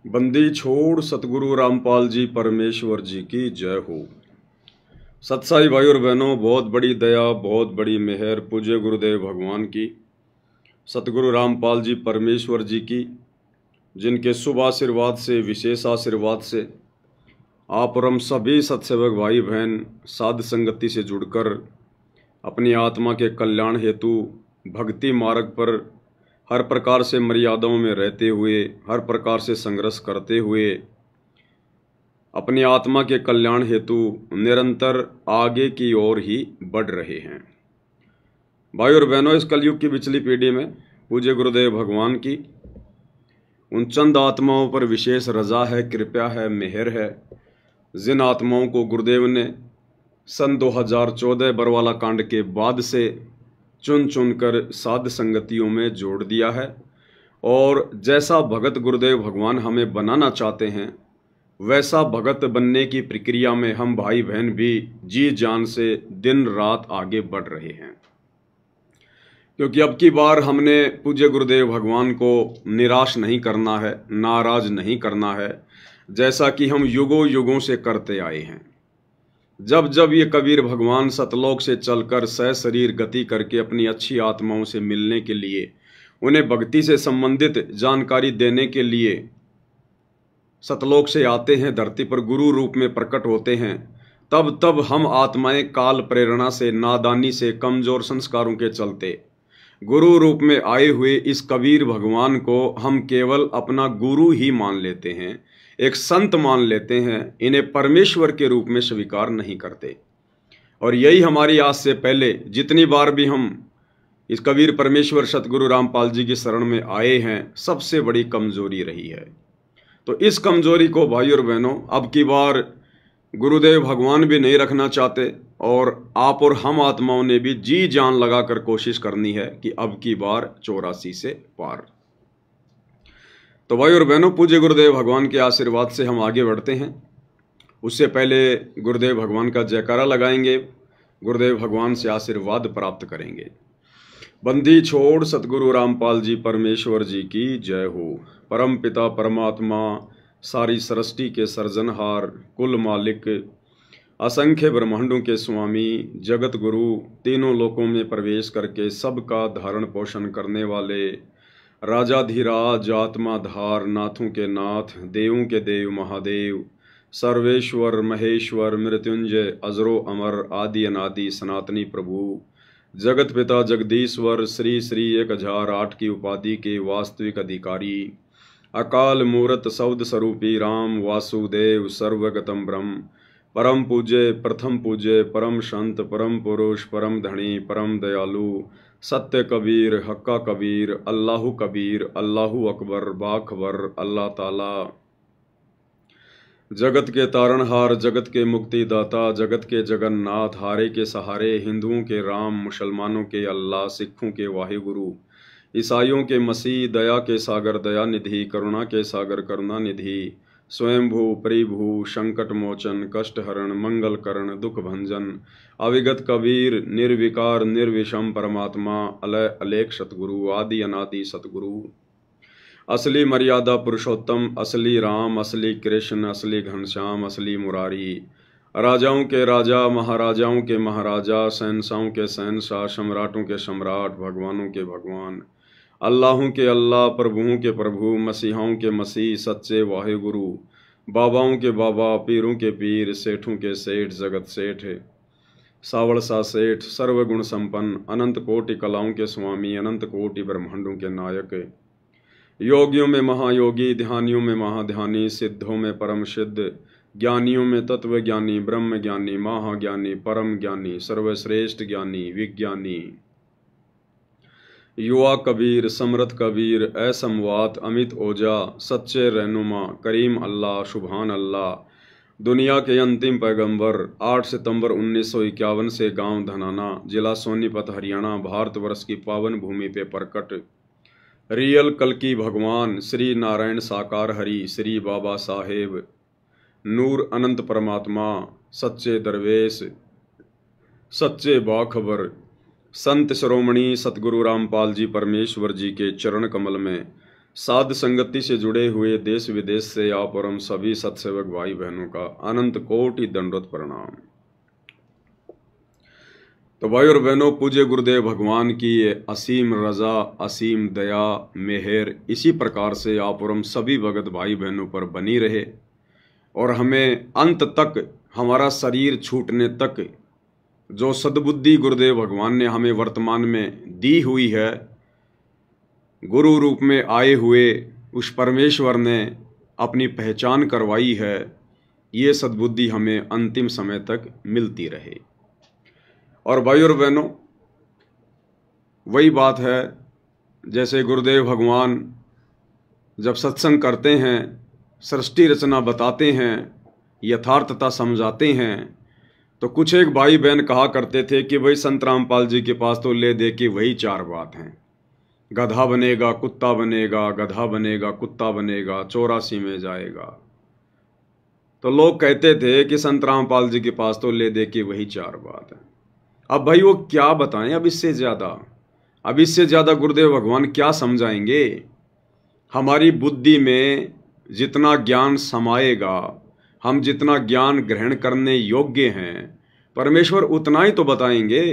बंदी छोड़ सतगुरु रामपाल जी परमेश्वर जी की जय हो। सत्साई भाई और बहनों, बहुत बड़ी दया, बहुत बड़ी मेहर पूज्य गुरुदेव भगवान की, सतगुरु रामपाल जी परमेश्वर जी की, जिनके शुभ आशीर्वाद से, विशेष आशीर्वाद से आप और हम सभी सत्सेवक भाई बहन साध संगति से जुड़कर अपनी आत्मा के कल्याण हेतु भक्ति मार्ग पर हर प्रकार से मर्यादाओं में रहते हुए, हर प्रकार से संघर्ष करते हुए अपनी आत्मा के कल्याण हेतु निरंतर आगे की ओर ही बढ़ रहे हैं। भाई और बहनों, इस कलयुग की पिछली पीढ़ी में पूज्य गुरुदेव भगवान की उन चंद आत्माओं पर विशेष रजा है, कृपा है, मेहर है, जिन आत्माओं को गुरुदेव ने सन 2014 बरवाला कांड के बाद से चुन चुनकर साध संगतियों में जोड़ दिया है। और जैसा भगत गुरुदेव भगवान हमें बनाना चाहते हैं, वैसा भगत बनने की प्रक्रिया में हम भाई बहन भी जी जान से दिन रात आगे बढ़ रहे हैं। क्योंकि अब की बार हमने पूज्य गुरुदेव भगवान को निराश नहीं करना है, नाराज नहीं करना है, जैसा कि हम युगों युगों से करते आए हैं। जब जब ये कबीर भगवान सतलोक से चलकर सशरीर गति करके अपनी अच्छी आत्माओं से मिलने के लिए, उन्हें भक्ति से संबंधित जानकारी देने के लिए सतलोक से आते हैं, धरती पर गुरु रूप में प्रकट होते हैं, तब तब हम आत्माएं काल प्रेरणा से, नादानी से, कमजोर संस्कारों के चलते गुरु रूप में आए हुए इस कबीर भगवान को हम केवल अपना गुरु ही मान लेते हैं, एक संत मान लेते हैं, इन्हें परमेश्वर के रूप में स्वीकार नहीं करते। और यही हमारी आज से पहले जितनी बार भी हम इस कबीर परमेश्वर सतगुरु रामपाल जी की शरण में आए हैं, सबसे बड़ी कमजोरी रही है। तो इस कमजोरी को भाई और बहनों अब की बार गुरुदेव भगवान भी नहीं रखना चाहते, और आप और हम आत्माओं ने भी जी जान लगाकर कोशिश करनी है कि अब की बार 84 से पार। तो भाई और बहनों, पूज्य गुरुदेव भगवान के आशीर्वाद से हम आगे बढ़ते हैं। उससे पहले गुरुदेव भगवान का जयकारा लगाएंगे, गुरुदेव भगवान से आशीर्वाद प्राप्त करेंगे। बंदी छोड़ सतगुरु रामपाल जी परमेश्वर जी की जय हो। परम पिता परमात्मा, सारी सृष्टि के सर्जनहार, कुल मालिक, असंख्य ब्रह्मांडों के स्वामी, जगत गुरु, तीनों लोकों में प्रवेश करके सबका धारण पोषण करने वाले, राजाधिराज, आत्माधार, नाथों के नाथ, देवों के देव महादेव, सर्वेश्वर महेश्वर, मृत्युंजय, अजरो अमर, आदि अनादि सनातनी प्रभु, जगत पिता जगदीश्वर, श्री श्री 1008 की उपाधि के वास्तविक अधिकारी, अकाल मूर्त शब्द स्वरूपी राम वासुदेव, सर्वगतम ब्रह्म, परम पूज्य, प्रथम पूज्य, परम संत, परम पुरुष, परम धनी, परम दयालु, सत्य कबीर, हक्का कबीर, अल्लाहु कबीर, अल्लाहु अकबर, बाखबर, अल्लाह ताला, जगत के तारणहार, जगत के मुक्तिदाता, जगत के जगन्नाथ, हारे के सहारे, हिंदुओं के राम, मुसलमानों के अल्लाह, सिखों के वाहिगुरु, ईसाइयों के मसीह, दया के सागर दया निधि, करुणा के सागर करुणा निधि, स्वयंभू परिभू, संकट मोचन, कष्ट हरण, मंगल करण, दुख भंजन, अविगत कबीर, निर्विकार निर्विषम परमात्मा, अलय अलेख सतगुरु, आदि अनादि सतगुरु, असली मर्यादा पुरुषोत्तम, असली राम, असली कृष्ण, असली घनश्याम, असली मुरारी, राजाओं के राजा, महाराजाओं के महाराजा, शहंशाहों के शहंशाह, सम्राटों के सम्राट, भगवानों के भगवान, अल्लाहों के अल्लाह, प्रभुओं के प्रभु, मसीहाओं के मसीह, सच्चे वाहिगुरु, बाबाओं के बाबा, पीरों के पीर, सेठों के सेठ, जगत सेठ, सावड़ सा सेठ, सर्वगुण संपन्न, अनंत कोटि कलाओं के स्वामी, अनंत कोटि ब्रह्मांडों के नायक, योगियों में महायोगी, ध्यानियों में महाध्यानी, सिद्धों में परम सिद्ध, ज्ञानियों में तत्व ज्ञानी, ब्रह्म ज्ञानी, महाज्ञानी, परम ज्ञानी, सर्वश्रेष्ठ ज्ञानी, विज्ञानी, युवा कबीर, समर्थ कबीर, असमवात, अमित ओजा, सच्चे रहनुमा, करीम अल्लाह, सुभान अल्लाह, दुनिया के अंतिम पैगंबर, 8 सितंबर 1951 से गांव धनाना, जिला सोनीपत, हरियाणा, भारतवर्ष की पावन भूमि पे प्रकट रियल कल्कि भगवान श्री नारायण साकार हरि, श्री बाबा साहेब, नूर अनंत परमात्मा, सच्चे दरवेश, सच्चे बाखबर, संत शिरोमणि सतगुरु रामपाल जी परमेश्वर जी के चरण कमल में साध संगति से जुड़े हुए देश विदेश से आप और हम सभी सत्सेवक भाई बहनों का अनंत कोटि दंडवत प्रणाम। तो भाई और बहनों, पूज्य गुरुदेव भगवान की असीम रजा, असीम दया, मेहर इसी प्रकार से आप और हम सभी भगत भाई बहनों पर बनी रहे और हमें अंत तक, हमारा शरीर छूटने तक जो सद्बुद्धि गुरुदेव भगवान ने हमें वर्तमान में दी हुई है, गुरु रूप में आए हुए उस परमेश्वर ने अपनी पहचान करवाई है, ये सद्बुद्धि हमें अंतिम समय तक मिलती रहे। और भाई और बहनों, वही बात है जैसे गुरुदेव भगवान जब सत्संग करते हैं, सृष्टि रचना बताते हैं, यथार्थता समझाते हैं, तो कुछ एक भाई बहन कहा करते थे कि भाई संत रामपाल जी के पास तो ले दे के वही चार बात हैं, गधा बनेगा कुत्ता बनेगा, गधा बनेगा कुत्ता बनेगा, 84 में जाएगा। तो लोग कहते थे कि संत रामपाल जी के पास तो ले दे के वही चार बात है। अब भाई वो क्या बताएं अब इससे ज़्यादा गुरुदेव भगवान क्या समझाएंगे। हमारी बुद्धि में जितना ज्ञान समाएगा, हम जितना ज्ञान ग्रहण करने योग्य हैं, परमेश्वर उतना ही तो बताएंगे।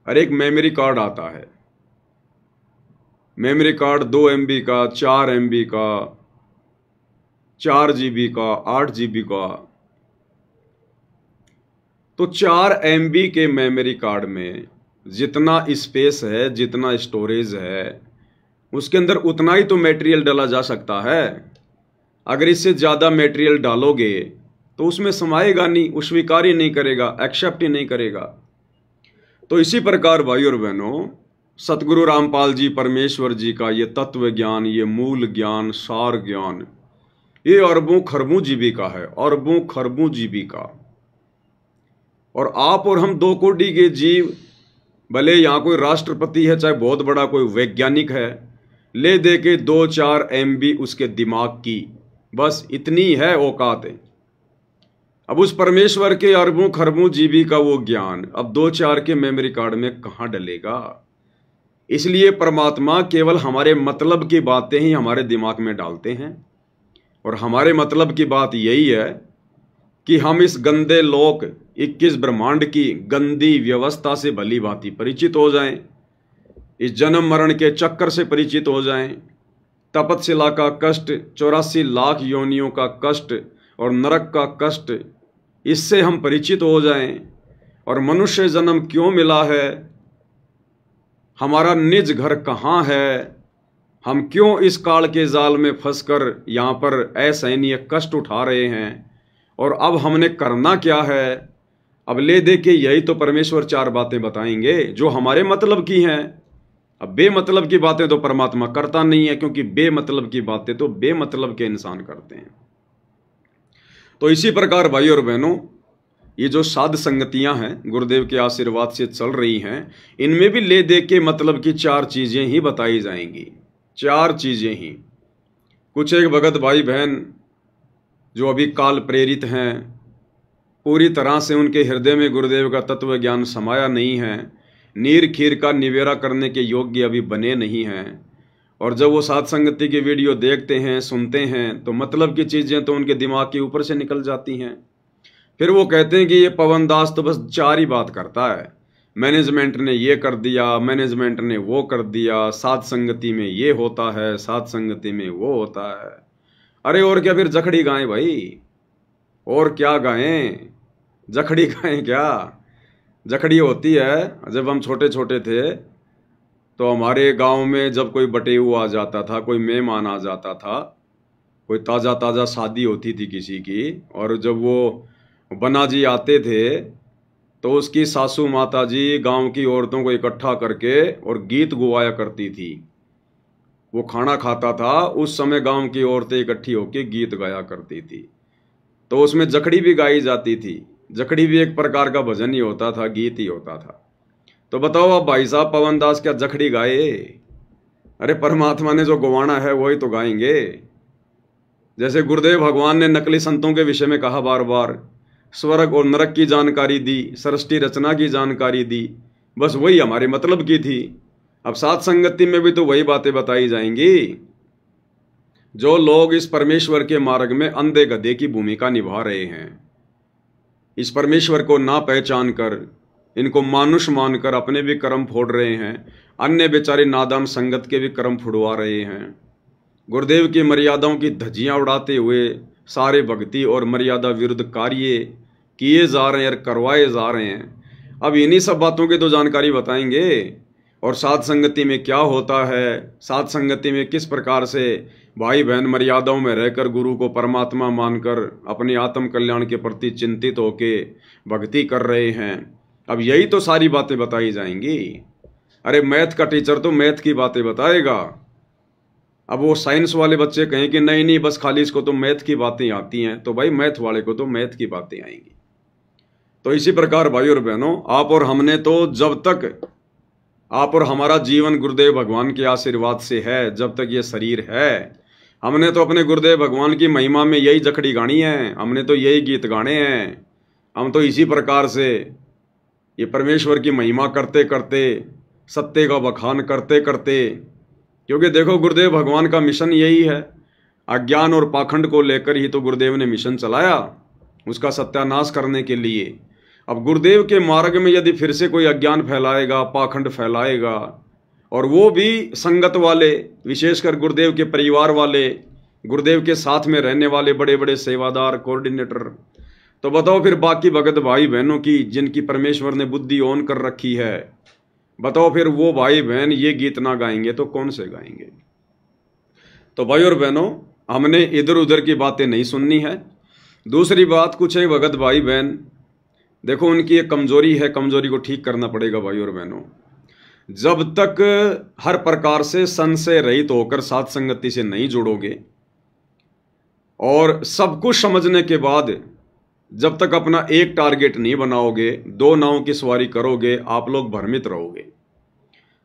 अरे एक मेमोरी कार्ड आता है, मेमोरी कार्ड 2 MB का, 4 MB का, 4 GB का, 8 GB का। तो 4 MB के मेमोरी कार्ड में जितना स्पेस है, जितना स्टोरेज है, उसके अंदर उतना ही तो मटेरियल डाला जा सकता है। अगर इससे ज़्यादा मटेरियल डालोगे तो उसमें समाएगा नहीं, वो स्वीकार ही नहीं करेगा, एक्सेप्ट ही नहीं करेगा। तो इसी प्रकार भाई और बहनों, सतगुरु रामपाल जी परमेश्वर जी का ये तत्व ज्ञान, ये मूल ज्ञान, सार ज्ञान, ये अरबों खरबों जीबी का है, अरबों खरबों जीबी का। और आप और हम 2 कोटि के जीव, भले यहाँ कोई राष्ट्रपति है, चाहे बहुत बड़ा कोई वैज्ञानिक है, ले दे के 2-4 MB उसके दिमाग की, बस इतनी है औकात है। अब उस परमेश्वर के अरबों खरबों जीबी का वो ज्ञान अब 2-4 के मेमोरी कार्ड में कहाँ डलेगा। इसलिए परमात्मा केवल हमारे मतलब की बातें ही हमारे दिमाग में डालते हैं। और हमारे मतलब की बात यही है कि हम इस गंदे लोक 21 ब्रह्मांड की गंदी व्यवस्था से भली भांति परिचित हो जाएं, इस जन्म मरण के चक्कर से परिचित हो जाएं, तपतशिला का कष्ट, 84 लाख योनियों का कष्ट और नरक का कष्ट, इससे हम परिचित हो जाएं। और मनुष्य जन्म क्यों मिला है, हमारा निज घर कहाँ है, हम क्यों इस काल के जाल में फंसकर यहाँ पर असहनीय कष्ट उठा रहे हैं, और अब हमने करना क्या है। अब ले दे के यही तो परमेश्वर 4 बातें बताएंगे जो हमारे मतलब की हैं। अब बेमतलब की बातें तो परमात्मा करता नहीं है, क्योंकि बेमतलब की बातें तो बेमतलब के इंसान करते हैं। तो इसी प्रकार भाई और बहनों, ये जो साध संगतियां हैं गुरुदेव के आशीर्वाद से चल रही हैं, इनमें भी ले दे के मतलब की 4 चीजें ही बताई जाएंगी, 4 चीजें ही। कुछ एक भगत भाई बहन जो अभी काल प्रेरित हैं, पूरी तरह से उनके हृदय में गुरुदेव का तत्व ज्ञान समाया नहीं है, नीर खीर का निवेरा करने के योग्य अभी बने नहीं हैं। और जब वो साध संगति की वीडियो देखते हैं, सुनते हैं, तो मतलब की चीज़ें तो उनके दिमाग के ऊपर से निकल जाती हैं। फिर वो कहते हैं कि ये पवन दास तो बस 4 ही बात करता है, मैनेजमेंट ने ये कर दिया, मैनेजमेंट ने वो कर दिया, साध संगति में ये होता है, साध संगति में वो होता है। अरे और क्या, फिर जखड़ी गाएं भाई, और क्या गाएं, जखड़ी गाएं क्या। जखड़ी होती है, जब हम छोटे छोटे थे तो हमारे गांव में जब कोई बटेऊ आ जाता था, कोई मेहमान आ जाता था, कोई ताज़ा ताज़ा शादी होती थी किसी की, और जब वो बना जी आते थे तो उसकी सासू माता जी गांव की औरतों को इकट्ठा करके और गीत गुवाया करती थी। वो खाना खाता था, उस समय गांव की औरतें इकट्ठी होकर गीत गाया करती थी, तो उसमें जखड़ी भी गाई जाती थी। जखड़ी भी एक प्रकार का भजन ही होता था, गीत ही होता था। तो बताओ अब भाई साहब, पवन दास क्या जखड़ी गाए? अरे परमात्मा ने जो गवाना है वही तो गाएंगे। जैसे गुरुदेव भगवान ने नकली संतों के विषय में कहा बार बार, स्वर्ग और नरक की जानकारी दी, सृष्टि रचना की जानकारी दी, बस वही हमारे मतलब की थी। अब सात संगति में भी तो वही बातें बताई जाएंगी। जो लोग इस परमेश्वर के मार्ग में अंधे गधे की भूमिका निभा रहे हैं, इस परमेश्वर को ना पहचान कर, इनको मानुष मानकर अपने भी कर्म फोड़ रहे हैं, अन्य बेचारे नादान संगत के भी कर्म फुड़वा रहे हैं, गुरुदेव की मर्यादाओं की धज्जियां उड़ाते हुए सारे भक्ति और मर्यादा विरुद्ध कार्य किए जा रहे हैं और करवाए जा रहे हैं। अब इन्हीं सब बातों की तो जानकारी बताएंगे। और सात संगति में क्या होता है, सात संगति में किस प्रकार से भाई बहन मर्यादाओं में रहकर गुरु को परमात्मा मानकर अपने आत्म कल्याण के प्रति चिंतित होके भक्ति कर रहे हैं। अब यही तो सारी बातें बताई जाएंगी। अरे मैथ का टीचर तो मैथ की बातें बताएगा। अब वो साइंस वाले बच्चे कहें कि नहीं नहीं बस खाली इसको तो मैथ की बातें आती हैं, तो भाई मैथ वाले को तो मैथ की बातें आएंगी। तो इसी प्रकार भाई और बहनों, आप और हमने तो जब तक आप और हमारा जीवन गुरुदेव भगवान के आशीर्वाद से है, जब तक ये शरीर है, हमने तो अपने गुरुदेव भगवान की महिमा में यही जखड़ी गानी है, हमने तो यही गीत गाने हैं। हम तो इसी प्रकार से ये परमेश्वर की महिमा करते करते, सत्य का बखान करते करते, क्योंकि देखो गुरुदेव भगवान का मिशन यही है। अज्ञान और पाखंड को लेकर ही तो गुरुदेव ने मिशन चलाया, उसका सत्यानाश करने के लिए। अब गुरुदेव के मार्ग में यदि फिर से कोई अज्ञान फैलाएगा, पाखंड फैलाएगा, और वो भी संगत वाले, विशेषकर गुरुदेव के परिवार वाले, गुरुदेव के साथ में रहने वाले बड़े बड़े सेवादार, कोऑर्डिनेटर, तो बताओ फिर बाकी भगत भाई बहनों की जिनकी परमेश्वर ने बुद्धि ऑन कर रखी है, बताओ फिर वो भाई बहन ये गीत ना गाएंगे तो कौन से गाएंगे। तो भाई और बहनों, हमने इधर उधर की बातें नहीं सुननी है। दूसरी बात, कुछ है भगत भाई बहन, देखो उनकी एक कमजोरी है, कमजोरी को ठीक करना पड़ेगा भाई और बहनों। जब तक हर प्रकार से संशय रहित होकर साथ संगति से नहीं जुड़ोगे और सब कुछ समझने के बाद जब तक अपना एक टारगेट नहीं बनाओगे, दो नावों की सवारी करोगे, आप लोग भ्रमित रहोगे।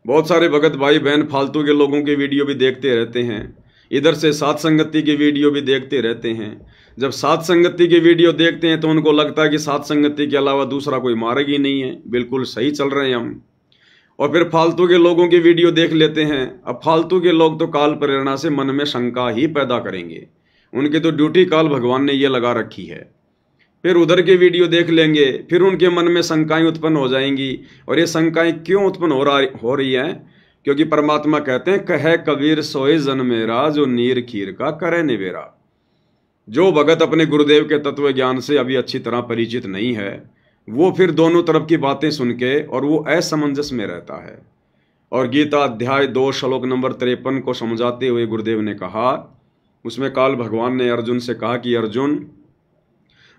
बहुत सारे भगत भाई बहन फालतू के लोगों की वीडियो भी देखते रहते हैं, इधर से साथ संगति की वीडियो भी देखते रहते हैं। जब साथ संगति की वीडियो देखते हैं तो उनको लगता है कि साथ संगति के अलावा दूसरा कोई मार्ग ही नहीं है, बिल्कुल सही चल रहे हैं हम। और फिर फालतू के लोगों की वीडियो देख लेते हैं। अब फालतू के लोग तो काल प्रेरणा से मन में शंका ही पैदा करेंगे, उनकी तो ड्यूटी काल भगवान ने ये लगा रखी है। फिर उधर के वीडियो देख लेंगे, फिर उनके मन में शंकाएं उत्पन्न हो जाएंगी। और ये शंकाएं क्यों उत्पन्न हो रही हैं? क्योंकि परमात्मा कहते हैं, कहे कबीर सोए जन मेरा, जो नीर खीर का करे निवेरा। जो भगत अपने गुरुदेव के तत्व ज्ञान से अभी अच्छी तरह परिचित नहीं है, वो फिर दोनों तरफ की बातें सुन के और वो असमंजस में रहता है। और गीता अध्याय 2 श्लोक नंबर 53 को समझाते हुए गुरुदेव ने कहा, उसमें काल भगवान ने अर्जुन से कहा कि अर्जुन,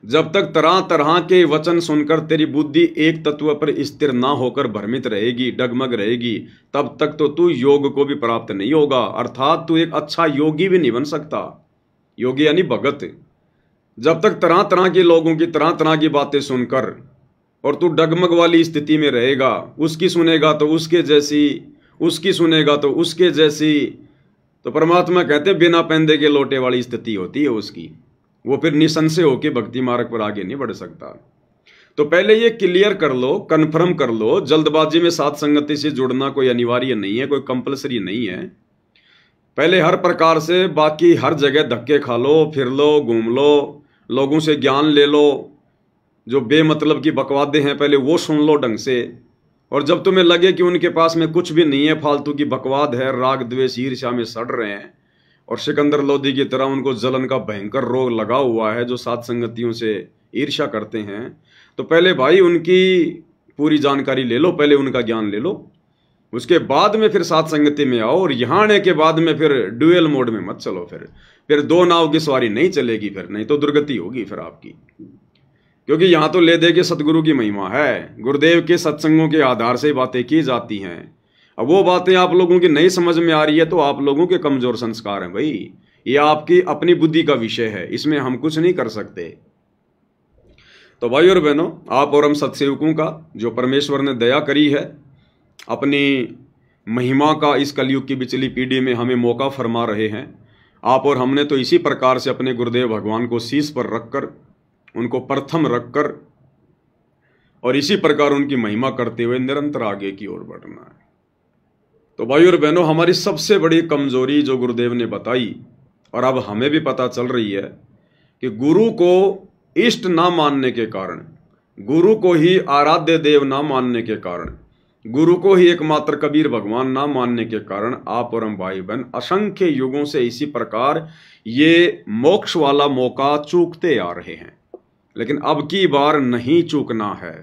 जब तक तरह तरह के वचन सुनकर तेरी बुद्धि एक तत्व पर स्थिर ना होकर भ्रमित रहेगी, डगमग रहेगी, तब तक तो तू योग को भी प्राप्त नहीं होगा, अर्थात तू एक अच्छा योगी भी नहीं बन सकता। योगी यानी भगत। जब तक तरह तरह के लोगों की तरह तरह की बातें सुनकर और तू डगमग वाली स्थिति में रहेगा, उसकी सुनेगा तो उसके जैसी, उसकी सुनेगा तो उसके जैसी, तो परमात्मा कहते हैं बिना पैंदे के लोटे वाली स्थिति होती है उसकी। वो फिर निसंशय होकर भक्ति मार्ग पर आगे नहीं बढ़ सकता। तो पहले ये क्लियर कर लो, कन्फर्म कर लो, जल्दबाजी में साथ संगति से जुड़ना कोई अनिवार्य नहीं है, कोई कंपलसरी नहीं है। पहले हर प्रकार से बाकी हर जगह धक्के खा लो, फिर लो, घूम लो, लोगों से ज्ञान ले लो, जो बेमतलब की बकवादे हैं पहले वो सुन लो ढंग से। और जब तुम्हें लगे कि उनके पास में कुछ भी नहीं है, फालतू की बकवाद है, राग द्वेष ईर्ष्या में सड़ रहे हैं और सिकंदर लोधी की तरह उनको जलन का भयंकर रोग लगा हुआ है, जो साथ संगतियों से ईर्ष्या करते हैं, तो पहले भाई उनकी पूरी जानकारी ले लो, पहले उनका ज्ञान ले लो, उसके बाद में फिर साथ संगति में आओ। और यहाँ आने के बाद में फिर ड्यूएल मोड में मत चलो, फिर दो नाव की सवारी नहीं चलेगी, फिर नहीं तो दुर्गति होगी फिर आपकी। क्योंकि यहाँ तो ले दे के सतगुरु की महिमा है, गुरुदेव के सत्संगों के आधार से बातें की जाती हैं। अब वो बातें आप लोगों की नहीं समझ में आ रही है तो आप लोगों के कमजोर संस्कार हैं भाई, ये आपकी अपनी बुद्धि का विषय है, इसमें हम कुछ नहीं कर सकते। तो भाई और बहनों, आप और हम सत्सेवकों का जो परमेश्वर ने दया करी है, अपनी महिमा का इस कलयुग की बिचली पीढ़ी में हमें मौका फरमा रहे हैं। आप और हमने तो इसी प्रकार से अपने गुरुदेव भगवान को शीश पर रखकर, उनको प्रथम रखकर और इसी प्रकार उनकी महिमा करते हुए निरंतर आगे की ओर बढ़ना है। तो भाई और बहनों, हमारी सबसे बड़ी कमजोरी जो गुरुदेव ने बताई और अब हमें भी पता चल रही है कि गुरु को इष्ट ना मानने के कारण, गुरु को ही आराध्य देव ना मानने के कारण, गुरु को ही एकमात्र कबीर भगवान ना मानने के कारण आप और हम भाई बहन असंख्य युगों से इसी प्रकार ये मोक्ष वाला मौका चूकते आ रहे हैं। लेकिन अब की बार नहीं चूकना है,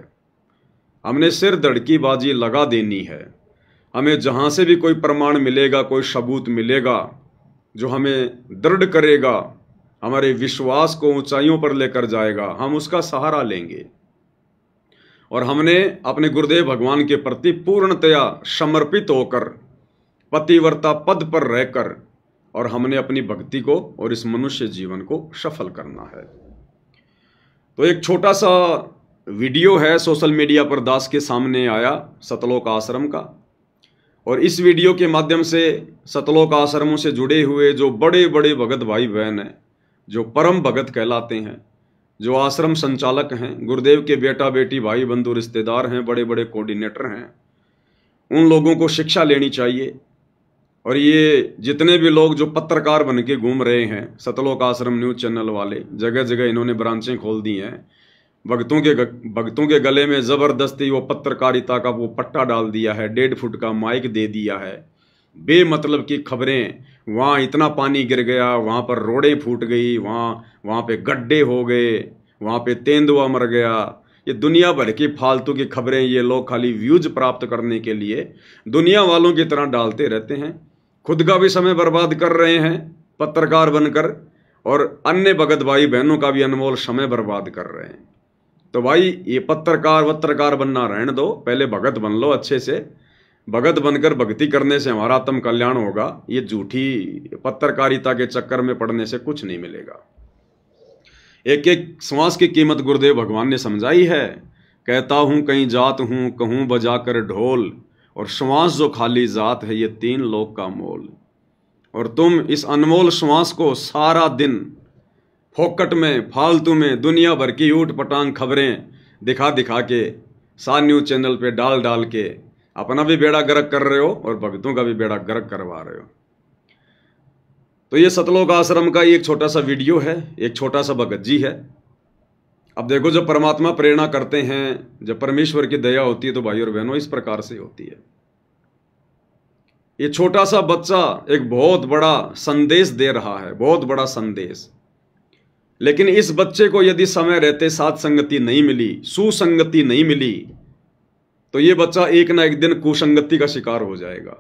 हमने सिर धड़की बाजी लगा देनी है। हमें जहां से भी कोई प्रमाण मिलेगा, कोई सबूत मिलेगा जो हमें दृढ़ करेगा, हमारे विश्वास को ऊंचाइयों पर लेकर जाएगा, हम उसका सहारा लेंगे। और हमने अपने गुरुदेव भगवान के प्रति पूर्णतया समर्पित होकर पतिव्रता पद पर रहकर और हमने अपनी भक्ति को और इस मनुष्य जीवन को सफल करना है। तो एक छोटा सा वीडियो है सोशल मीडिया पर दास के सामने आया सतलोक आश्रम का, और इस वीडियो के माध्यम से सतलोक आश्रमों से जुड़े हुए जो बड़े बड़े भगत भाई बहन हैं, जो परम भगत कहलाते हैं, जो आश्रम संचालक हैं, गुरुदेव के बेटा बेटी भाई बंधु रिश्तेदार हैं, बड़े बड़े कोऑर्डिनेटर हैं, उन लोगों को शिक्षा लेनी चाहिए। और ये जितने भी लोग जो पत्रकार बन के घूम रहे हैं, सतलोक आश्रम न्यूज़ चैनल वाले, जगह जगह इन्होंने ब्रांचें खोल दी हैं, भक्तों के गले में ज़बरदस्ती वो पत्रकारिता का वो पट्टा डाल दिया है, 1.5 फुट का माइक दे दिया है, बेमतलब की खबरें, वहाँ इतना पानी गिर गया, वहाँ पर रोडें फूट गई, वहाँ पे गड्ढे हो गए, वहाँ पे तेंदुआ मर गया, ये दुनिया भर की फालतू की खबरें ये लोग खाली व्यूज प्राप्त करने के लिए दुनिया वालों की तरह डालते रहते हैं। खुद का भी समय बर्बाद कर रहे हैं पत्रकार बनकर, और अन्य भगत भाई बहनों का भी अनमोल समय बर्बाद कर रहे हैं। तो भाई ये पत्रकार बनना रहने दो, पहले भगत बन लो अच्छे से। भगत बनकर भक्ति करने से हमारा आत्म कल्याण होगा, ये झूठी पत्रकारिता के चक्कर में पड़ने से कुछ नहीं मिलेगा। एक एक श्वास की कीमत गुरुदेव भगवान ने समझाई है। कहता हूँ कहीं जात हूँ, कहूँ बजाकर ढोल, और श्वास जो खाली जात है ये 3 लोक का मोल। और तुम इस अनमोल श्वास को सारा दिन फोकट में, फालतू में, दुनिया भर की ऊट पटांग खबरें दिखा दिखा के, सा न्यूज़ चैनल पे डाल डाल के अपना भी बेड़ा गर्क कर रहे हो और भक्तों का भी बेड़ा गर्क करवा रहे हो। तो ये सतलोक आश्रम का एक छोटा सा वीडियो है, एक छोटा सा भगत जी है। अब देखो, जब परमात्मा प्रेरणा करते हैं, जब परमेश्वर की दया होती है तो भाई और बहनों इस प्रकार से होती है। ये छोटा सा बच्चा एक बहुत बड़ा संदेश दे रहा है, बहुत बड़ा संदेश। लेकिन इस बच्चे को यदि समय रहते साथ संगति नहीं मिली, सुसंगति नहीं मिली, तो ये बच्चा एक ना एक दिन कुसंगति का शिकार हो जाएगा।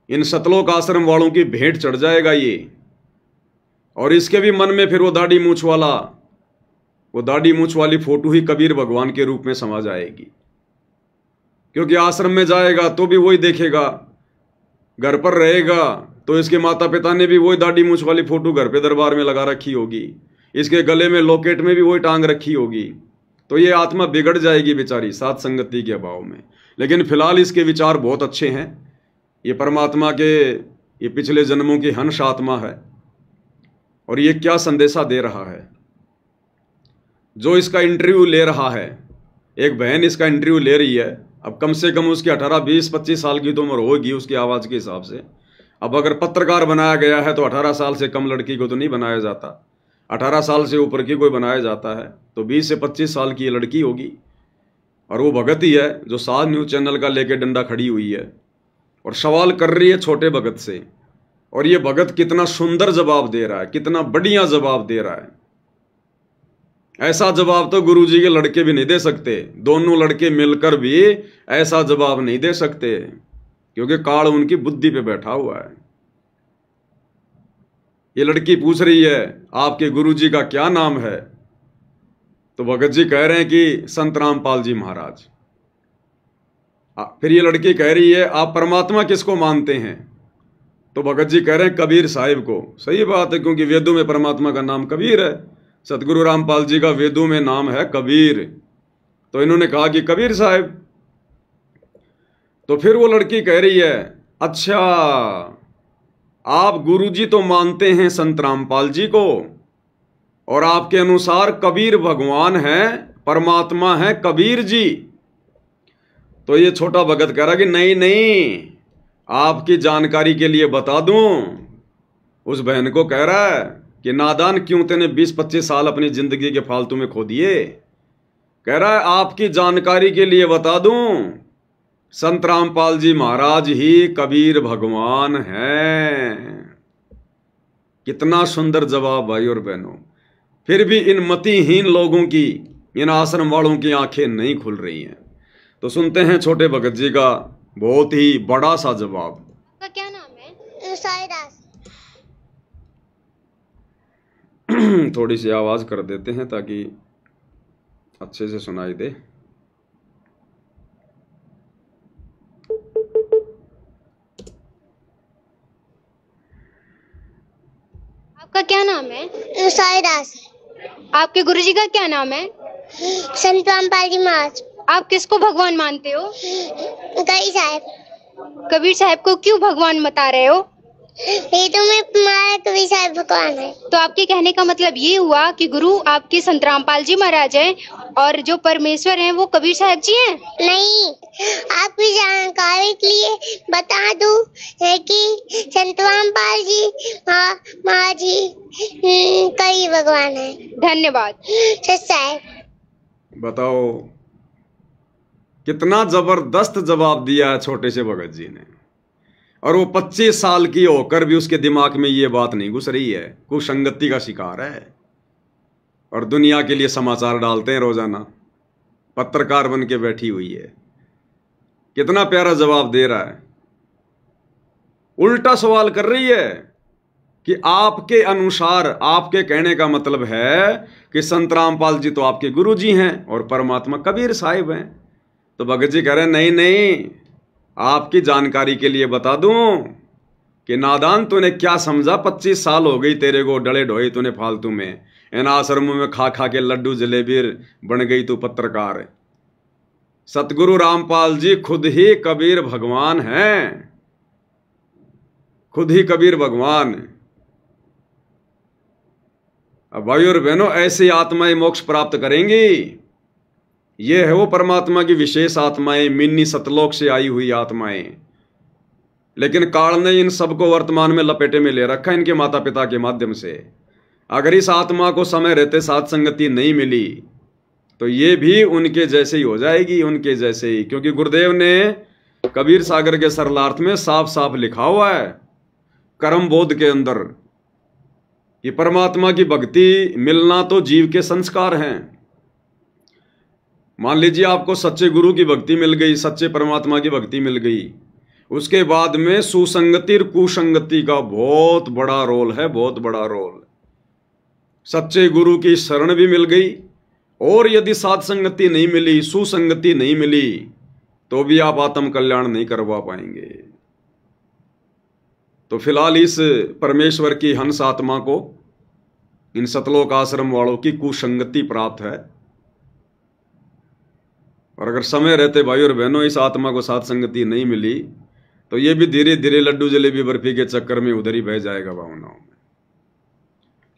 इन सतलोक आश्रम वालों की भेंट चढ़ जाएगा ये, और इसके भी मन में फिर वो दाढ़ी मूछ वाली फोटो ही कबीर भगवान के रूप में समा जाएगी। क्योंकि आश्रम में जाएगा तो भी वही देखेगा, घर पर रहेगा तो इसके माता पिता ने भी वही दाढ़ी मूछ वाली फोटो घर पे दरबार में लगा रखी होगी, इसके गले में लॉकेट में भी वही टांग रखी होगी। तो ये आत्मा बिगड़ जाएगी बेचारी साथ संगति के अभाव में। लेकिन फिलहाल इसके विचार बहुत अच्छे हैं। ये परमात्मा के ये पिछले जन्मों की हंस आत्मा है। और ये क्या संदेशा दे रहा है, जो इसका इंटरव्यू ले रहा है, एक बहन इसका इंटरव्यू ले रही है। अब कम से कम उसकी 18, 20, 25 साल की तो उम्र होगी उसकी आवाज़ के हिसाब से। अब अगर पत्रकार बनाया गया है तो 18 साल से कम लड़की को तो नहीं बनाया जाता, 18 साल से ऊपर की कोई बनाया जाता है तो 20 से 25 साल की ये लड़की होगी। और वो भगत ही है जो साथ न्यूज़ चैनल का लेके डंडा खड़ी हुई है और सवाल कर रही है छोटे भगत से। और ये भगत कितना सुंदर जवाब दे रहा है, कितना बढ़िया जवाब दे रहा है। ऐसा जवाब तो गुरुजी के लड़के भी नहीं दे सकते, दोनों लड़के मिलकर भी ऐसा जवाब नहीं दे सकते, क्योंकि काल उनकी बुद्धि पे बैठा हुआ है। ये लड़की पूछ रही है आपके गुरुजी का क्या नाम है, तो भगत जी कह रहे हैं कि संत रामपाल जी महाराज। फिर ये लड़की कह रही है आप परमात्मा किसको मानते हैं, तो भगत जी कह रहे हैं कबीर साहिब को। सही बात है, क्योंकि वेदों में परमात्मा का नाम कबीर है, सतगुरु रामपाल जी का वेदों में नाम है कबीर। तो इन्होंने कहा कि कबीर साहिब। तो फिर वो लड़की कह रही है अच्छा आप गुरुजी तो मानते हैं संत रामपाल जी को, और आपके अनुसार कबीर भगवान है, परमात्मा है कबीर जी। तो ये छोटा भगत कह रहा कि नहीं नहीं, आपकी जानकारी के लिए बता दूं, उस बहन को कह रहा है कि नादान क्यों तूने 20-25 साल अपनी जिंदगी के फालतू में खो दिए। कह रहा है आपकी जानकारी के लिए बता दूं, संत रामपाल जी महाराज ही कबीर भगवान हैं। कितना सुंदर जवाब भाई और बहनों। फिर भी इन मतिहीन लोगों की, इन आश्रम वालों की आंखें नहीं खुल रही हैं। तो सुनते हैं छोटे भगत जी का बहुत ही बड़ा सा जवाब। आपका क्या नाम है? साईदास। थोड़ी सी आवाज कर देते हैं ताकि अच्छे से सुनाई दे। आपका क्या नाम है? साईदास। आपके गुरुजी का क्या नाम है? संत रामपाल जी महाराज। आप किसको भगवान मानते हो? कई साहब। कबीर साहब को क्यों भगवान बता रहे हो? ये तो मैं तुम्हारा कबीर साहब भगवान है। तो आपके कहने का मतलब ये हुआ कि गुरु आपके संत रामपाल जी महाराज हैं और जो परमेश्वर हैं वो कबीर साहब जी हैं? नहीं, आपकी जानकारी के लिए बता दूं है कि संत रामपाल जी महाराज जी कई भगवान है। धन्यवाद। सच्चा है। बताओ कितना जबरदस्त जवाब दिया है छोटे से भगत जी ने। और वो 25 साल की होकर भी उसके दिमाग में ये बात नहीं घुस रही है। कुसंगति का शिकार है और दुनिया के लिए समाचार डालते हैं रोजाना, पत्रकार बन के बैठी हुई है। कितना प्यारा जवाब दे रहा है। उल्टा सवाल कर रही है कि आपके अनुसार, आपके कहने का मतलब है कि संत रामपाल जी तो आपके गुरु जी हैं और परमात्मा कबीर साहिब हैं। तो भगत जी कह रहे हैं नहीं नहीं, आपकी जानकारी के लिए बता दूं कि नादान तूने क्या समझा, 25 साल हो गई तेरे को डले ढोए तूने फालतू में, इन आश्रमों में खा खा के लड्डू जलेबी बन गई तू पत्रकार। सतगुरु रामपाल जी खुद ही कबीर भगवान हैं, खुद ही कबीर भगवान। अब भाई और बहनों, ऐसी आत्माएं मोक्ष प्राप्त करेंगी। ये है वो परमात्मा की विशेष आत्माएं, मिन्नी सतलोक से आई हुई आत्माएं। लेकिन काल ने इन सबको वर्तमान में लपेटे में ले रखा इनके माता पिता के माध्यम से। अगर इस आत्मा को समय रहते साथ संगति नहीं मिली तो ये भी उनके जैसे ही हो जाएगी, उनके जैसे ही। क्योंकि गुरुदेव ने कबीर सागर के सरलार्थ में साफ साफ लिखा हुआ है कर्म बोध के अंदर कि परमात्मा की भक्ति मिलना तो जीव के संस्कार हैं। मान लीजिए आपको सच्चे गुरु की भक्ति मिल गई, सच्चे परमात्मा की भक्ति मिल गई, उसके बाद में सुसंगति और कुसंगति का बहुत बड़ा रोल है, बहुत बड़ा रोल। सच्चे गुरु की शरण भी मिल गई और यदि साथ संगति नहीं मिली, सुसंगति नहीं मिली, तो भी आप आत्म कल्याण नहीं करवा पाएंगे। तो फिलहाल इस परमेश्वर की हंस आत्मा को इन सतलोक आश्रम वालों की कुसंगति प्राप्त है। और अगर समय रहते भाई और बहनों इस आत्मा को साथ संगति नहीं मिली तो ये भी धीरे धीरे लड्डू जलेबी बर्फी के चक्कर में उधर ही बह जाएगा भावनाओं में।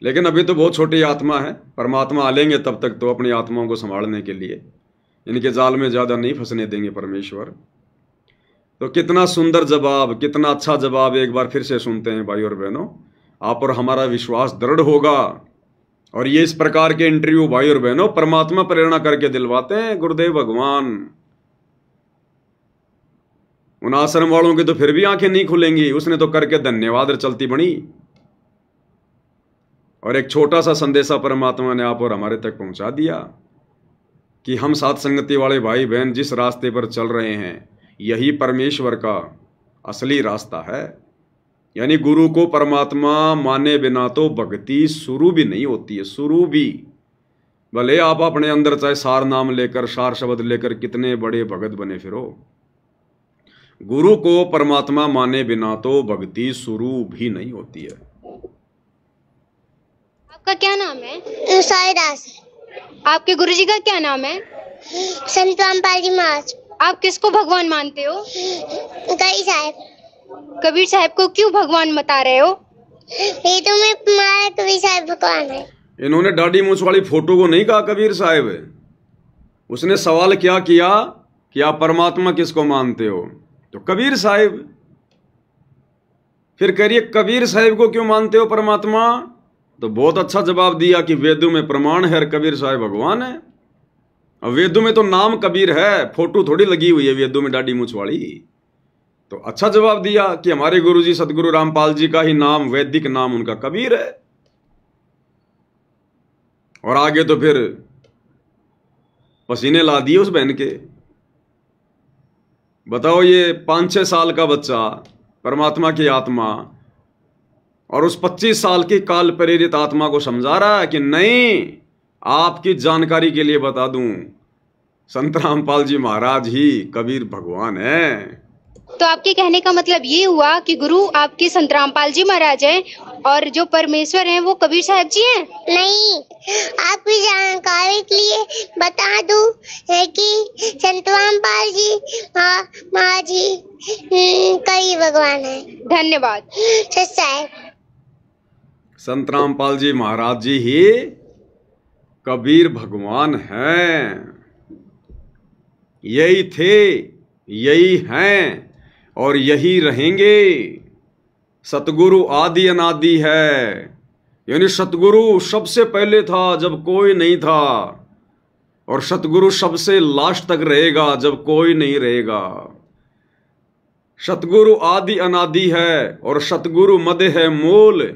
लेकिन अभी तो बहुत छोटी आत्मा है, परमात्मा आ लेंगे तब तक तो अपनी आत्माओं को संभालने के लिए इनके जाल में ज़्यादा नहीं फंसने देंगे परमेश्वर। तो कितना सुंदर जवाब, कितना अच्छा जवाब एक बार फिर से सुनते हैं भाई और बहनों। आप और हमारा विश्वास दृढ़ होगा। और ये इस प्रकार के इंटरव्यू भाई और बहनों परमात्मा प्रेरणा करके दिलवाते हैं गुरुदेव भगवान। उन आश्रम वालों की तो फिर भी आंखें नहीं खुलेंगी, उसने तो करके धन्यवाद चलती बनी। और एक छोटा सा संदेशा परमात्मा ने आप और हमारे तक पहुंचा दिया कि हम साथ संगति वाले भाई बहन जिस रास्ते पर चल रहे हैं यही परमेश्वर का असली रास्ता है। यानी गुरु को परमात्मा माने बिना तो भक्ति शुरू भी नहीं होती है, शुरू भी। भले आप अपने अंदर चाहे सार नाम लेकर, सार शब्द लेकर कितने बड़े भगत बने फिरो, गुरु को परमात्मा माने बिना तो भक्ति शुरू भी नहीं होती है। आपका क्या नाम है? साईदास। आपके गुरुजी का क्या नाम है? संत रामपाल जी महाराज। आप किसको भगवान मानते हो? कई साहब। कबीर साहब को क्यों भगवान बता रहे हो? ये तो मैं तुम्हारा कबीर साहब भगवान है। इन्होंने दाढ़ी मूछ वाली फोटो को नहीं कहा कबीर साहब, उसने सवाल क्या किया कि आप परमात्मा किसको मानते हो, तो कबीर साहब। फिर कह रही है कबीर साहिब को क्यों मानते हो परमात्मा? तो बहुत अच्छा जवाब दिया कि वेदों में प्रमाण है कबीर साहिब भगवान है। अब वेदों में तो नाम कबीर है, फोटो थोड़ी लगी हुई है वेदों में दाढ़ी मूछ वाली। तो अच्छा जवाब दिया कि हमारे गुरुजी सतगुरु रामपाल जी का ही नाम, वैदिक नाम उनका कबीर है। और आगे तो फिर पसीने ला दिए उस बहन के। बताओ, ये 5-6 साल का बच्चा परमात्मा की आत्मा और उस 25 साल की काल प्रेरित आत्मा को समझा रहा है कि नहीं, आपकी जानकारी के लिए बता दूं, संत रामपाल जी महाराज ही कबीर भगवान है। तो आपके कहने का मतलब ये हुआ कि गुरु आपके संत रामपाल जी महाराज हैं और जो परमेश्वर हैं वो कबीर साहब जी हैं? नहीं, आपकी जानकारी के लिए बता दूं है कि संत रामपाल जी महाराज जी कबीर भगवान है। धन्यवाद। संत रामपाल जी महाराज जी ही कबीर भगवान हैं। यही थे, यही हैं और यही रहेंगे। सतगुरु आदि अनादि है, यानी सतगुरु सबसे पहले था जब कोई नहीं था, और सतगुरु सबसे लास्ट तक रहेगा जब कोई नहीं रहेगा। सतगुरु आदि अनादि है और सतगुरु मध्य है मूल।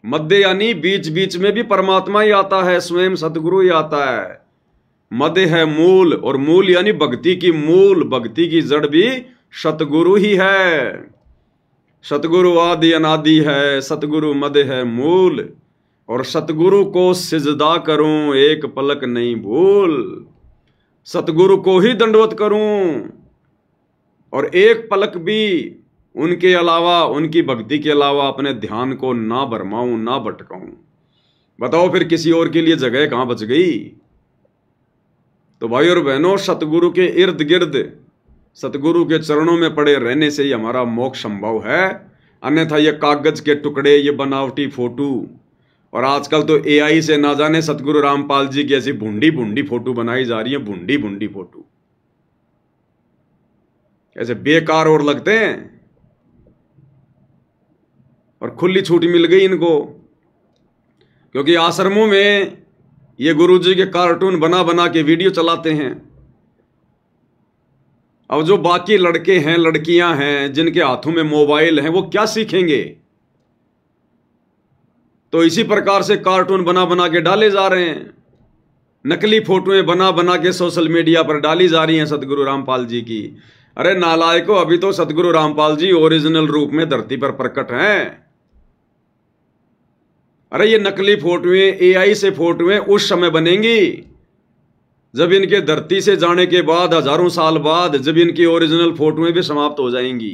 मध्य यानी बीच बीच में भी परमात्मा ही आता है, स्वयं सतगुरु ही आता है। मध्य है मूल, और मूल यानी भक्ति की मूल, भक्ति की जड़ भी सतगुरु ही है। सतगुरु आदि अनादि है, सतगुरु मध्य है मूल, और सतगुरु को सिजदा करूं एक पलक नहीं भूल। सतगुरु को ही दंडवत करूं और एक पलक भी उनके अलावा, उनकी भक्ति के अलावा अपने ध्यान को ना भरमाऊं, ना भटकाऊं। बताओ फिर किसी और के लिए जगह कहां बच गई? तो भाई और बहनों, सतगुरु के इर्द गिर्द, सतगुरु के चरणों में पड़े रहने से ही हमारा मोक्ष संभव है। अन्यथा ये कागज के टुकड़े, ये बनावटी फोटो, और आजकल तो एआई से ना जाने सतगुरु रामपाल जी की ऐसी भुंडी भुंडी फोटो बनाई जा रही है, भुंडी भुंडी फोटो, ऐसे बेकार और लगते हैं। और खुली छूट मिल गई इनको, क्योंकि आश्रमों में ये गुरुजी के कार्टून बना बना के वीडियो चलाते हैं। अब जो बाकी लड़के हैं, लड़कियां हैं, जिनके हाथों में मोबाइल हैं, वो क्या सीखेंगे? तो इसी प्रकार से कार्टून बना बना के डाले जा रहे हैं, नकली फोटोएं बना बना के सोशल मीडिया पर डाली जा रही हैं सतगुरु रामपाल जी की। अरे नालायकों, अभी तो सतगुरु रामपाल जी ओरिजिनल रूप में धरती पर प्रकट हैं। अरे ये नकली फोटोएं, एआई से फोटोएं उस समय बनेंगी जब इनके धरती से जाने के बाद, हजारों साल बाद, जब इनकी ओरिजिनल फोटोएं भी समाप्त हो जाएंगी,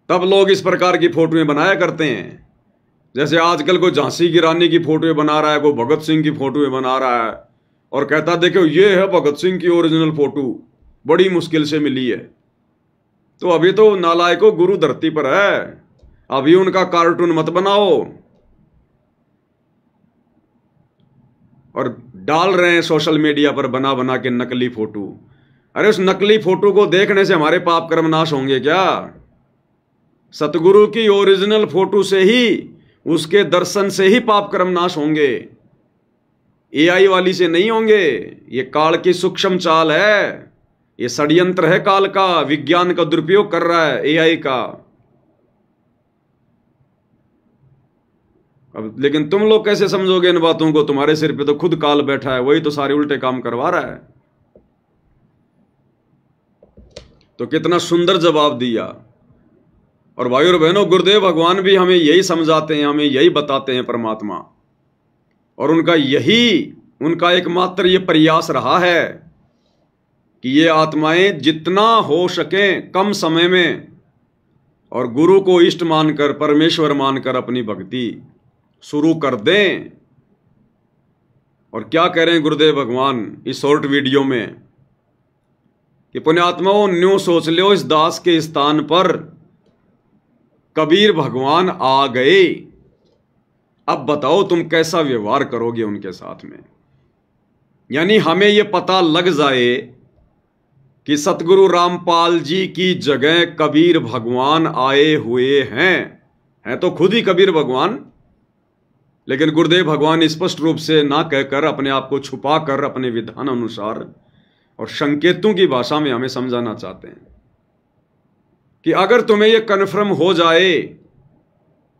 तब लोग इस प्रकार की फोटोएं बनाया करते हैं। जैसे आजकल कोई झांसी की रानी की फोटोएं बना रहा है, कोई भगत सिंह की फोटोएं बना रहा है और कहता है देखो ये है भगत सिंह की ओरिजिनल फोटो, बड़ी मुश्किल से मिली है। तो अभी तो नालायकों गुरु धरती पर है, अभी उनका कार्टून मत बनाओ। और डाल रहे हैं सोशल मीडिया पर बना बना के नकली फोटो। अरे उस नकली फोटो को देखने से हमारे पाप कर्म नाश होंगे क्या? सतगुरु की ओरिजिनल फोटो से ही, उसके दर्शन से ही पाप कर्म नाश होंगे, एआई वाली से नहीं होंगे। ये काल की सूक्ष्म चाल है, ये षड्यंत्र है काल का, विज्ञान का दुरुपयोग कर रहा है एआई का। अब लेकिन तुम लोग कैसे समझोगे इन बातों को? तुम्हारे सिर पे तो खुद काल बैठा है, वही तो सारे उल्टे काम करवा रहा है। तो कितना सुंदर जवाब दिया। और भाई और बहनों, गुरुदेव भगवान भी हमें यही समझाते हैं, हमें यही बताते हैं परमात्मा, और उनका यही, उनका एकमात्र ये प्रयास रहा है कि ये आत्माएं जितना हो सके कम समय में और गुरु को इष्ट मानकर, परमेश्वर मानकर अपनी भक्ति शुरू कर दें। और क्या कह रहे हैं गुरुदेव भगवान इस शॉर्ट वीडियो में कि पुण्यात्माओं, न्यू सोच लो इस दास के स्थान पर कबीर भगवान आ गए। अब बताओ तुम कैसा व्यवहार करोगे उनके साथ में। यानी हमें यह पता लग जाए कि सतगुरु रामपाल जी की जगह कबीर भगवान आए हुए हैं तो खुद ही कबीर भगवान, लेकिन गुरुदेव भगवान स्पष्ट रूप से ना कहकर अपने आप को छुपा कर अपने विधान अनुसार और संकेतों की भाषा में हमें समझाना चाहते हैं कि अगर तुम्हें यह कन्फर्म हो जाए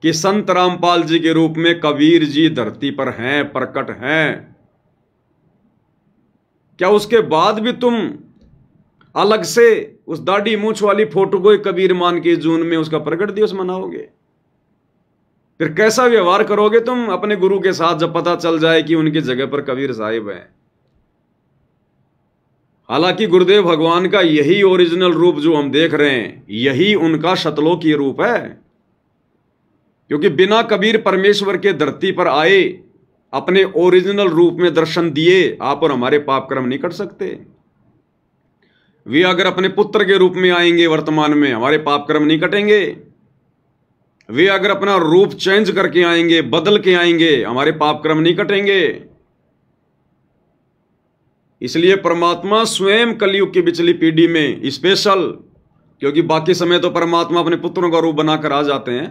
कि संत रामपाल जी के रूप में कबीर जी धरती पर हैं, प्रकट हैं, क्या उसके बाद भी तुम अलग से उस दाढ़ी मूंछ वाली फोटो को कबीर मान के जून में उसका प्रकट दिवस मनाओगे? फिर कैसा व्यवहार करोगे तुम अपने गुरु के साथ जब पता चल जाए कि उनकी जगह पर कबीर साहिब है? हालांकि गुरुदेव भगवान का यही ओरिजिनल रूप जो हम देख रहे हैं, यही उनका शतलोकी रूप है, क्योंकि बिना कबीर परमेश्वर के धरती पर आए अपने ओरिजिनल रूप में दर्शन दिए आप और हमारे पाप कर्म नहीं कट सकते। वे अगर अपने पुत्र के रूप में आएंगे वर्तमान में, हमारे पाप कर्म नहीं कटेंगे। वे अगर अपना रूप चेंज करके आएंगे, बदल के आएंगे, हमारे पाप कर्म नहीं कटेंगे। इसलिए परमात्मा स्वयं कलयुग की पिछली पीढ़ी में स्पेशल, क्योंकि बाकी समय तो परमात्मा अपने पुत्रों का रूप बनाकर आ जाते हैं,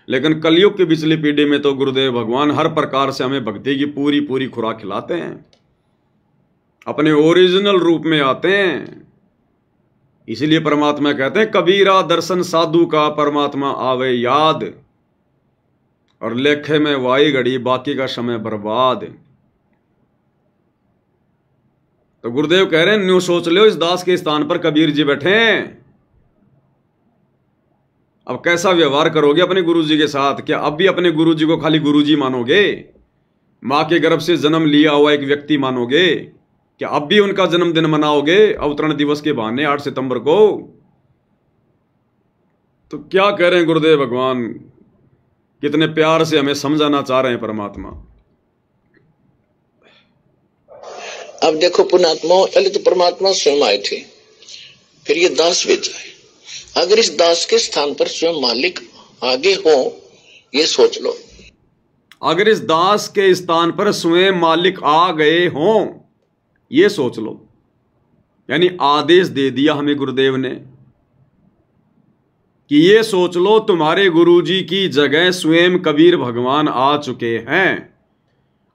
लेकिन कलयुग की पिछली पीढ़ी में तो गुरुदेव भगवान हर प्रकार से हमें भक्ति की पूरी पूरी खुराक खिलाते हैं, अपने ओरिजिनल रूप में आते हैं। इसीलिए परमात्मा कहते हैं कबीरा दर्शन साधु का परमात्मा आवे याद, और लेखे में वाई घड़ी बाकी का समय बर्बाद। तो गुरुदेव कह रहे हैं न्यू सोच लो, इस दास के स्थान पर कबीर जी बैठे हैं। अब कैसा व्यवहार करोगे अपने गुरुजी के साथ? क्या अब भी अपने गुरुजी को खाली गुरुजी मानोगे? मां के गर्भ से जन्म लिया हुआ एक व्यक्ति मानोगे? क्या अब भी उनका जन्मदिन मनाओगे अवतरण दिवस के बहाने 8 सितंबर को? तो क्या कह रहे हैं गुरुदेव भगवान, कितने प्यार से हमें समझाना चाह रहे हैं परमात्मा। अब देखो पुण्यात्मा, पहले तो परमात्मा स्वयं आए थे, फिर ये दास भेजा है। अगर इस दास के स्थान पर स्वयं मालिक आगे हो, ये सोच लो। अगर इस दास के स्थान पर स्वयं मालिक आ गए हों, ये सोच लो। यानी आदेश दे दिया हमें गुरुदेव ने कि ये सोच लो तुम्हारे गुरुजी की जगह स्वयं कबीर भगवान आ चुके हैं।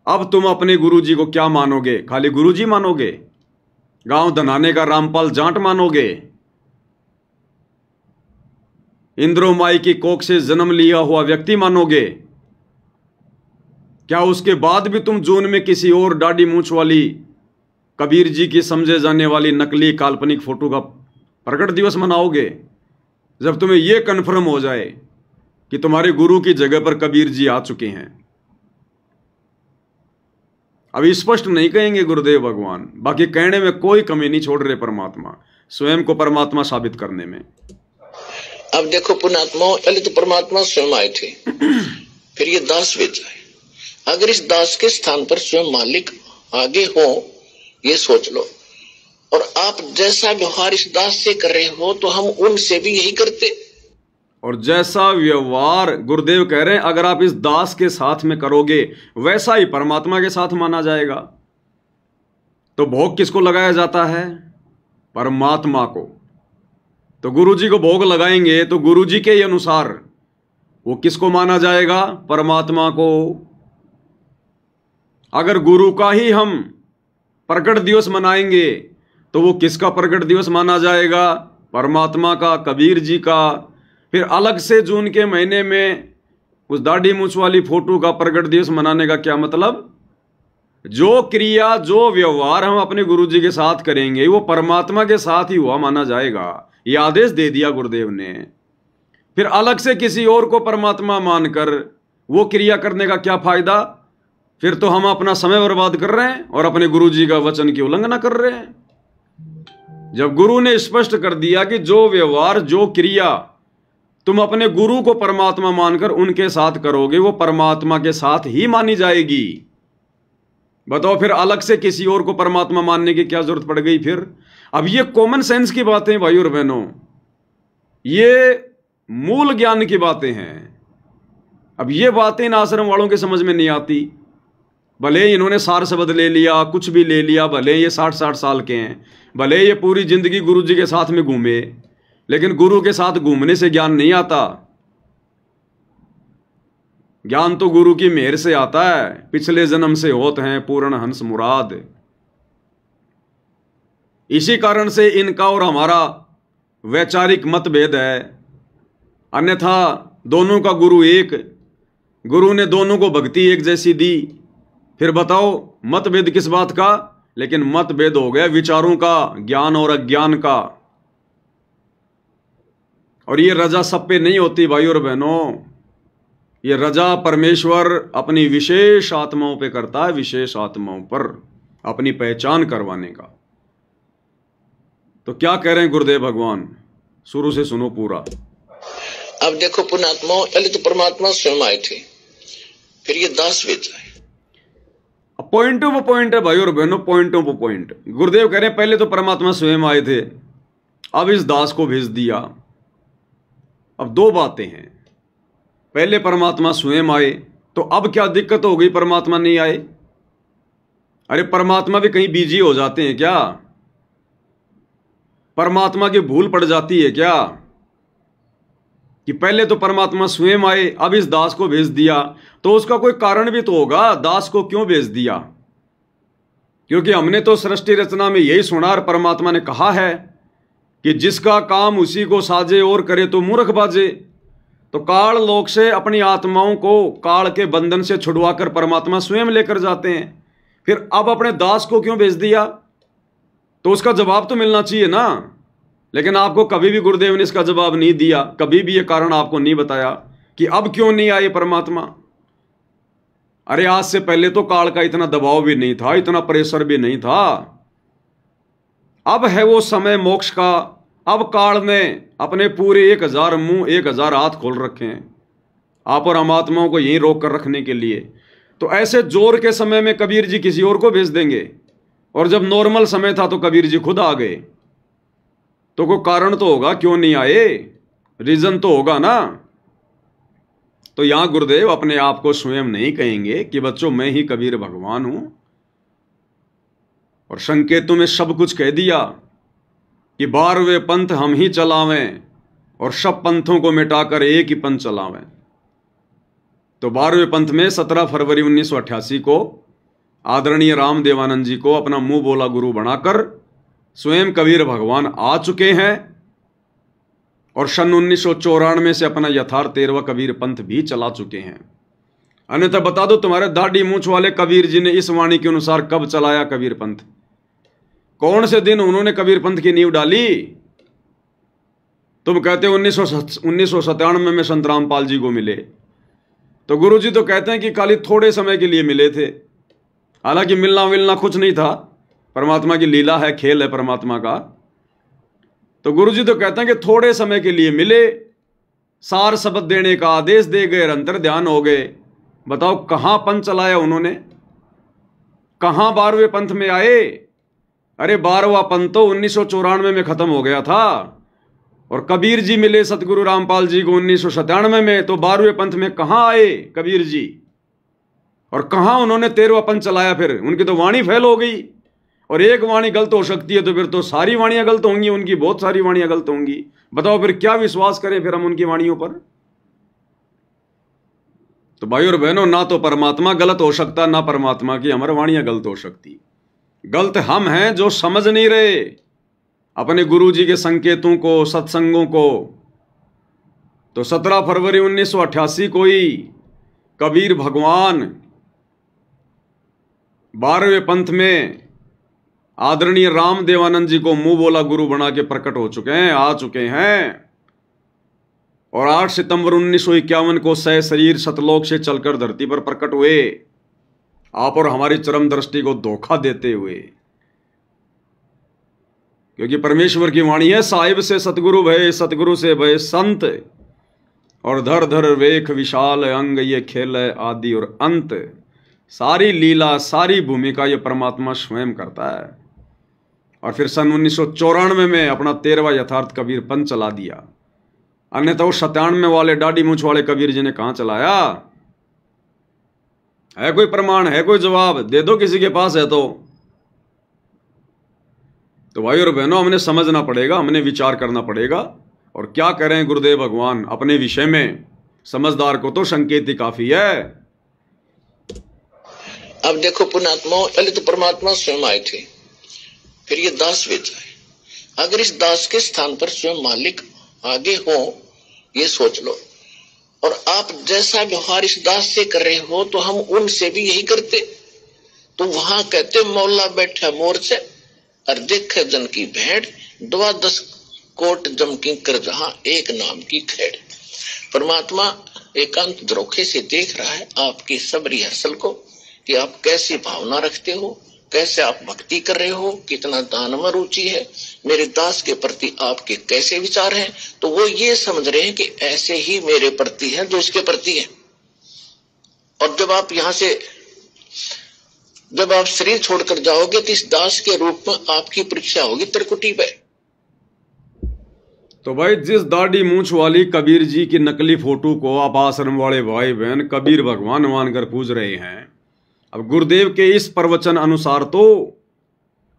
अब तुम अपने गुरुजी को क्या मानोगे? खाली गुरुजी मानोगे? गांव धनाने का रामपाल जाट मानोगे? इंद्रो माई की कोख से जन्म लिया हुआ व्यक्ति मानोगे? क्या उसके बाद भी तुम जून में किसी और दाढ़ी मूंछ वाली कबीर जी की समझे जाने वाली नकली काल्पनिक फोटो का प्रकट दिवस मनाओगे? जब तुम्हें यह कन्फर्म हो जाए कि तुम्हारे गुरु की जगह पर कबीर जी आ चुके हैं। अभी स्पष्ट नहीं कहेंगे गुरुदेव भगवान, बाकी कहने में कोई कमी नहीं छोड़ रहे परमात्मा, स्वयं को परमात्मा साबित करने में। अब देखो पुण्यात्मा, पहले तो परमात्मा स्वयं आए थे, फिर ये दास भेजा है। अगर इस दास के स्थान पर स्वयं मालिक आगे हो, ये सोच लो। और आप जैसा व्यवहार इस दास से कर रहे हो, तो हम उनसे भी यही करते। और जैसा व्यवहार गुरुदेव कह रहे हैं अगर आप इस दास के साथ में करोगे, वैसा ही परमात्मा के साथ माना जाएगा। तो भोग किसको लगाया जाता है? परमात्मा को। तो गुरुजी को भोग लगाएंगे तो गुरुजी के ही अनुसार वो किसको माना जाएगा? परमात्मा को। अगर गुरु का ही हम प्रकट दिवस मनाएंगे तो वो किसका प्रकट दिवस माना जाएगा? परमात्मा का, कबीर जी का। फिर अलग से जून के महीने में उस दाढ़ी मूंछ वाली फोटो का प्रकट दिवस मनाने का क्या मतलब? जो क्रिया, जो व्यवहार हम अपने गुरुजी के साथ करेंगे वो परमात्मा के साथ ही हुआ माना जाएगा। ये आदेश दे दिया गुरुदेव ने। फिर अलग से किसी और को परमात्मा मानकर वो क्रिया करने का क्या फायदा? फिर तो हम अपना समय बर्बाद कर रहे हैं और अपने गुरुजी का वचन की उल्लंघना कर रहे हैं। जब गुरु ने स्पष्ट कर दिया कि जो व्यवहार, जो क्रिया तुम अपने गुरु को परमात्मा मानकर उनके साथ करोगे वो परमात्मा के साथ ही मानी जाएगी। बताओ फिर अलग से किसी और को परमात्मा मानने की क्या जरूरत पड़ गई? फिर अब ये कॉमन सेंस की बातें भाई और बहनों, ये मूल ज्ञान की बातें हैं। अब ये बातें इन आश्रम वालों के समझ में नहीं आती। भले ही इन्होंने सार शब्द ले लिया, कुछ भी ले लिया, भले ये 60-60 साल के हैं, भले ये पूरी जिंदगी गुरु जी के साथ में घूमे, लेकिन गुरु के साथ घूमने से ज्ञान नहीं आता। ज्ञान तो गुरु की मेहर से आता है। पिछले जन्म से होते हैं पूर्ण हंस मुराद। इसी कारण से इनका और हमारा वैचारिक मतभेद है, अन्यथा दोनों का गुरु एक, गुरु ने दोनों को भक्ति एक जैसी दी। फिर बताओ मतभेद किस बात का? लेकिन मतभेद हो गया विचारों का, ज्ञान और अज्ञान का। और ये रजा सब पे नहीं होती भाई और बहनों, ये रजा परमेश्वर अपनी विशेष आत्माओं पे करता है, विशेष आत्माओं पर अपनी पहचान करवाने का। तो क्या कह रहे हैं गुरुदेव भगवान, शुरू से सुनो पूरा। अब देखो पुण्यात्मा, पहले तो परमात्मा स्वयं आए थे, फिर ये दास भेज आए। पॉइंट ऑफ पॉइंट है भाई और बहनों, पॉइंट ऑफ पॉइंट। गुरुदेव कह रहे हैं पहले तो परमात्मा स्वयं आए थे, अब इस दास को भेज दिया। अब दो बातें हैं, पहले परमात्मा स्वयं आए तो अब क्या दिक्कत हो गई परमात्मा नहीं आए? अरे परमात्मा भी कहीं बिजी हो जाते हैं क्या? परमात्मा की भूल पड़ जाती है क्या कि पहले तो परमात्मा स्वयं आए, अब इस दास को भेज दिया? तो उसका कोई कारण भी तो होगा, दास को क्यों भेज दिया? क्योंकि हमने तो सृष्टि रचना में यही सुना और परमात्मा ने कहा है कि जिसका काम उसी को साजे और करे तो मूर्ख बाजे। तो काल लोक से अपनी आत्माओं को काल के बंधन से छुड़वाकर परमात्मा स्वयं लेकर जाते हैं, फिर अब अपने दास को क्यों भेज दिया? तो उसका जवाब तो मिलना चाहिए ना। लेकिन आपको कभी भी गुरुदेव ने इसका जवाब नहीं दिया, कभी भी ये कारण आपको नहीं बताया कि अब क्यों नहीं आए परमात्मा। अरे आज से पहले तो काल का इतना दबाव भी नहीं था, इतना प्रेशर भी नहीं था। अब है वो समय मोक्ष का। अब काल ने अपने पूरे 1000 मुंह 1000 हाथ खोल रखे हैं आप और हम आत्माओं को यहीं रोक कर रखने के लिए। तो ऐसे जोर के समय में कबीर जी किसी और को भेज देंगे, और जब नॉर्मल समय था तो कबीर जी खुद आ गए। तो कोई कारण तो होगा क्यों नहीं आए, रीजन तो होगा ना। तो यहां गुरुदेव अपने आप को स्वयं नहीं कहेंगे कि बच्चों मैं ही कबीर भगवान हूं, और संकेतों में सब कुछ कह दिया कि 12वें पंथ हम ही चलावें और सब पंथों को मिटाकर एक ही पंथ चलावें। तो 12वें पंथ में 17 फरवरी 1988 को आदरणीय राम देवानंद जी को अपना मुंह बोला गुरु बनाकर स्वयं कबीर भगवान आ चुके हैं, और सन 1994 से अपना यथार्थ 13वां कबीर पंथ भी चला चुके हैं। अन्यथा बता दो तुम्हारे दाढ़ी मूंछ वाले कबीर जी ने इस वाणी के अनुसार कब चलाया कबीर पंथ? कौन से दिन उन्होंने कबीर पंथ की नींव डाली? तुम कहते हो 1997 में संत रामपाल जी को मिले, तो गुरु जी तो कहते हैं कि खाली थोड़े समय के लिए मिले थे। हालांकि मिलना विलना कुछ नहीं था, परमात्मा की लीला है, खेल है परमात्मा का। तो गुरु जी तो कहते हैं कि थोड़े समय के लिए मिले, सार शब्द देने का आदेश दे गए, अंतर ध्यान हो गए। बताओ कहां पंथ चलाया उन्होंने, कहां 12वें पंथ में आए? अरे 12वां पंथ तो 1994 में खत्म हो गया था, और कबीर जी मिले सतगुरु रामपाल जी को 1997 में, तो 12वें पंथ में कहां आए कबीर जी? और कहां उन्होंने 13वां पंथ चलाया? फिर उनकी तो वाणी फैल हो गई, और एक वाणी गलत हो सकती है तो फिर तो सारी वाणियां गलत होंगी, उनकी बहुत सारी वाणियां गलत होंगी। बताओ फिर क्या विश्वास करें फिर हम उनकी वाणियों पर? तो भाई और बहनों, ना तो परमात्मा गलत हो सकता, ना परमात्मा की हमारी वाणियां गलत हो सकती। गलत हम हैं जो समझ नहीं रहे अपने गुरु जी के संकेतों को, सत्संगों को। तो 17 फरवरी 1988 को ही कबीर भगवान 12वें पंथ में आदरणीय राम देवानंद जी को मुंह बोला गुरु बना के प्रकट हो चुके हैं, आ चुके हैं। और 8 सितंबर 1951 को सह शरीर सतलोक से चलकर धरती पर प्रकट हुए, आप और हमारी चरम दृष्टि को धोखा देते हुए। क्योंकि परमेश्वर की वाणी है, साहिब से सतगुरु भय, सतगुरु से भय संत, और धर धर वेख विशाल अंग, ये खेल है आदि और अंत। सारी लीला, सारी भूमिका ये परमात्मा स्वयं करता है। और फिर सन 1994 में अपना 13वां यथार्थ कबीर पंथ चला दिया। अन्यथा वो 97 वाले दाढ़ी मूंछ वाले कबीर जी ने कहां चलाया? है कोई प्रमाण, है कोई जवाब? दे दो किसी के पास है तो भाई और बहनों, हमने समझना पड़ेगा, हमने विचार करना पड़ेगा। और क्या करें गुरुदेव भगवान अपने विषय में, समझदार को तो संकेत ही काफी है। अब देखो पुण्यात्मा, पहले तो परमात्मा स्वयं आए थे, फिर ये दास भेजा है। अगर इस दास के स्थान पर स्वयं मालिक आगे हो, ये सोच लो। और आप जैसा व्यवहार इस दास से कर रहे हो तो हम उनसे भी यही करते। तो वहां कहते मौला बैठा मोर से और देखे जन की भेड़, 12 कोट जमकी कर जहां एक नाम की खेड़। परमात्मा एकांत द्रोखे से देख रहा है आपकी सब रिहर्सल को, कि आप कैसी भावना रखते हो, कैसे आप भक्ति कर रहे हो, कितना दान में रुचि है, मेरे दास के प्रति आपके कैसे विचार हैं। तो वो ये समझ रहे हैं कि ऐसे ही मेरे प्रति है जो इसके प्रति है। और जब आप यहाँ से, जब आप शरीर छोड़कर जाओगे तो इस दास के रूप में आपकी परीक्षा होगी त्रिकुटी पे। तो भाई जिस दाढ़ी मूंछ वाली कबीर जी की नकली फोटो को आप आश्रम वाले भाई बहन कबीर भगवान मानकर पूज रहे हैं, अब गुरुदेव के इस प्रवचन अनुसार तो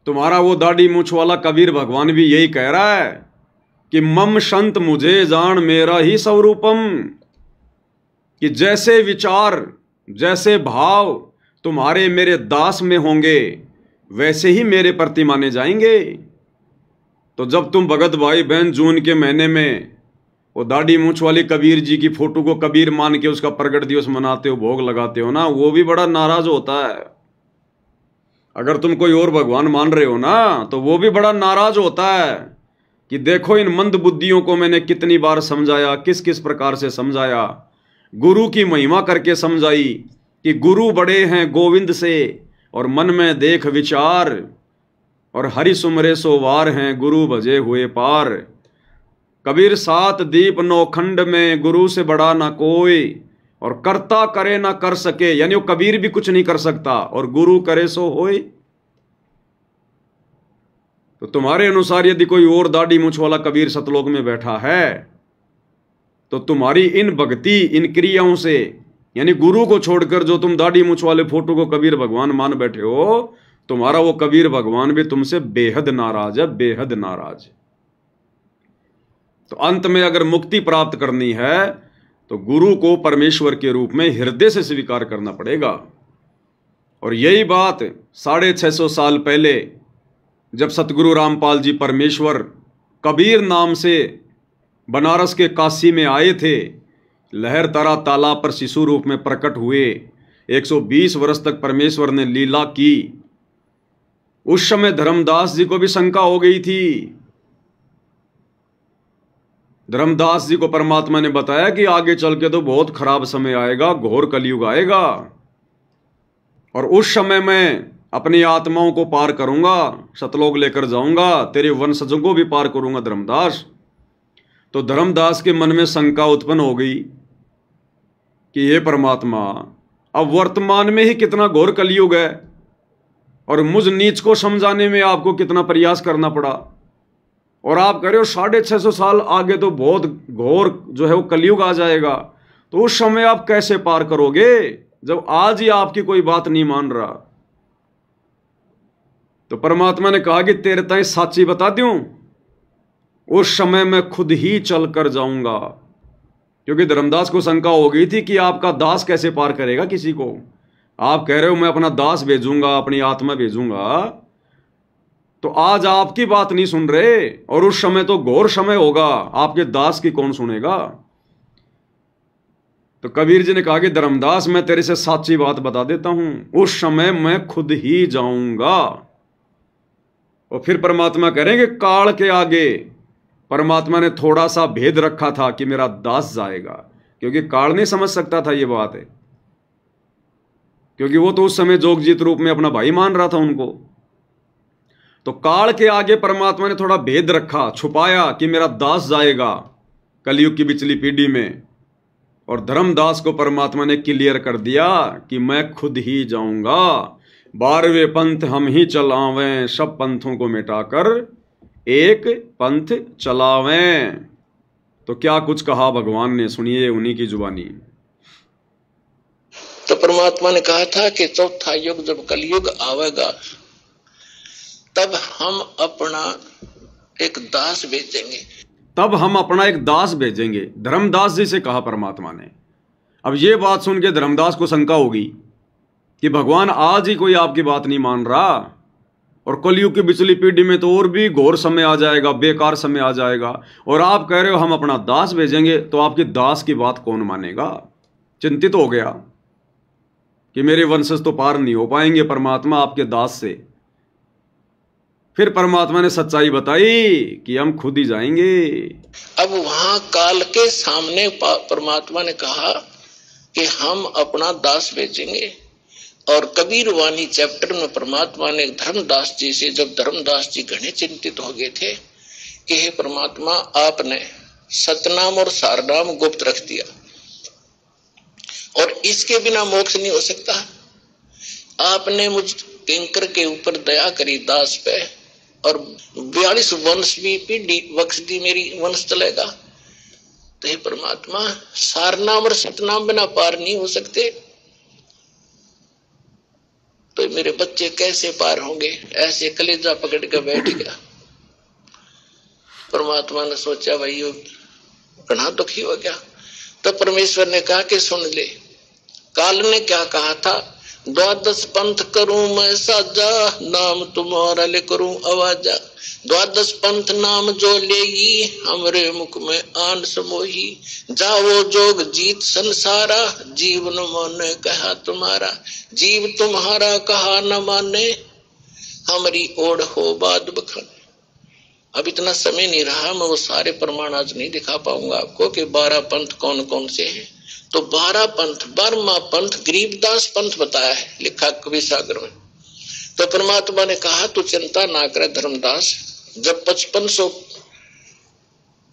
तुम्हारा वो दाढ़ी मूंछ वाला कबीर भगवान भी यही कह रहा है कि मम संत मुझे जान मेरा ही स्वरूपम, कि जैसे विचार जैसे भाव तुम्हारे मेरे दास में होंगे वैसे ही मेरे प्रति माने जाएंगे। तो जब तुम भगत भाई बहन जून के महीने में वो दाढ़ी मूंछ वाली कबीर जी की फोटो को कबीर मान के उसका प्रगट दिवस मनाते हो, भोग लगाते हो ना, वो भी बड़ा नाराज होता है। अगर तुम कोई और भगवान मान रहे हो ना तो वो भी बड़ा नाराज होता है कि देखो इन मंद बुद्धियों को मैंने कितनी बार समझाया, किस किस प्रकार से समझाया, गुरु की महिमा करके समझाई कि गुरु बड़े हैं गोविंद से और मन में देख विचार, और हरि सुमरे सो वार हैं गुरु भजे हुए पार। कबीर 7 दीप 9 खंड में गुरु से बड़ा ना कोई, और करता करे ना कर सके, यानी वो कबीर भी कुछ नहीं कर सकता और गुरु करे सो होए। तो तुम्हारे अनुसार यदि कोई और दाढ़ी मूंछ वाला कबीर सतलोक में बैठा है तो तुम्हारी इन भक्ति इन क्रियाओं से, यानी गुरु को छोड़कर जो तुम दाढ़ी मूंछ वाले फोटो को कबीर भगवान मान बैठे हो, तुम्हारा वो कबीर भगवान भी तुमसे बेहद नाराज है, बेहद नाराज। तो अंत में अगर मुक्ति प्राप्त करनी है तो गुरु को परमेश्वर के रूप में हृदय से स्वीकार करना पड़ेगा। और यही बात 650 साल पहले जब सतगुरु रामपाल जी परमेश्वर कबीर नाम से बनारस के काशी में आए थे, लहर तरा तालाब पर शिशु रूप में प्रकट हुए, 120 वर्ष तक परमेश्वर ने लीला की। उस समय धर्मदास जी को भी शंका हो गई थी। धर्मदास जी को परमात्मा ने बताया कि आगे चल के तो बहुत खराब समय आएगा, घोर कलयुग आएगा, और उस समय मैं अपनी आत्माओं को पार करूंगा, सतलोक लेकर जाऊंगा, तेरे वंशजों को भी पार करूंगा धर्मदास। तो धर्मदास के मन में शंका उत्पन्न हो गई कि हे परमात्मा, अब वर्तमान में ही कितना घोर कलयुग है और मुझ नीच को समझाने में आपको कितना प्रयास करना पड़ा, और आप कह रहे हो 650 साल आगे तो बहुत घोर जो है वो कलयुग आ जाएगा। तो उस समय आप कैसे पार करोगे जब आज ही आपकी कोई बात नहीं मान रहा। तो परमात्मा ने कहा कि तेरे ताई साची बता दूं, उस समय मैं खुद ही चल कर जाऊंगा, क्योंकि धर्मदास को शंका हो गई थी कि आपका दास कैसे पार करेगा किसी को। आप कह रहे हो मैं अपना दास भेजूंगा, अपनी आत्मा भेजूंगा, तो आज आपकी बात नहीं सुन रहे, और उस समय तो घोर समय होगा, आपके दास की कौन सुनेगा। तो कबीर जी ने कहा कि धर्मदास मैं तेरे से सच्ची बात बता देता हूं, उस समय मैं खुद ही जाऊंगा। और फिर परमात्मा करेंगे काल के आगे परमात्मा ने थोड़ा सा भेद रखा था कि मेरा दास जाएगा, क्योंकि काल नहीं समझ सकता था ये बात है, क्योंकि वो तो उस समय जोगजीत रूप में अपना भाई मान रहा था उनको। तो काल के आगे परमात्मा ने थोड़ा भेद रखा, छुपाया कि मेरा दास जाएगा कलयुग की पिछली पीढ़ी में, और धर्मदास को परमात्मा ने क्लियर कर दिया कि मैं खुद ही जाऊंगा, 12वें पंथ हम ही चलावें, सब पंथों को मिटाकर एक पंथ चलावें। तो क्या कुछ कहा भगवान ने, सुनिए उन्हीं की जुबानी। तो परमात्मा ने कहा था कि चौथा युग जब कलयुग आवेगा तब हम अपना एक दास भेजेंगे। तब हम अपना एक दास भेजेंगे, धर्मदास जी से कहा परमात्मा ने। अब ये बात सुन के धर्मदास को शंका होगी कि भगवान आज ही कोई आपकी बात नहीं मान रहा, और कलयुग की पिछली पीढ़ी में तो और भी घोर समय आ जाएगा, बेकार समय आ जाएगा, और आप कह रहे हो हम अपना दास भेजेंगे, तो आपकी दास की बात कौन मानेगा। चिंतित हो गया कि मेरे वंशज तो पार नहीं हो पाएंगे परमात्मा आपके दास से। फिर परमात्मा ने सच्चाई बताई कि हम खुद ही जाएंगे। अब वहां काल के सामने परमात्मा ने कहा कि हम अपना दास भेजेंगे। और कबीर वाणी चैप्टर में परमात्मा ने धर्मदास जी से, जब धर्मदास जी घने चिंतित हो गए थे कि हे परमात्मा, आपने सतनाम और सारनाम गुप्त रख दिया और इसके बिना मोक्ष नहीं हो सकता। आपने मुझ किंकर के ऊपर दया करी दास पे, और 42 वंश भी पीढ़ी बख्श दी, मेरी वंश चलेगा। तो हे परमात्मा, सारनाम और सतनाम बिना पार नहीं हो सकते, तो मेरे बच्चे कैसे पार होंगे। ऐसे कलेजा पकड़ के बैठ गया। परमात्मा ने सोचा भाई ये घना दुखी हो गया। तो परमेश्वर ने कहा कि सुन ले, काल ने क्या कहा था, 12 पंथ करूं मैं साजा, नाम तुम्हारा ले करूं आवाजा। 12 पंथ नाम जो लेगी, हमरे मुख में आन समोही। जाओ जोग जीत संसारा, जीवन माने कहा तुम्हारा। जीव तुम्हारा कहा न माने, हमारी ओढ़ हो बाद बखाने। अब इतना समय नहीं रहा, मैं वो सारे प्रमाण आज नहीं दिखा पाऊंगा आपको कि 12 पंथ कौन कौन से हैं। तो 12 पंथ, 12वां पंथ गरीबदास पंथ बताया है, लिखा कवि सागर में। तो परमात्मा ने कहा तू चिंता ना कर धर्मदास, जब 5500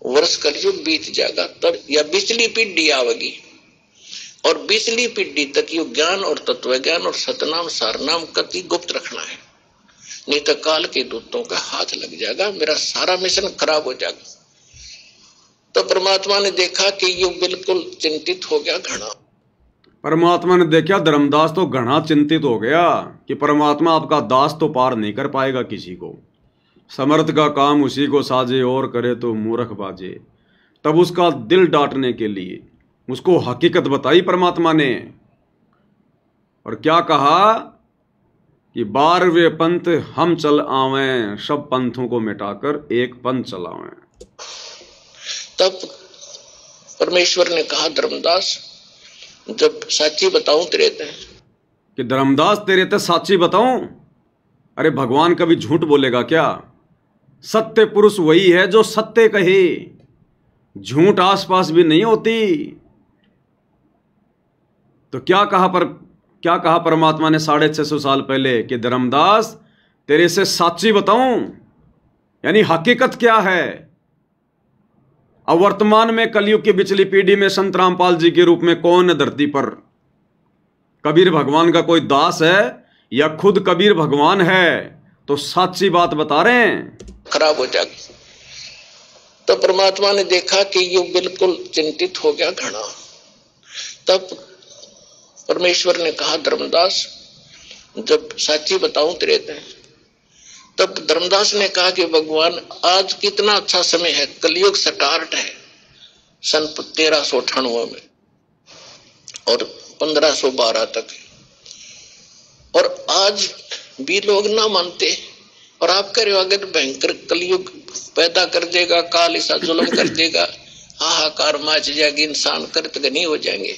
वर्ष कलयुग बीत जाएगा तब यह बिचली पीढ़ी आवेगी, और बिचली पीढ़ी तक ये ज्ञान और तत्व ज्ञान और सतनाम सारनाम कति गुप्त रखना है, नहीं तो काल के दूतों का हाथ लग जाएगा, मेरा सारा मिशन खराब हो जाएगा। तो परमात्मा ने देखा कि ये बिल्कुल चिंतित हो गया घना। परमात्मा ने देखा धर्मदास तो घना चिंतित हो गया कि परमात्मा आपका दास तो पार नहीं कर पाएगा किसी को। समर्थ का काम उसी को साजे, और करे तो मूर्ख बाजे। तब उसका दिल डांटने के लिए उसको हकीकत बताई परमात्मा ने, और क्या कहा कि 12वें पंथ हम चल आवें, सब पंथों को मिटाकर एक पंथ चलावें। तब परमेश्वर ने कहा धर्मदास, जब साची बताऊं तेरे ते, कि धर्मदास तेरे ते साची बताऊं। अरे भगवान कभी झूठ बोलेगा क्या। सत्य पुरुष वही है जो सत्य कहे, झूठ आसपास भी नहीं होती। तो क्या कहा परमात्मा ने 650 साल पहले कि धर्मदास तेरे से साची बताऊं, यानी हकीकत क्या है। अब वर्तमान में कलयुग की पिछली पीढ़ी में संत रामपाल जी के रूप में कौन है धरती पर। कबीर भगवान का कोई दास है या खुद कबीर भगवान है, तो साची बात बता रहे हैं। खराब हो जाएगी। तो परमात्मा ने देखा कि ये बिल्कुल चिंतित हो गया घना। तब परमेश्वर ने कहा धर्मदास, जब साची बताऊं तेरे ते। तब धर्मदास ने कहा कि भगवान आज कितना अच्छा समय है, कलयुग स्टार्ट है सन 1398 में और 1512 तक, और आज भी लोग ना मानते, और आप कह रहे हो अगर भयंकर कलयुग पैदा कर देगा, काल ऐसा जुल्म कर देगा, हाहाकार मच जाएगी, इंसान कृतघ्नी हो जाएंगे,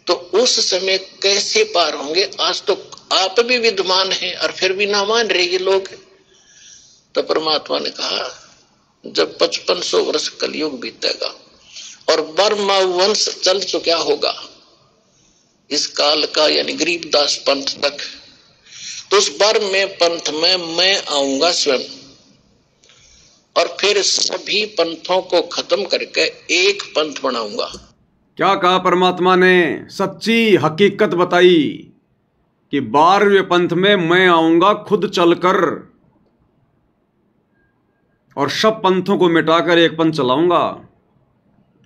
तो उस समय कैसे पार होंगे। आज तो आप भी विद्वान हैं और फिर भी ना मान रहे ये लोग। तो परमात्मा ने कहा जब 5500 वर्ष कलयुग बीतेगा और 12वां वंश चल चुका होगा इस काल का, यानी गरीबदास पंथ तक, तो उस 12वें पंथ में मैं आऊंगा स्वयं, और फिर सभी पंथों को खत्म करके एक पंथ बनाऊंगा। क्या कहा परमात्मा ने, सच्ची हकीकत बताई कि 12वें पंथ में मैं आऊंगा खुद चलकर, और सब पंथों को मिटाकर एक पंथ चलाऊंगा।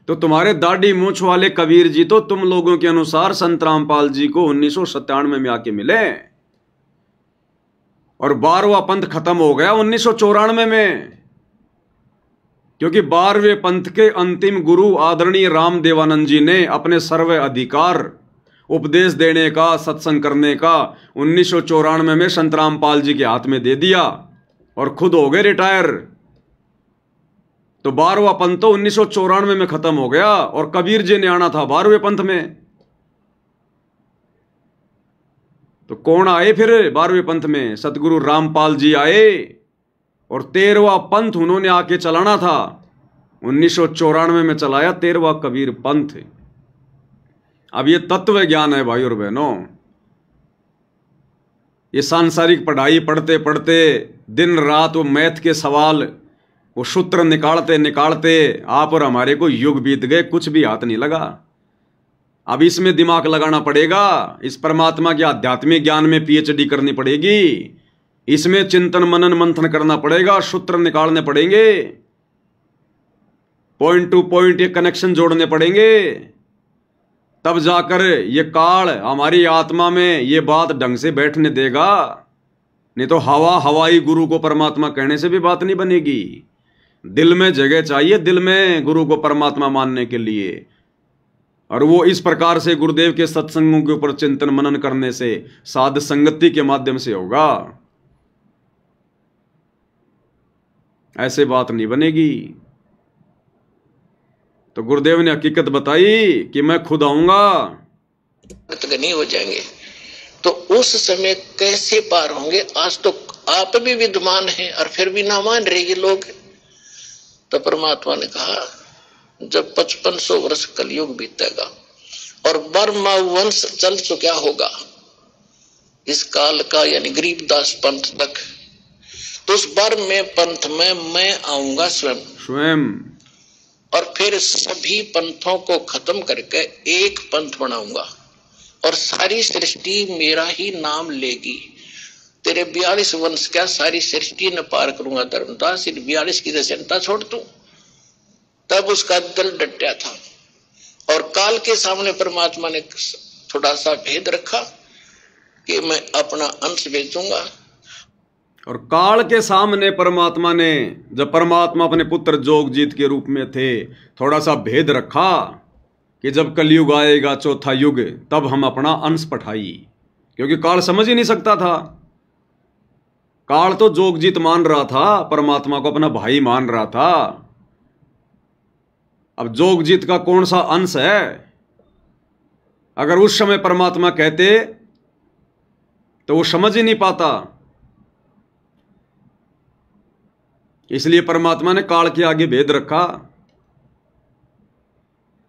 तो तुम्हारे दाढ़ी मूछ वाले कबीर जी तो तुम लोगों के अनुसार संत रामपाल जी को 1997 में आके मिले, और 12वां पंथ खत्म हो गया 1994 में, क्योंकि 12वें पंथ के अंतिम गुरु आदरणीय राम देवानंद जी ने अपने सर्व अधिकार उपदेश देने का, सत्संग करने का 1994 में संत रामपाल जी के हाथ में दे दिया और खुद हो गए रिटायर। तो 12वां पंथ तो 1994 में खत्म हो गया और कबीर जी ने आना था 12वें पंथ में। तो कौन आए फिर 12वें पंथ में? सतगुरु रामपाल जी आए और 13वां पंथ उन्होंने आके चलाना था। 1994 में चलाया 13वां कबीर पंथ। अब ये तत्व ज्ञान है भाई और बहनों। ये सांसारिक पढ़ाई पढ़ते पढ़ते दिन रात वो मैथ के सवाल, वो सूत्र निकालते निकालते आप और हमारे को युग बीत गए, कुछ भी हाथ नहीं लगा। अब इसमें दिमाग लगाना पड़ेगा, इस परमात्मा के आध्यात्मिक ज्ञान में पीएचडी करनी पड़ेगी, इसमें चिंतन मनन मंथन करना पड़ेगा, सूत्र निकालने पड़ेंगे, पॉइंट टू पॉइंट ये कनेक्शन जोड़ने पड़ेंगे, तब जाकर ये काल हमारी आत्मा में ये बात ढंग से बैठने देगा। नहीं तो हवाई गुरु को परमात्मा कहने से भी बात नहीं बनेगी। दिल में जगह चाहिए, दिल में गुरु को परमात्मा मानने के लिए। और वो इस प्रकार से गुरुदेव के सत्संगों के ऊपर चिंतन मनन करने से, साध संगति के माध्यम से होगा। ऐसे बात नहीं बनेगी। तो गुरुदेव ने हकीकत बताई कि मैं खुद आऊंगा, नहीं हो जाएंगे। तो उस समय कैसे पार होंगे? आज तो आप भी विद्वान हैं और फिर भी ना मान रहे ये लोग। तो परमात्मा ने कहा जब 5500 वर्ष कलयुग बीतेगा और बर्मा वंश चल चुका होगा इस काल का, यानी गरीबदास पंथ तक, तो उस बर्म में पंथ में मैं आऊंगा स्वयं और फिर सभी पंथों को खत्म करके एक पंथ बनाऊंगा और सारी सृष्टि मेरा ही नाम लेगी। तेरे 42 वंश क्या सारी सृष्टि न पार करूंगा धर्मदास, 42 की चिंता छोड़ तू। तब उसका दिल डटा था और काल के सामने परमात्मा ने थोड़ा सा भेद रखा कि मैं अपना अंश भेजूंगा। और काल के सामने परमात्मा ने, जब परमात्मा अपने पुत्र जोगजीत के रूप में थे, थोड़ा सा भेद रखा कि जब कलयुग आएगा चौथा युग तब हम अपना अंश पठाई, क्योंकि काल समझ ही नहीं सकता था। काल तो जोगजीत मान रहा था, परमात्मा को अपना भाई मान रहा था। अब जोगजीत का कौन सा अंश है? अगर उस समय परमात्मा कहते तो वो समझ ही नहीं पाता। इसलिए परमात्मा ने काल के आगे भेद रखा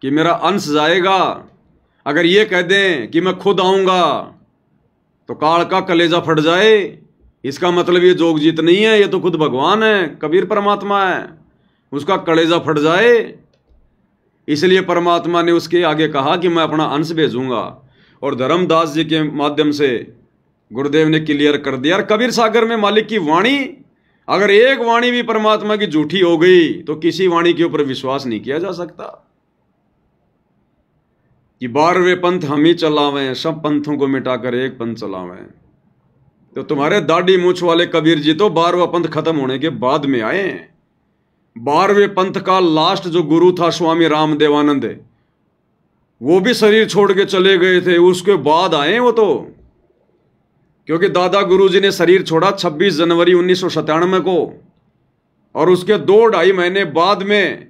कि मेरा अंश जाएगा। अगर ये कह दें कि मैं खुद आऊंगा तो काल का कलेजा फट जाए। इसका मतलब ये जोगजीत नहीं है, ये तो खुद भगवान है, कबीर परमात्मा है, उसका कलेजा फट जाए। इसलिए परमात्मा ने उसके आगे कहा कि मैं अपना अंश भेजूंगा। और धर्मदास जी के माध्यम से गुरुदेव ने क्लियर कर दिया। कबीर सागर में मालिक की वाणी, अगर एक वाणी भी परमात्मा की झूठी हो गई तो किसी वाणी के ऊपर विश्वास नहीं किया जा सकता। कि 12वें पंथ हम ही चलावें, सब पंथों को मिटाकर एक पंथ चलावें। तो तुम्हारे दाढ़ी मूछ वाले कबीर जी तो 12वां पंथ खत्म होने के बाद में आए। 12वें पंथ का लास्ट जो गुरु था स्वामी राम देवानंद, वो भी शरीर छोड़ के चले गए थे, उसके बाद आए वो तो। क्योंकि दादा गुरु जी ने शरीर छोड़ा 26 जनवरी 1997 को, और उसके 2-2.5 महीने बाद में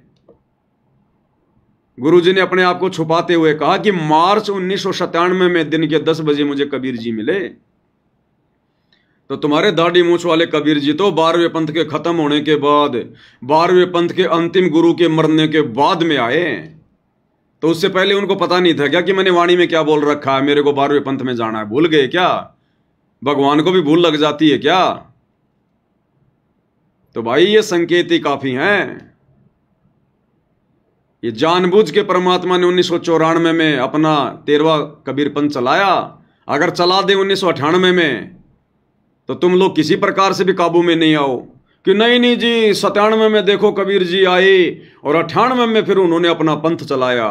गुरु जी ने अपने आप को छुपाते हुए कहा कि मार्च 1997 में दिन के 10 बजे मुझे कबीर जी मिले। तो तुम्हारे दाढ़ी मूछ वाले कबीर जी तो 12वें पंथ के खत्म होने के बाद, 12वें पंथ के अंतिम गुरु के मरने के बाद में आए। तो उससे पहले उनको पता नहीं था क्या कि मैंने वाणी में क्या बोल रखा है, मेरे को 12वें पंथ में जाना है? भूल गए क्या? भगवान को भी भूल लग जाती है क्या? तो भाई ये संकेत ही काफी हैं। ये जानबूझ के परमात्मा ने 1994 में अपना 13वां कबीर पंथ चलाया। अगर चला दे 1998 में तो तुम लोग किसी प्रकार से भी काबू में नहीं आओ। कि नहीं नहीं जी 97 में देखो कबीर जी आए और 98 में फिर उन्होंने अपना पंथ चलाया।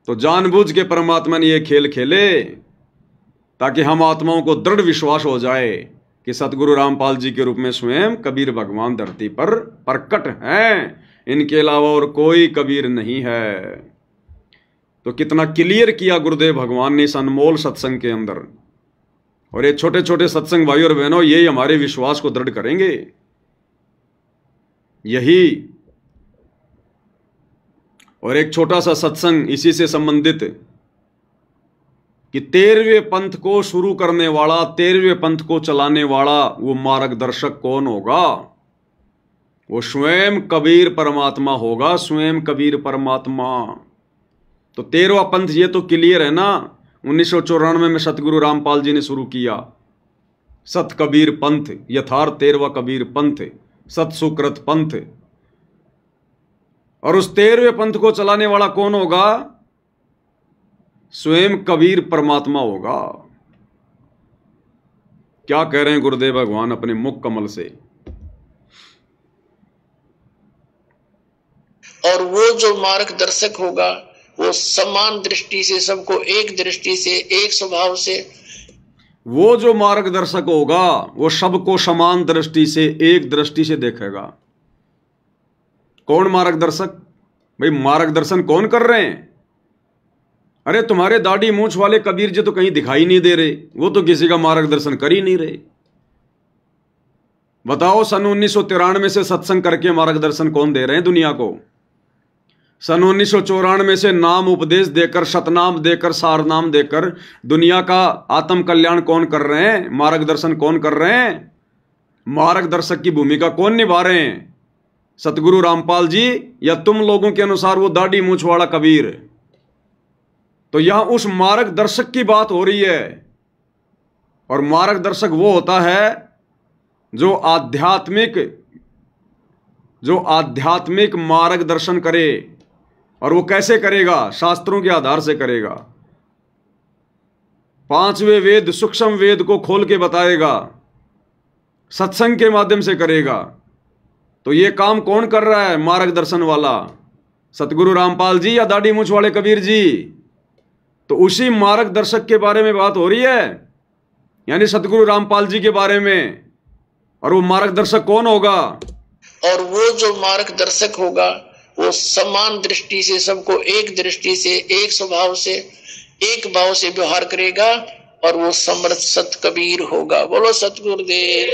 तो जानबूझ के परमात्मा ने ये खेल खेले ताकि हम आत्माओं को दृढ़ विश्वास हो जाए कि सतगुरु रामपाल जी के रूप में स्वयं कबीर भगवान धरती पर प्रकट हैं, इनके अलावा और कोई कबीर नहीं है। तो कितना क्लियर किया गुरुदेव भगवान ने इस अनमोल सत्संग के अंदर। और ये छोटे छोटे सत्संग भाई और बहनों, यही हमारे विश्वास को दृढ़ करेंगे। यही और एक छोटा सा सत्संग इसी से संबंधित कि 13वें पंथ को शुरू करने वाला, 13वें पंथ को चलाने वाला वो मार्गदर्शक कौन होगा? वो स्वयं कबीर परमात्मा होगा, स्वयं कबीर परमात्मा। तो 13वां पंथ ये तो क्लियर है ना, 1994 में सतगुरु रामपाल जी ने शुरू किया सत कबीर पंथ, यथार्थ 13वां कबीर पंथ, सत सुकृत पंथ। और उस 13वें पंथ को चलाने वाला कौन होगा? स्वयं कबीर परमात्मा होगा। क्या कह रहे हैं गुरुदेव भगवान अपने मुख कमल से? और वो जो मार्गदर्शक होगा वो समान दृष्टि से, सबको एक दृष्टि से, एक स्वभाव से, वो जो मार्गदर्शक होगा वो सबको समान दृष्टि से, एक दृष्टि से देखेगा। कौन मार्गदर्शक? भाई मार्गदर्शन कौन कर रहे हैं? अरे तुम्हारे दाढ़ी मूंछ वाले कबीर जी तो कहीं दिखाई नहीं दे रहे, वो तो किसी का मार्गदर्शन कर ही नहीं रहे। बताओ सन 1993 से सत्संग करके मार्गदर्शन कौन दे रहे हैं दुनिया को? सन 1994 से नाम उपदेश देकर, सतनाम देकर, सारनाम देकर दुनिया का आत्म कल्याण कौन कर रहे हैं? मार्गदर्शन कौन कर रहे हैं? मार्गदर्शक की भूमिका कौन निभा रहे हैं? सतगुरु रामपाल जी या तुम लोगों के अनुसार वो दाढ़ी मूंछ वाला कबीर? तो यहां उस मार्गदर्शक की बात हो रही है। और मार्गदर्शक वो होता है जो आध्यात्मिक मार्गदर्शन करे। और वो कैसे करेगा? शास्त्रों के आधार से करेगा। 5वें वेद, सूक्ष्म वेद को खोल के बताएगा, सत्संग के माध्यम से करेगा। तो ये काम कौन कर रहा है मार्गदर्शन वाला? सतगुरु रामपाल जी या दाढ़ी मूंछ वाले कबीर जी? तो उसी मार्गदर्शक के बारे में बात हो रही है, यानी सतगुरु रामपाल जी के बारे में। और वो मार्गदर्शक कौन होगा? और वो जो मार्गदर्शक होगा वो समान दृष्टि से, सबको एक दृष्टि से, एक स्वभाव से, एक भाव से व्यवहार करेगा। और वो समर्थ सत कबीर होगा। बोलो सतगुरुदेव।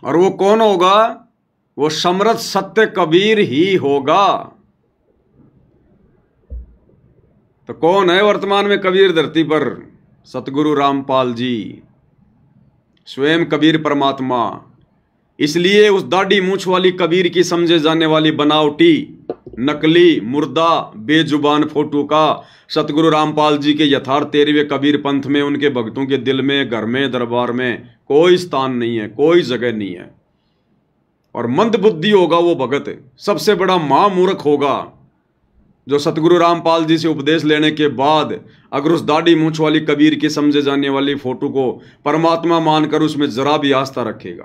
और वो कौन होगा? वो समर्थ सत्य कबीर ही होगा। तो कौन है वर्तमान में कबीर धरती पर? सतगुरु रामपाल जी, स्वयं कबीर परमात्मा। इसलिए उस दाढ़ी मूंछ वाली कबीर की समझे जाने वाली बनावटी, नकली, मुर्दा, बेजुबान फोटो का सतगुरु रामपाल जी के यथार्थ 13वें कबीर पंथ में, उनके भक्तों के दिल में, घर में, दरबार में कोई स्थान नहीं है, कोई जगह नहीं है। और मंद बुद्धि होगा वो भगत, सबसे बड़ा महामूर्ख होगा जो सतगुरु रामपाल जी से उपदेश लेने के बाद अगर उस दाढ़ी मूंछ वाली कबीर की समझे जाने वाली फोटो को परमात्मा मानकर उसमें जरा भी आस्था रखेगा।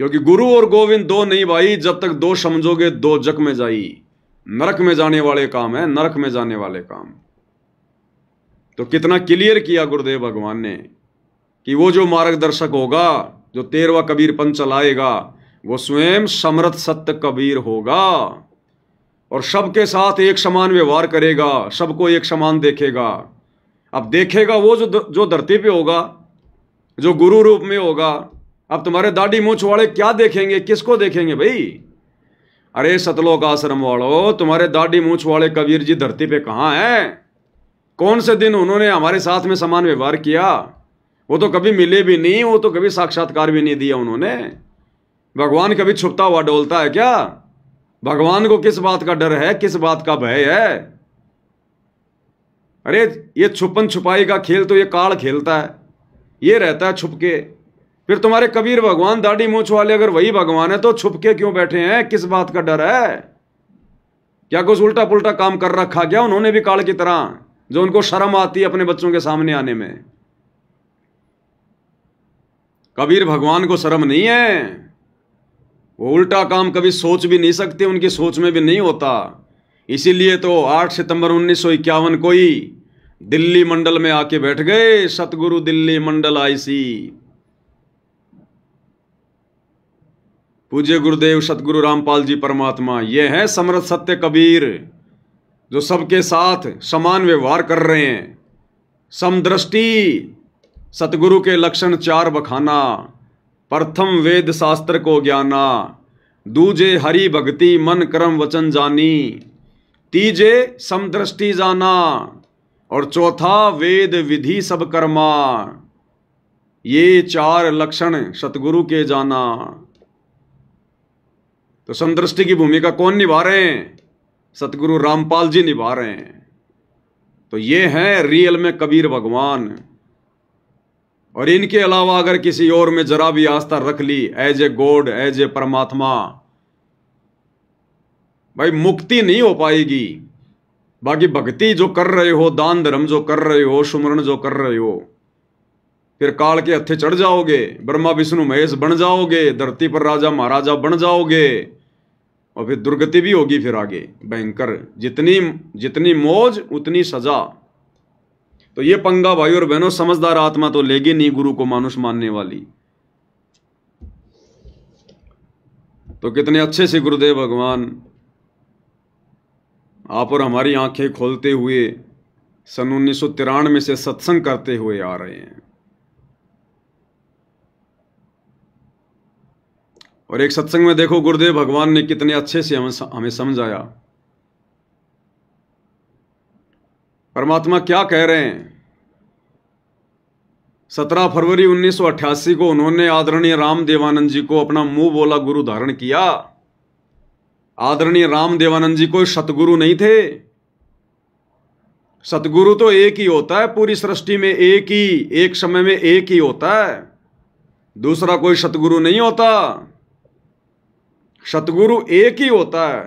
क्योंकि गुरु और गोविंद दो नहीं भाई, जब तक दो समझोगे दो जग में जाई। नरक में जाने वाले काम है, नरक में जाने वाले काम। तो कितना क्लियर किया गुरुदेव भगवान ने कि वो जो मार्गदर्शक होगा, जो 13वां कबीर पंथ चलाएगा, वो स्वयं समर्थ सत्य कबीर होगा। और सबके साथ एक समान व्यवहार करेगा, सबको एक समान देखेगा। अब देखेगा वो जो धरती पे होगा, जो गुरु रूप में होगा। अब तुम्हारे दाढ़ी मूंछ वाले क्या देखेंगे? किसको देखेंगे भाई? अरे सतलोक आश्रम वालों, तुम्हारे दाढ़ी मूंछ वाले कबीर जी धरती पे कहाँ हैं? कौन से दिन उन्होंने हमारे साथ में समान व्यवहार किया? वो तो कभी मिले भी नहीं, वो तो कभी साक्षात्कार भी नहीं दिया उन्होंने। भगवान कभी छुपता हुआ डोलता है क्या? भगवान को किस बात का डर है, किस बात का भय है? अरे ये छुपन छुपाई का खेल तो ये काल खेलता है, ये रहता है छुप के। फिर तुम्हारे कबीर भगवान दाढ़ी मूंछ वाले अगर वही भगवान है तो छुप के क्यों बैठे हैं? किस बात का डर है? क्या कुछ उल्टा पुल्टा काम कर रखा क्या उन्होंने भी काल की तरह? जो उनको शर्म आती है अपने बच्चों के सामने आने में। कबीर भगवान को शर्म नहीं है, वो उल्टा काम कभी सोच भी नहीं सकते, उनकी सोच में भी नहीं होता। इसीलिए तो 8 सितंबर 1951 को ही दिल्ली मंडल में आके बैठ गए, सतगुरु दिल्ली मंडल आईसी। पूज्य गुरुदेव सतगुरु रामपाल जी परमात्मा, ये है समर्थ सत्य कबीर, जो सबके साथ समान व्यवहार कर रहे हैं। समदृष्टि, सतगुरु के लक्षण 4 बखाना। प्रथम वेद शास्त्र को ज्ञाना, दूजे हरि भक्ति मन कर्म वचन जानी, तीजे समदृष्टि जाना, और चौथा वेद विधि सब कर्मा। ये 4 लक्षण सतगुरु के जाना। तो समदृष्टि की भूमिका कौन निभा रहे हैं? सतगुरु रामपाल जी निभा रहे हैं। तो ये हैं रियल में कबीर भगवान। और इनके अलावा अगर किसी और में जरा भी आस्था रख ली, as a God, as a परमात्मा, भाई मुक्ति नहीं हो पाएगी। बाकी भक्ति जो कर रहे हो, दान धर्म जो कर रहे हो, सुमरण जो कर रहे हो, फिर काल के हत्थे चढ़ जाओगे, ब्रह्मा विष्णु महेश बन जाओगे, धरती पर राजा महाराजा बन जाओगे, और फिर दुर्गति भी होगी फिर आगे भयंकर। जितनी मौज उतनी सजा। तो ये पंगा भाई और बहनों समझदार आत्मा तो लेगी नहीं गुरु को मानुष मानने वाली। तो कितने अच्छे से गुरुदेव भगवान आप और हमारी आंखें खोलते हुए सन 1993 से सत्संग करते हुए आ रहे हैं। और एक सत्संग में देखो गुरुदेव भगवान ने कितने अच्छे से हमें समझाया। परमात्मा क्या कह रहे हैं। 17 फरवरी 1988 को उन्होंने आदरणीय राम देवानंद जी को अपना मुंह बोला गुरु धारण किया। आदरणीय राम देवानंद जी कोई सतगुरु नहीं थे। सतगुरु तो एक ही होता है पूरी सृष्टि में, एक समय में एक ही होता है, दूसरा कोई सतगुरु नहीं होता। सतगुरु एक ही होता है,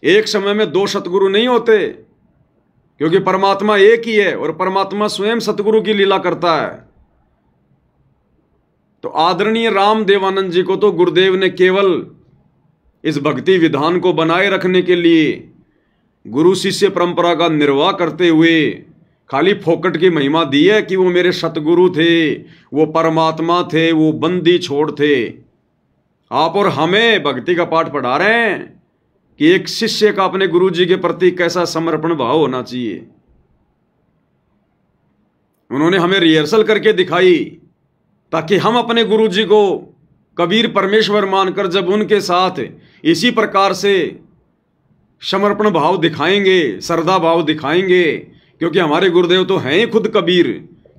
एक समय में 2 सतगुरु नहीं होते, क्योंकि परमात्मा एक ही है और परमात्मा स्वयं सतगुरु की लीला करता है। तो आदरणीय राम देवानंद जी को तो गुरुदेव ने केवल इस भक्ति विधान को बनाए रखने के लिए गुरु शिष्य परंपरा का निर्वाह करते हुए खाली फोकट की महिमा दी है कि वो मेरे सतगुरु थे, वो परमात्मा थे, वो बंदी छोड़ थे। आप और हमें भक्ति का पाठ पढ़ा रहे हैं कि एक शिष्य का अपने गुरु जी के प्रति कैसा समर्पण भाव होना चाहिए। उन्होंने हमें रिहर्सल करके दिखाई ताकि हम अपने गुरु जी को कबीर परमेश्वर मानकर जब उनके साथ इसी प्रकार से समर्पण भाव दिखाएंगे, श्रद्धा भाव दिखाएंगे, क्योंकि हमारे गुरुदेव तो हैं ही खुद कबीर,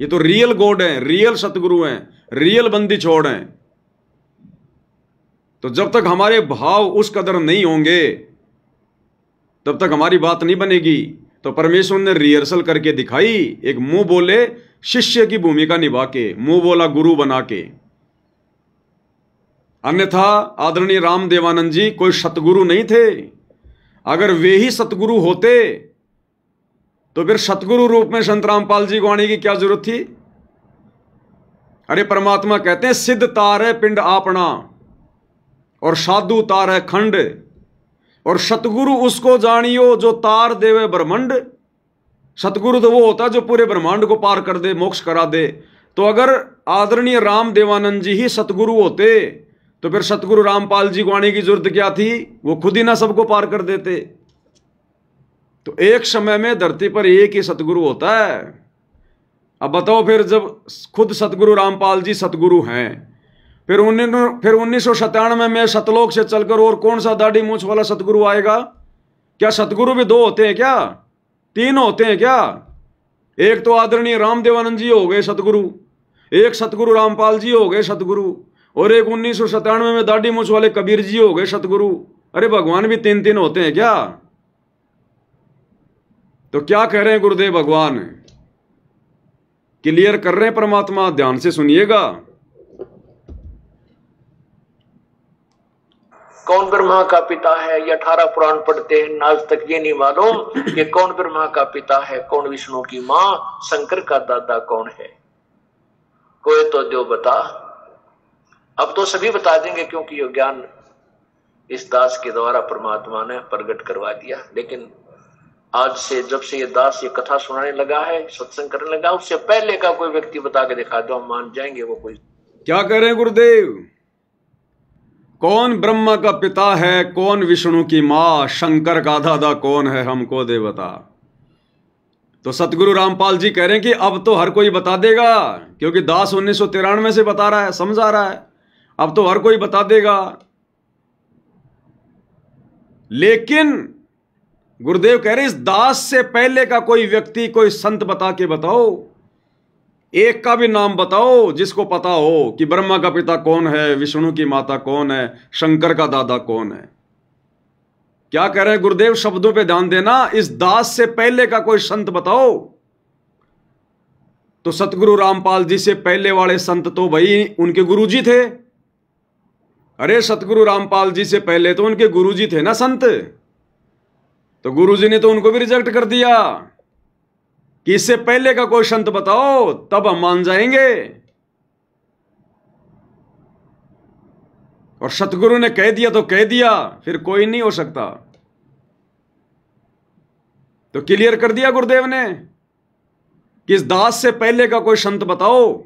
ये तो रियल गॉड हैं, रियल सतगुरु हैं, रियल बंदी छोड़ हैं। तो जब तक हमारे भाव उस कदर नहीं होंगे तब तक हमारी बात नहीं बनेगी। तो परमेश्वर ने रिहर्सल करके दिखाई, एक मुंह बोले शिष्य की भूमिका निभा के, मुंह बोला गुरु बना के। अन्यथा आदरणीय राम देवानंद जी कोई सतगुरु नहीं थे। अगर वे ही सतगुरु होते तो फिर सतगुरु रूप में संत रामपाल जी को आने की क्या जरूरत थी। अरे परमात्मा कहते हैं सिद्ध तार है पिंड आपना और साधु तार है खंड, और सतगुरु उसको जानियो जो तार देवे ब्रह्मांड। सतगुरु तो वो होता है जो पूरे ब्रह्मांड को पार कर दे, मोक्ष करा दे। तो अगर आदरणीय राम देवानंद जी ही सतगुरु होते तो फिर सतगुरु रामपाल जी को आने की जरूरत क्या थी, वो खुद ही ना सबको पार कर देते। तो एक समय में धरती पर एक ही सतगुरु होता है। अब बताओ फिर जब खुद सतगुरु रामपाल जी सतगुरु हैं, फिर 1997 में सतलोक से चलकर और कौन सा दाढ़ी मूंछ वाला सतगुरु आएगा। क्या सतगुरु भी 2 होते हैं क्या, 3 होते हैं क्या? एक तो आदरणीय राम देवानंद जी हो गए सतगुरु, एक सतगुरु रामपाल जी हो गए सतगुरु, और एक 1997 में दाढ़ी मूंछ वाले कबीर जी हो गए सतगुरु। अरे भगवान भी 3 होते हैं क्या? तो क्या कह रहे हैं गुरुदेव भगवान, क्लियर कर रहे हैं परमात्मा, ध्यान से सुनिएगा। कौन ब्रह्मा का पिता है, ये 18 पुराण पढ़ते हैं, आज तक ये नहीं मालूम कि कौन ब्रह्मा का पिता है, कौन विष्णु की मां, शंकर का दादा कौन है। कोई तो जो बता। अब तो सभी बता देंगे, क्योंकि ये ज्ञान इस दास के द्वारा परमात्मा ने प्रकट करवा दिया। लेकिन आज से जब से ये दास ये कथा सुनाने लगा है, सत्संग करने लगा, उससे पहले का कोई व्यक्ति बता के दिखा दो, हम मान जाएंगे वो कोई। क्या कह रहे हैं गुरुदेव? कौन ब्रह्मा का पिता है, कौन विष्णु की मां, शंकर का दादा कौन है, हमको दे बता। तो सतगुरु रामपाल जी कह रहे हैं कि अब तो हर कोई बता देगा, क्योंकि दास 1993 से बता रहा है, समझा रहा है, अब तो हर कोई बता देगा। लेकिन गुरुदेव कह रहे हैं इस दास से पहले का कोई व्यक्ति, कोई संत बता के बताओ, एक का भी नाम बताओ जिसको पता हो कि ब्रह्मा का पिता कौन है, विष्णु की माता कौन है, शंकर का दादा कौन है। क्या कह रहे हैं गुरुदेव? शब्दों पे ध्यान देना। इस दास से पहले का कोई संत बताओ। तो सतगुरु रामपाल जी से पहले वाले संत तो भाई उनके गुरुजी थे। अरे सतगुरु रामपाल जी से पहले तो उनके गुरुजी थे ना संत। तो गुरुजी ने तो उनको भी रिजेक्ट कर दिया कि इससे पहले का कोई संत बताओ, तब हम मान जाएंगे। और सतगुरु ने कह दिया तो कह दिया, फिर कोई नहीं हो सकता। तो क्लियर कर दिया गुरुदेव ने कि इस दास से पहले का कोई संत बताओ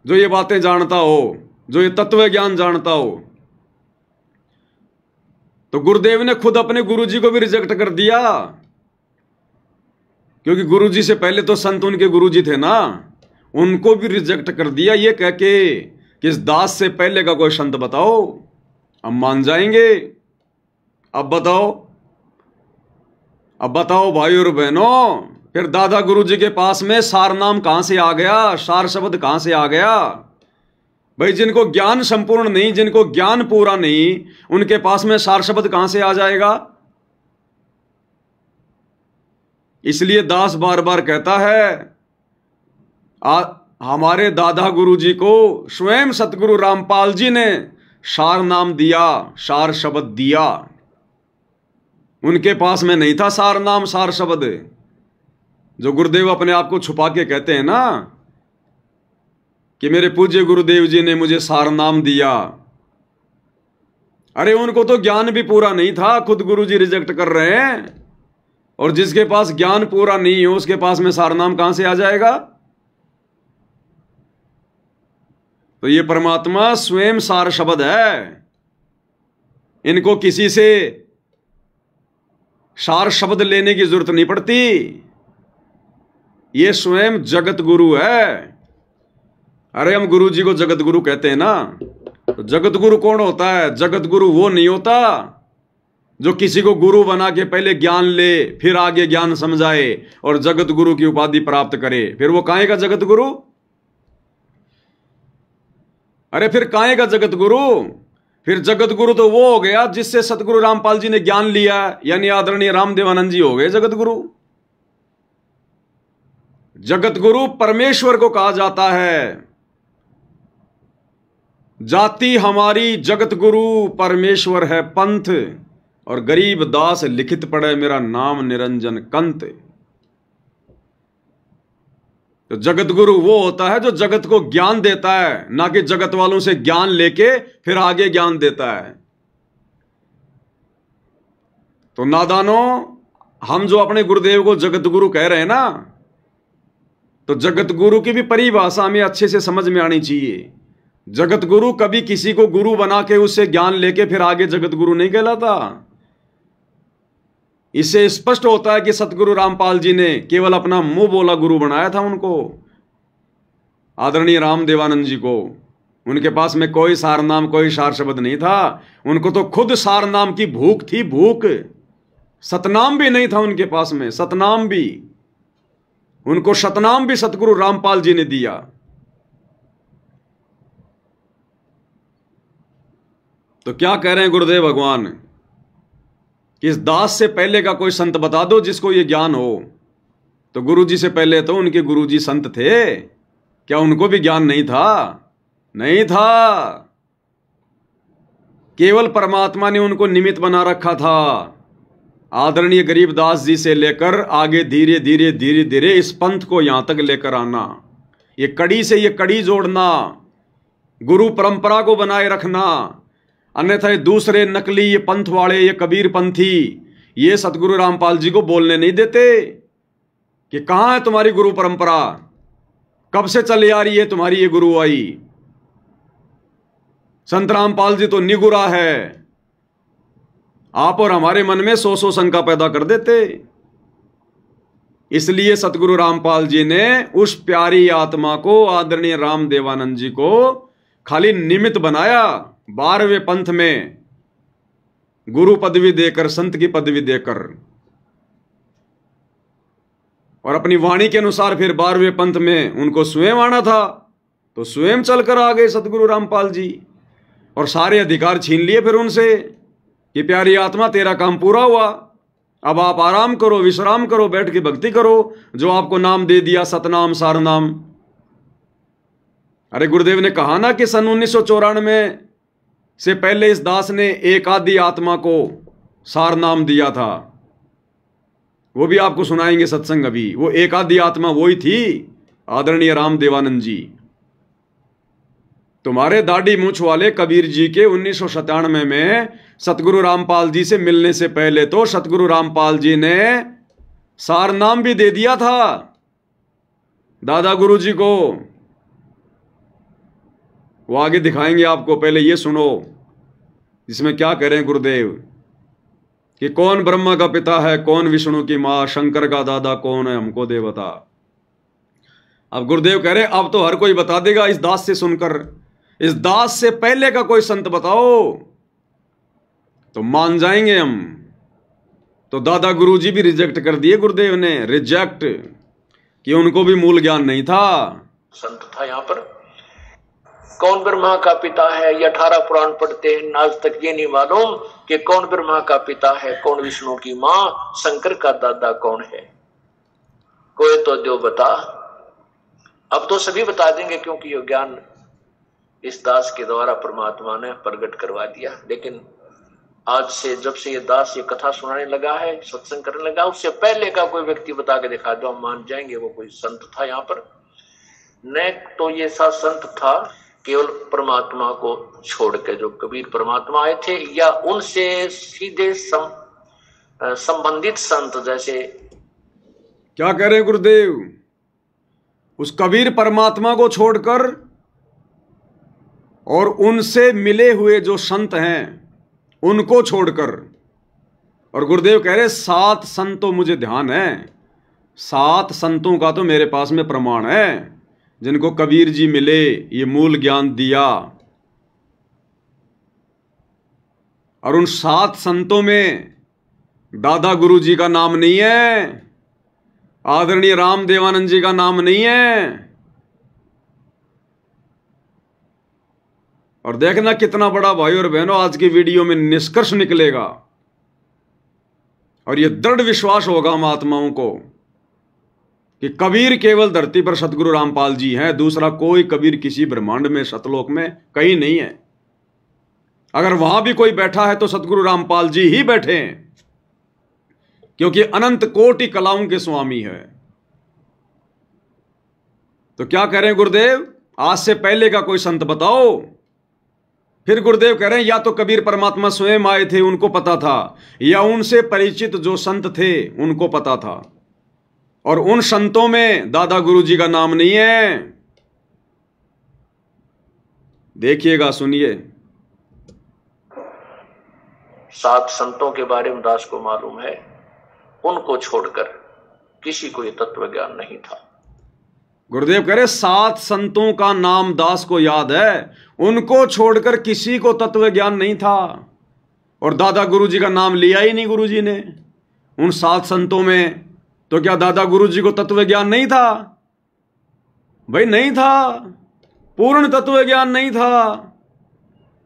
जो ये बातें जानता हो, जो ये तत्व ज्ञान जानता हो। तो गुरुदेव ने खुद अपने गुरुजी को भी रिजेक्ट कर दिया, क्योंकि गुरुजी से पहले तो संत उनके गुरुजी थे ना, उनको भी रिजेक्ट कर दिया ये कह के कि इस दास से पहले का कोई संत बताओ, हम मान जाएंगे। अब बताओ भाई और बहनों, फिर दादा गुरुजी के पास में सार नाम कहां से आ गया, सार शब्द कहां से आ गया? भाई जिनको ज्ञान संपूर्ण नहीं, जिनको ज्ञान पूरा नहीं, उनके पास में सार शब्द कहां से आ जाएगा? इसलिए दास बार बार कहता है, हमारे दादा गुरुजी को स्वयं सतगुरु रामपाल जी ने सार नाम दिया, सार शब्द दिया। उनके पास में नहीं था सार नाम, सार शब्द। जो गुरुदेव अपने आप को छुपा के कहते हैं ना कि मेरे पूज्य गुरुदेव जी ने मुझे सार नाम दिया, अरे उनको तो ज्ञान भी पूरा नहीं था, खुद गुरुजी रिजेक्ट कर रहे हैं। और जिसके पास ज्ञान पूरा नहीं हो उसके पास में सार नाम कहां से आ जाएगा? तो ये परमात्मा स्वयं सार शब्द है। इनको किसी से सार शब्द लेने की जरूरत नहीं पड़ती, ये स्वयं जगत गुरु है। अरे हम गुरु जी को जगत गुरु कहते हैं ना, तो जगत गुरु कौन होता है? जगत गुरु वो नहीं होता जो किसी को गुरु बना के पहले ज्ञान ले, फिर आगे ज्ञान समझाए और जगत गुरु की उपाधि प्राप्त करे। फिर वो काहे का जगत गुरु? अरे फिर काहे का जगत गुरु? फिर जगत गुरु तो वो हो गया जिससे सतगुरु रामपाल जी ने ज्ञान लिया, यानी आदरणीय रामदेवानंद जी हो गए जगत गुरु। जगत गुरु परमेश्वर को कहा जाता है। जाति हमारी जगत गुरु, परमेश्वर है पंथ, और गरीब दास लिखित पड़े मेरा नाम निरंजन कंत। तो जगत गुरु वो होता है जो जगत को ज्ञान देता है, ना कि जगत वालों से ज्ञान लेके फिर आगे ज्ञान देता है। तो नादानों, हम जो अपने गुरुदेव को जगत गुरु कह रहे हैं ना, तो जगत गुरु की भी परिभाषा हमें अच्छे से समझ में आनी चाहिए। जगत गुरु कभी किसी को गुरु बना के उससे ज्ञान लेके फिर आगे जगत गुरु नहीं कहलाता। इससे स्पष्ट होता है कि सतगुरु रामपाल जी ने केवल अपना मुंह बोला गुरु बनाया था उनको, आदरणीय रामदेवानंद जी को। उनके पास में कोई सार नाम, कोई सार शब्द नहीं था। उनको तो खुद सार नाम की भूख थी, भूख। सतनाम भी नहीं था उनके पास में, सतनाम भी। उनको सतनाम भी सतगुरु रामपाल जी ने दिया। तो क्या कह रहे हैं गुरुदेव भगवान कि इस दास से पहले का कोई संत बता दो जिसको ये ज्ञान हो। तो गुरुजी से पहले तो उनके गुरुजी संत थे, क्या उनको भी ज्ञान नहीं था? नहीं था। केवल परमात्मा ने उनको निमित्त बना रखा था। आदरणीय गरीबदास जी से लेकर आगे धीरे धीरे धीरे धीरे इस पंथ को यहां तक लेकर आना, ये कड़ी से ये कड़ी जोड़ना, गुरु परंपरा को बनाए रखना। अन्यथा ये दूसरे नकली ये पंथ वाले, ये कबीर पंथी, ये सतगुरु रामपाल जी को बोलने नहीं देते कि कहां है तुम्हारी गुरु परंपरा, कब से चली आ रही है तुम्हारी ये गुरु आई। संत रामपाल जी तो निगुरा है। आप और हमारे मन में सौ शंका पैदा कर देते। इसलिए सतगुरु रामपाल जी ने उस प्यारी आत्मा को, आदरणीय राम देवानंद जी को खाली निमित्त बनाया। 12वें पंथ में गुरु पदवी देकर, संत की पदवी देकर, और अपनी वाणी के अनुसार फिर 12वें पंथ में उनको स्वयं आना था, तो स्वयं चलकर आ गए सतगुरु रामपाल जी और सारे अधिकार छीन लिए फिर उनसे कि प्यारी आत्मा तेरा काम पूरा हुआ, अब आप आराम करो, विश्राम करो, बैठ के भक्ति करो, जो आपको नाम दे दिया सतनाम सारनाम। अरे गुरुदेव ने कहा ना कि सन 1994 से पहले इस दास ने एक आदि आत्मा को सार नाम दिया था, वो भी आपको सुनाएंगे सत्संग अभी। वो एक आदि आत्मा वही थी, आदरणीय राम देवानंद जी। तुम्हारे दाढ़ी मूछ वाले कबीर जी के 1997 में सतगुरु रामपाल जी से मिलने से पहले तो सतगुरु रामपाल जी ने सार नाम भी दे दिया था दादा गुरु जी को। वो आगे दिखाएंगे आपको, पहले ये सुनो जिसमें क्या कह रहे हैं गुरुदेव कि कौन ब्रह्मा का पिता है, कौन विष्णु की मां, शंकर का दादा कौन है, हमको दे बता। अब गुरुदेव कह रहे अब तो हर कोई बता देगा इस दास से सुनकर। इस दास से पहले का कोई संत बताओ तो मान जाएंगे हम। तो दादा गुरुजी भी रिजेक्ट कर दिए गुरुदेव ने, रिजेक्ट, कि उनको भी मूल ज्ञान नहीं था। संत था यहाँ पर, कौन ब्रह्मा का पिता है, ये 18 पुराण पढ़ते हैं, आज तक ये नहीं मालूम कि कौन ब्रह्मा का पिता है, कौन विष्णु की मां, शंकर का दादा कौन है। कोई तो जो बता। अब तो सभी बता देंगे क्योंकि ये ज्ञान इस दास के द्वारा परमात्मा ने प्रकट करवा दिया। लेकिन आज से जब से ये दास ये कथा सुनाने लगा है, सत्संग करने लगा, उससे पहले का कोई व्यक्ति बता के दिखा दो, हम मान जाएंगे वो कोई संत था यहाँ पर। न तो ये सा संत था केवल परमात्मा को छोड़ के, जो कबीर परमात्मा आए थे, या उनसे सीधे संबंधित संत। जैसे क्या कह रहे हैं गुरुदेव, उस कबीर परमात्मा को छोड़कर और उनसे मिले हुए जो संत हैं उनको छोड़कर। और गुरुदेव कह रहे 7 संतों मुझे ध्यान है, 7 संतों का तो मेरे पास में प्रमाण है जिनको कबीर जी मिले, ये मूल ज्ञान दिया। और उन 7 संतों में दादा गुरु जी का नाम नहीं है, आदरणीय राम देवानंद जी का नाम नहीं है। और देखना कितना बड़ा भाई और बहनों आज की वीडियो में निष्कर्ष निकलेगा, और यह दृढ़ विश्वास होगा हम आत्माओं को कि कबीर केवल धरती पर सतगुरु रामपाल जी हैं, दूसरा कोई कबीर किसी ब्रह्मांड में, सतलोक में कहीं नहीं है। अगर वहां भी कोई बैठा है तो सतगुरु रामपाल जी ही बैठे हैं, क्योंकि अनंत कोटि कलाओं के स्वामी है। तो क्या कह रहे हैं गुरुदेव, आज से पहले का कोई संत बताओ। फिर गुरुदेव कह रहे हैं या तो कबीर परमात्मा स्वयं आए थे, उनको पता था, या उनसे परिचित जो संत थे उनको पता था। और उन संतों में दादा गुरु जी का नाम नहीं है। देखिएगा, सुनिए। 7 संतों के बारे में दास को मालूम है, उनको छोड़कर किसी को यह तत्व ज्ञान नहीं था। गुरुदेव कह रहे 7 संतों का नाम दास को याद है, उनको छोड़कर किसी को तत्व ज्ञान नहीं था। और दादा गुरु जी का नाम लिया ही नहीं गुरु जी ने उन 7 संतों में। तो क्या दादा गुरु जी को तत्व ज्ञान नहीं था? भाई नहीं था, पूर्ण तत्व ज्ञान नहीं था।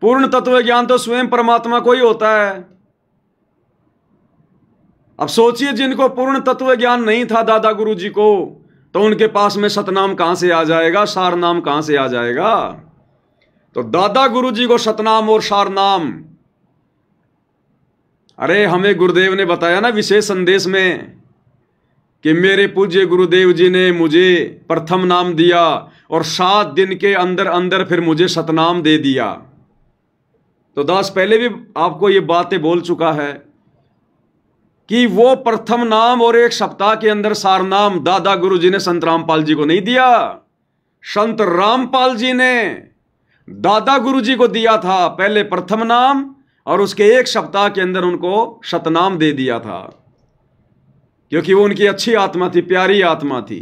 पूर्ण तत्व ज्ञान तो स्वयं परमात्मा को ही होता है। अब सोचिए, जिनको पूर्ण तत्व ज्ञान नहीं था दादा गुरु जी को, तो उनके पास में सतनाम कहां से आ जाएगा, सार नाम कहां से आ जाएगा? तो दादा गुरु जी को सतनाम और सार नाम अरे हमें गुरुदेव ने बताया ना विशेष संदेश में कि मेरे पूज्य गुरुदेव जी ने मुझे प्रथम नाम दिया और 7 दिन के अंदर अंदर फिर मुझे सतनाम दे दिया। तो दास पहले भी आपको ये बातें बोल चुका है कि वो प्रथम नाम और 1 सप्ताह के अंदर सार नाम दादा गुरु जी ने संत रामपाल जी को नहीं दिया, संत रामपाल जी ने दादा गुरु जी को दिया था। पहले प्रथम नाम और उसके 1 सप्ताह के अंदर उनको सतनाम दे दिया था, क्योंकि वो उनकी अच्छी आत्मा थी, प्यारी आत्मा थी।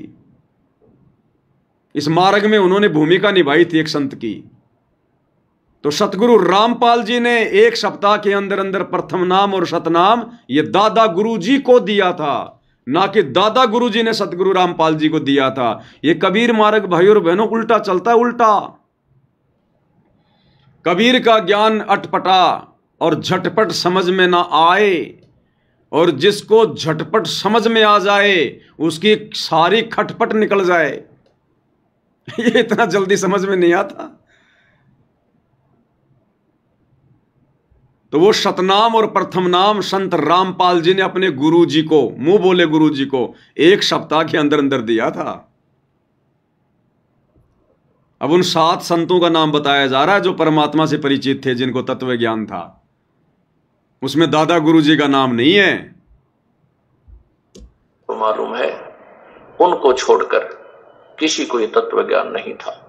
इस मार्ग में उन्होंने भूमिका निभाई थी एक संत की। तो सतगुरु रामपाल जी ने 1 सप्ताह के अंदर अंदर प्रथम नाम और सतनाम ये दादा गुरु जी को दिया था, ना कि दादा गुरु जी ने सतगुरु रामपाल जी को दिया था। ये कबीर मार्ग भाई और बहनों उल्टा चलता है, उल्टा। कबीर का ज्ञान अटपटा और झटपट समझ में ना आए, और जिसको झटपट समझ में आ जाए उसकी सारी खटपट निकल जाए। ये इतना जल्दी समझ में नहीं आता। तो वो सतनाम और प्रथम नाम संत रामपाल जी ने अपने गुरु जी को, मुंह बोले गुरु जी को, 1 सप्ताह के अंदर अंदर दिया था। अब उन 7 संतों का नाम बताया जा रहा है जो परमात्मा से परिचित थे, जिनको तत्व ज्ञान था। उसमें दादा गुरु जी का नाम नहीं है। तो मालूम है उनको छोड़कर किसी को ये तत्व ज्ञान नहीं था।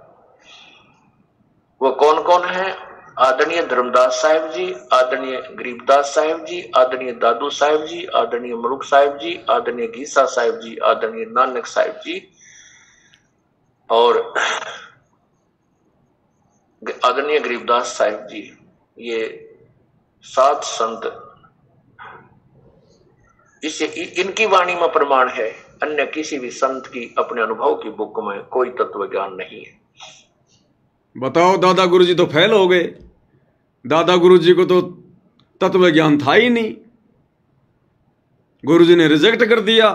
वो कौन कौन है? आदरणीय धर्मदास साहिब जी, आदरणीय गरीबदास साहिब जी, आदरणीय दादू साहिब जी, आदरणीय मरुख साहिब जी, आदरणीय गीसा साहिब जी, आदरणीय नानक साहिब जी और आदरणीय गरीबदास साहिब जी। ये 7 संत, इससे इनकी वाणी में प्रमाण है। अन्य किसी भी संत की अपने अनुभव की बुक में कोई तत्व ज्ञान नहीं है। बताओ, दादा गुरु जी तो फेल हो गए। दादा गुरु जी को तो तत्व ज्ञान था ही नहीं, गुरु जी ने रिजेक्ट कर दिया।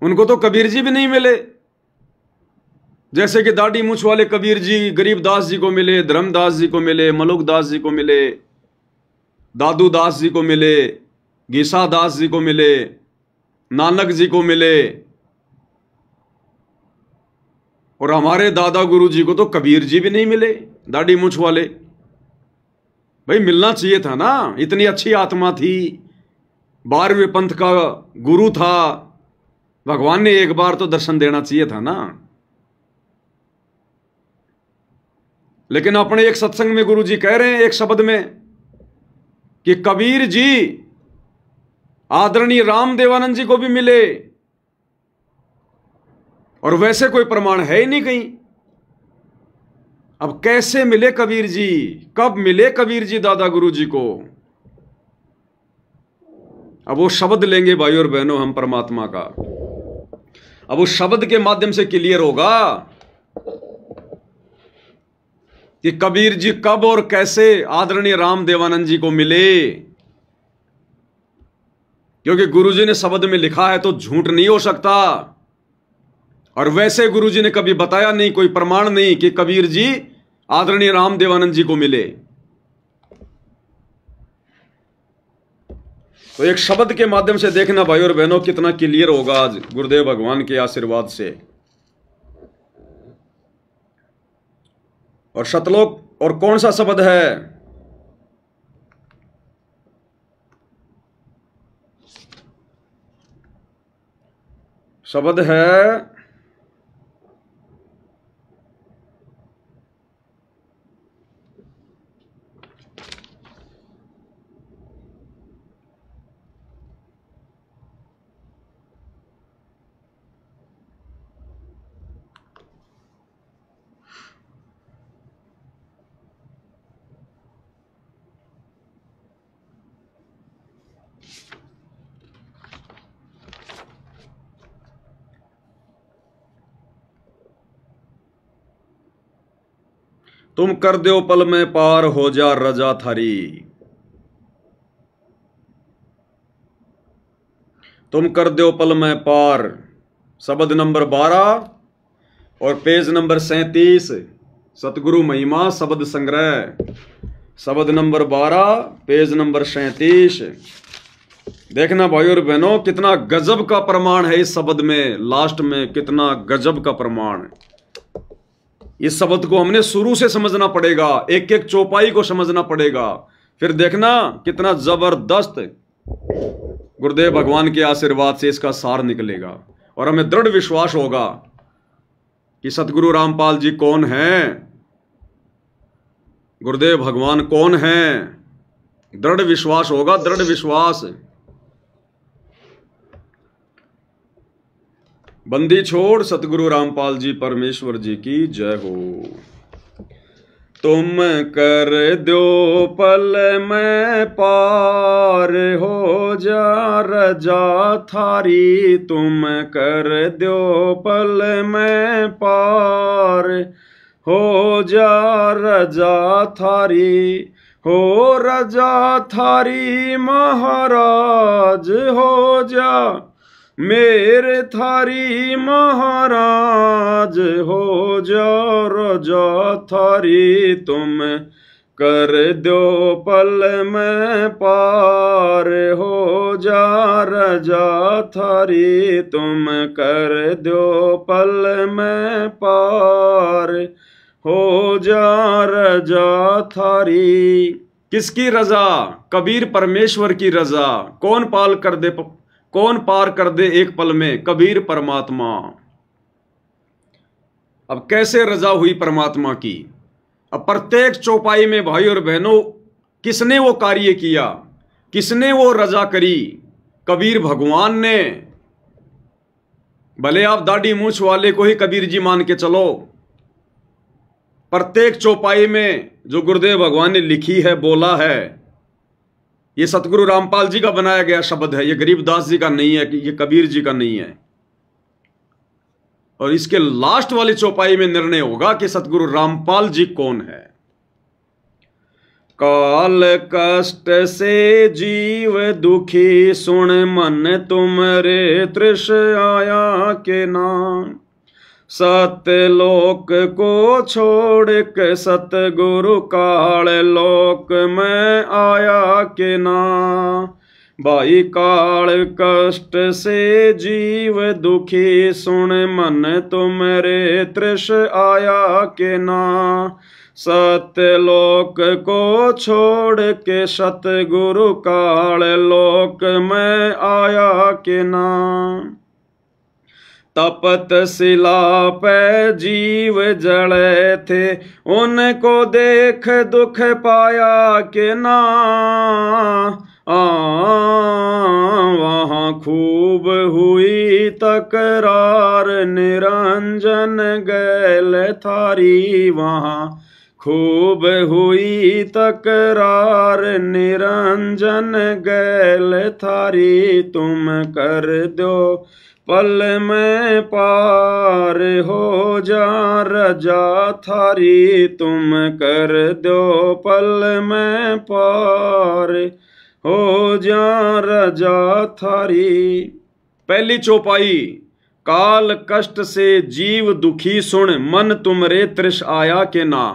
उनको तो कबीर जी भी नहीं मिले, जैसे कि दाढ़ी मूछ वाले कबीर जी गरीबदास जी को मिले, धर्मदास जी को मिले, मलुक दास जी को मिले, दादू दास जी को मिले, गीसा दास जी को मिले, नानक जी को मिले। और हमारे दादा गुरु जी को तो कबीर जी भी नहीं मिले, दाढ़ी मूछ वाले। भाई मिलना चाहिए था ना, इतनी अच्छी आत्मा थी, 12वें पंथ का गुरु था, भगवान ने एक बार तो दर्शन देना चाहिए था ना। लेकिन अपने एक सत्संग में गुरु जी कह रहे हैं एक शब्द में कि कबीर जी आदरणीय रामदेवानंद जी को भी मिले, और वैसे कोई प्रमाण है ही नहीं कहीं। अब कैसे मिले कबीर जी, कब मिले कबीर जी दादा गुरु जी को? अब वो शब्द लेंगे भाई और बहनों हम परमात्मा का, अब उस शब्द के माध्यम से क्लियर होगा कि कबीर जी कब और कैसे आदरणीय रामदेवानंद जी को मिले। क्योंकि गुरु जी ने शब्द में लिखा है तो झूठ नहीं हो सकता, और वैसे गुरु जी ने कभी बताया नहीं, कोई प्रमाण नहीं कि कबीर जी आदरणीय रामदेवानंद जी को मिले। तो एक शब्द के माध्यम से देखना भाई और बहनों कितना क्लियर होगा आज गुरुदेव भगवान के आशीर्वाद से। और सतलोक और कौन सा शब्द है? शब्द है तुम कर दो पल में पार हो जा रजा थारी। तुम कर दो पल में पार, शब्द नंबर 12 और पेज नंबर 37, सतगुरु महिमा शब्द संग्रह। शब्द नंबर 12, पेज नंबर 37। देखना भाई और बहनों, कितना गजब का प्रमाण है इस शब्द में, लास्ट में कितना गजब का प्रमाण। इस शब्द को हमने शुरू से समझना पड़ेगा, एक एक चौपाई को समझना पड़ेगा, फिर देखना कितना जबरदस्त गुरुदेव भगवान के आशीर्वाद से इसका सार निकलेगा। और हमें दृढ़ विश्वास होगा कि सतगुरु रामपाल जी कौन हैं, गुरुदेव भगवान कौन हैं। दृढ़ विश्वास होगा, दृढ़ विश्वास। बंदी छोड़ सतगुरु रामपाल जी परमेश्वर जी की जय हो। तुम कर दो पल में पार, हो जा रजा थारी। तुम कर दो पल में पार, हो जा रजा थारी। हो रजा थारी महाराज, हो जा मेरे थारी महाराज। हो जा रजा थारी। तुम कर दो पल में पार, हो जा रजा थारी। तुम कर दो पल में पार, हो जा रजा थारी। किसकी रजा? कबीर परमेश्वर की रजा। कौन पार कर दे एक पल में? कबीर परमात्मा। अब कैसे रजा हुई परमात्मा की? अब प्रत्येक चौपाई में भाई और बहनों किसने वो कार्य किया, किसने वो रजा करी? कबीर भगवान ने। भले आप दाढ़ी मूछ वाले को ही कबीर जी मान के चलो, प्रत्येक चौपाई में जो गुरुदेव भगवान ने लिखी है, बोला है, ये सतगुरु रामपाल जी का बनाया गया शब्द है, ये गरीबदास जी का नहीं है, ये कबीर जी का नहीं है। और इसके लास्ट वाली चौपाई में निर्णय होगा कि सतगुरु रामपाल जी कौन है। काल कष्ट से जीव दुखी, सुन मन तुमरे तृष आया के नाम। सत्य लोक को छोड़ के सतगुरु काल लोक में आया के ना। भाई काल कष्ट से जीव दुखी, सुन मन तुमरे तृष आया के ना। सत्य लोक को छोड़ के सतगुरु काल लोक में आया के ना। तपत शिला पे जीव जड़े थे, उनको देख दुख पाया के ना। वहाँ खूब हुई तकरार, निरंजन गैल थारी। वहाँ खूब हुई तकरार, निरंजन गैल थारी। तुम कर दो पल में पार, हो जा रजा थारी। तुम कर दो पल में पार, हो जा रजा थारी। पहली चौपाई, काल कष्ट से जीव दुखी, सुन मन तुमरे तृष आया के ना।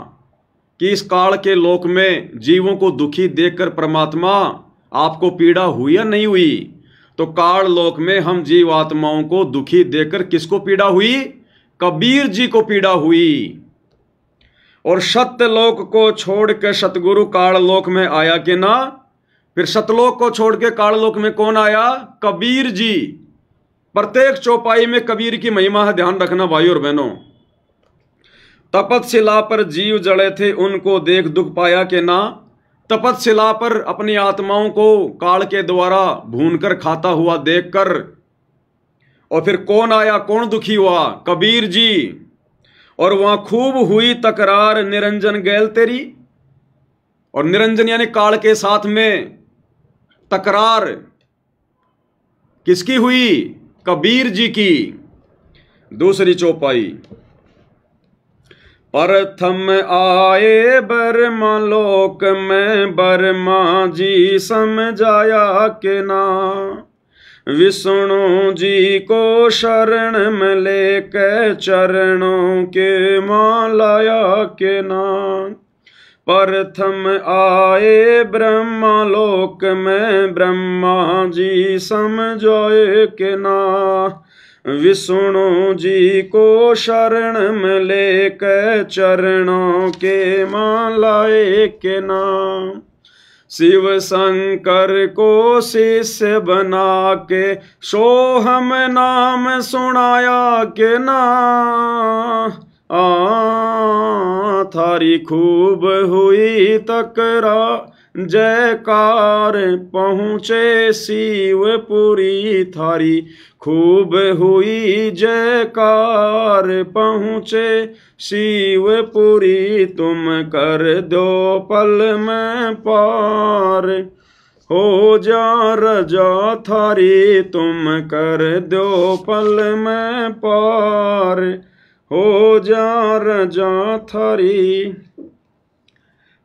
कि इस काल के लोक में जीवों को दुखी देखकर परमात्मा आपको पीड़ा हुई या नहीं हुई? तो काल लोक में हम जीव आत्माओं को दुखी देखकर किसको पीड़ा हुई? कबीर जी को पीड़ा हुई। और सत्य लोक को छोड़ के सतगुरु काल लोक में आया कि ना। फिर सतलोक को छोड़ के काल लोक में कौन आया? कबीर जी। प्रत्येक चौपाई में कबीर की महिमा है, ध्यान रखना भाई और बहनों। तपतशिला पर जीव जड़े थे, उनको देख दुख पाया कि ना। तपतशिला पर अपनी आत्माओं को काल के द्वारा भूनकर खाता हुआ देखकर, और फिर कौन आया, कौन दुखी हुआ? कबीर जी। और वहां खूब हुई तकरार, निरंजन गैल तेरी। और निरंजन यानी काल के साथ में तकरार किसकी हुई? कबीर जी की। दूसरी चौपाई, प्रथम आए बर्मा लोक में, बर्मा जी समझाया के ना। विष्णु जी को शरण में लेके चरणों के मालाया के ना। प्रथम आए ब्रह्मलोक में ब्रह्मा जी समझाए के ना, विष्णु जी को शरण में लेकर चरणों के मालाए के ना, शिव शंकर को शिष्य बना के सोहम नाम सुनाया के ना, थारी खूब हुई तकरा जयकार पहुँचे शिवपुरी, थारी खूब हुई जयकार पहुँचे शिवपुरी, तुम कर दो पल में पार हो जा रजा थारी, तुम कर दो पल में पार हो जा रजा थारी।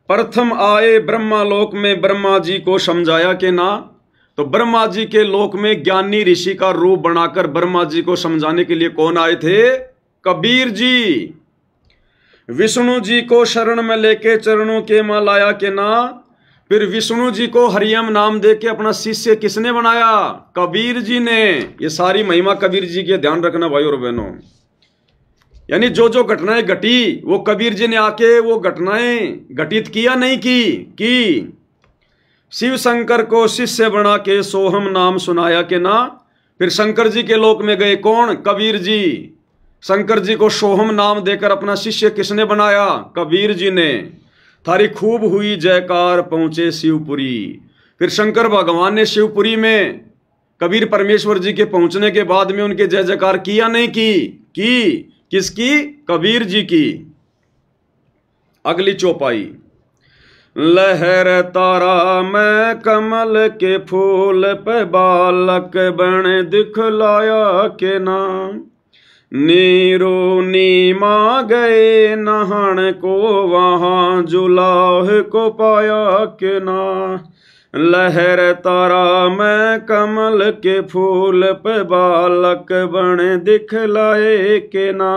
प्रथम आए ब्रह्मालोक में ब्रह्मा जी को समझाया के ना, तो ब्रह्मा जी के लोक में ज्ञानी ऋषि का रूप बनाकर ब्रह्मा जी को समझाने के लिए कौन आए थे? कबीर जी। विष्णु जी को शरण में लेके चरणों के मां लाया के ना, फिर विष्णु जी को हरियम नाम दे के अपना शिष्य किसने बनाया? कबीर जी ने। ये सारी महिमा कबीर जी के ध्यान रखना भाई और बहनों। यानी जो जो घटनाएं घटी वो कबीर जी ने आके वो घटनाएं घटित किया नहीं की शिव शंकर को शिष्य बना के सोहम नाम सुनाया के ना, फिर शंकर जी के लोक में गए कौन? कबीर जी। शंकर जी को सोहम नाम देकर अपना शिष्य किसने बनाया? कबीर जी ने। थारी खूब हुई जयकार पहुंचे शिवपुरी, फिर शंकर भगवान ने शिवपुरी में कबीर परमेश्वर जी के पहुंचने के बाद में उनके जय जयकार किया नहीं की किसकी? कबीर जी की। अगली चौपाई, लहर तारा में कमल के फूल पे बालक बन दिखलाया के नाम, नीरो नीमा गए नहान को वहां जुलाह को पाया के ना, लहर तारा में कमल के फूल पे बालक बन दिखलाए के ना,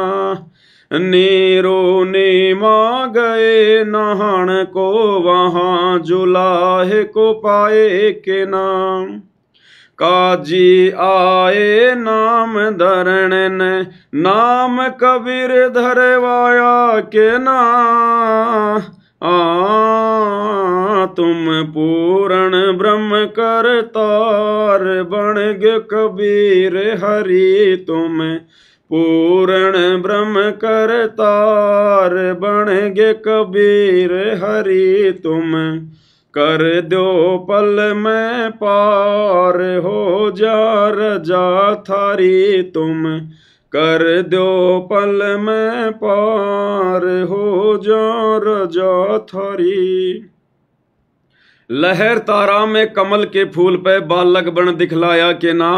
नीरो नीमा गए नहान को वहां जुलाहे को पाए के नाम, काजी आए नाम धरण ने नाम कबीर धरवाया के ना, तुम पूर्ण ब्रह्म करतार बन गे कबीर हरि, तुम पूर्ण ब्रह्म करतार बन गे कबीर हरि, तुम कर दो पल में पार हो जा रजा थारी, तुम कर दो पल में पार हो जा रजा थारी। लहर तारा में कमल के फूल पे बालक बन दिखलाया के ना,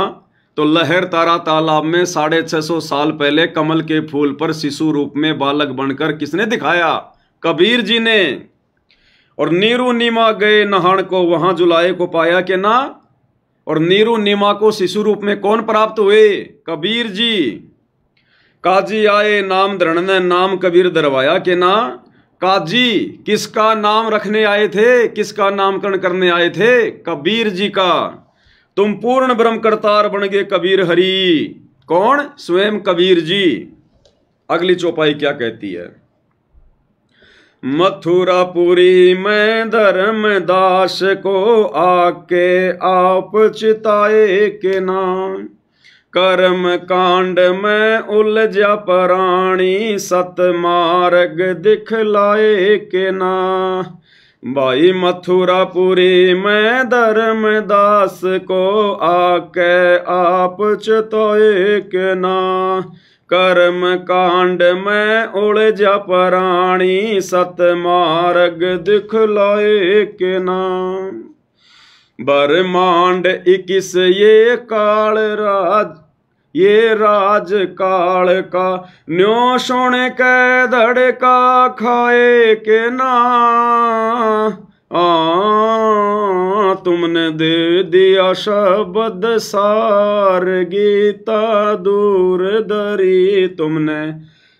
तो लहर तारा तालाब में 650 साल पहले कमल के फूल पर शिशु रूप में बालक बनकर किसने दिखाया? कबीर जी ने। और नीरू नीमा गए नहान को वहां जुलाए को पाया के ना, और नीरू नीमा को शिशु रूप में कौन प्राप्त हुए? कबीर जी। काजी आए नाम धरण ने नाम कबीर धरवाया के ना, काजी किसका नाम रखने आए थे? किसका नामकरण करने आए थे? कबीर जी का। तुम पूर्ण ब्रह्म करतार बन गए कबीर हरि। कौन? स्वयं कबीर जी। अगली चौपाई क्या कहती है? मथुरापुरी में धर्मदास को आके आप चिताए के नाम, कर्म कांड में उलझा प्राणी सतमार्ग दिखलाए के ना, भाई मथुरापुरी में धर्मदास को आके आप चिताए के ना, कर्म कांड में उलझा प्राणी सतमार्ग दिखलाए के नाम, ब्रह्मांड 21 ये काल राज, ये राज काल का न्यो सुन के धड़का खाए के ना, तुमने दे दिया शब्द सार गीता दूर दरी, तुमने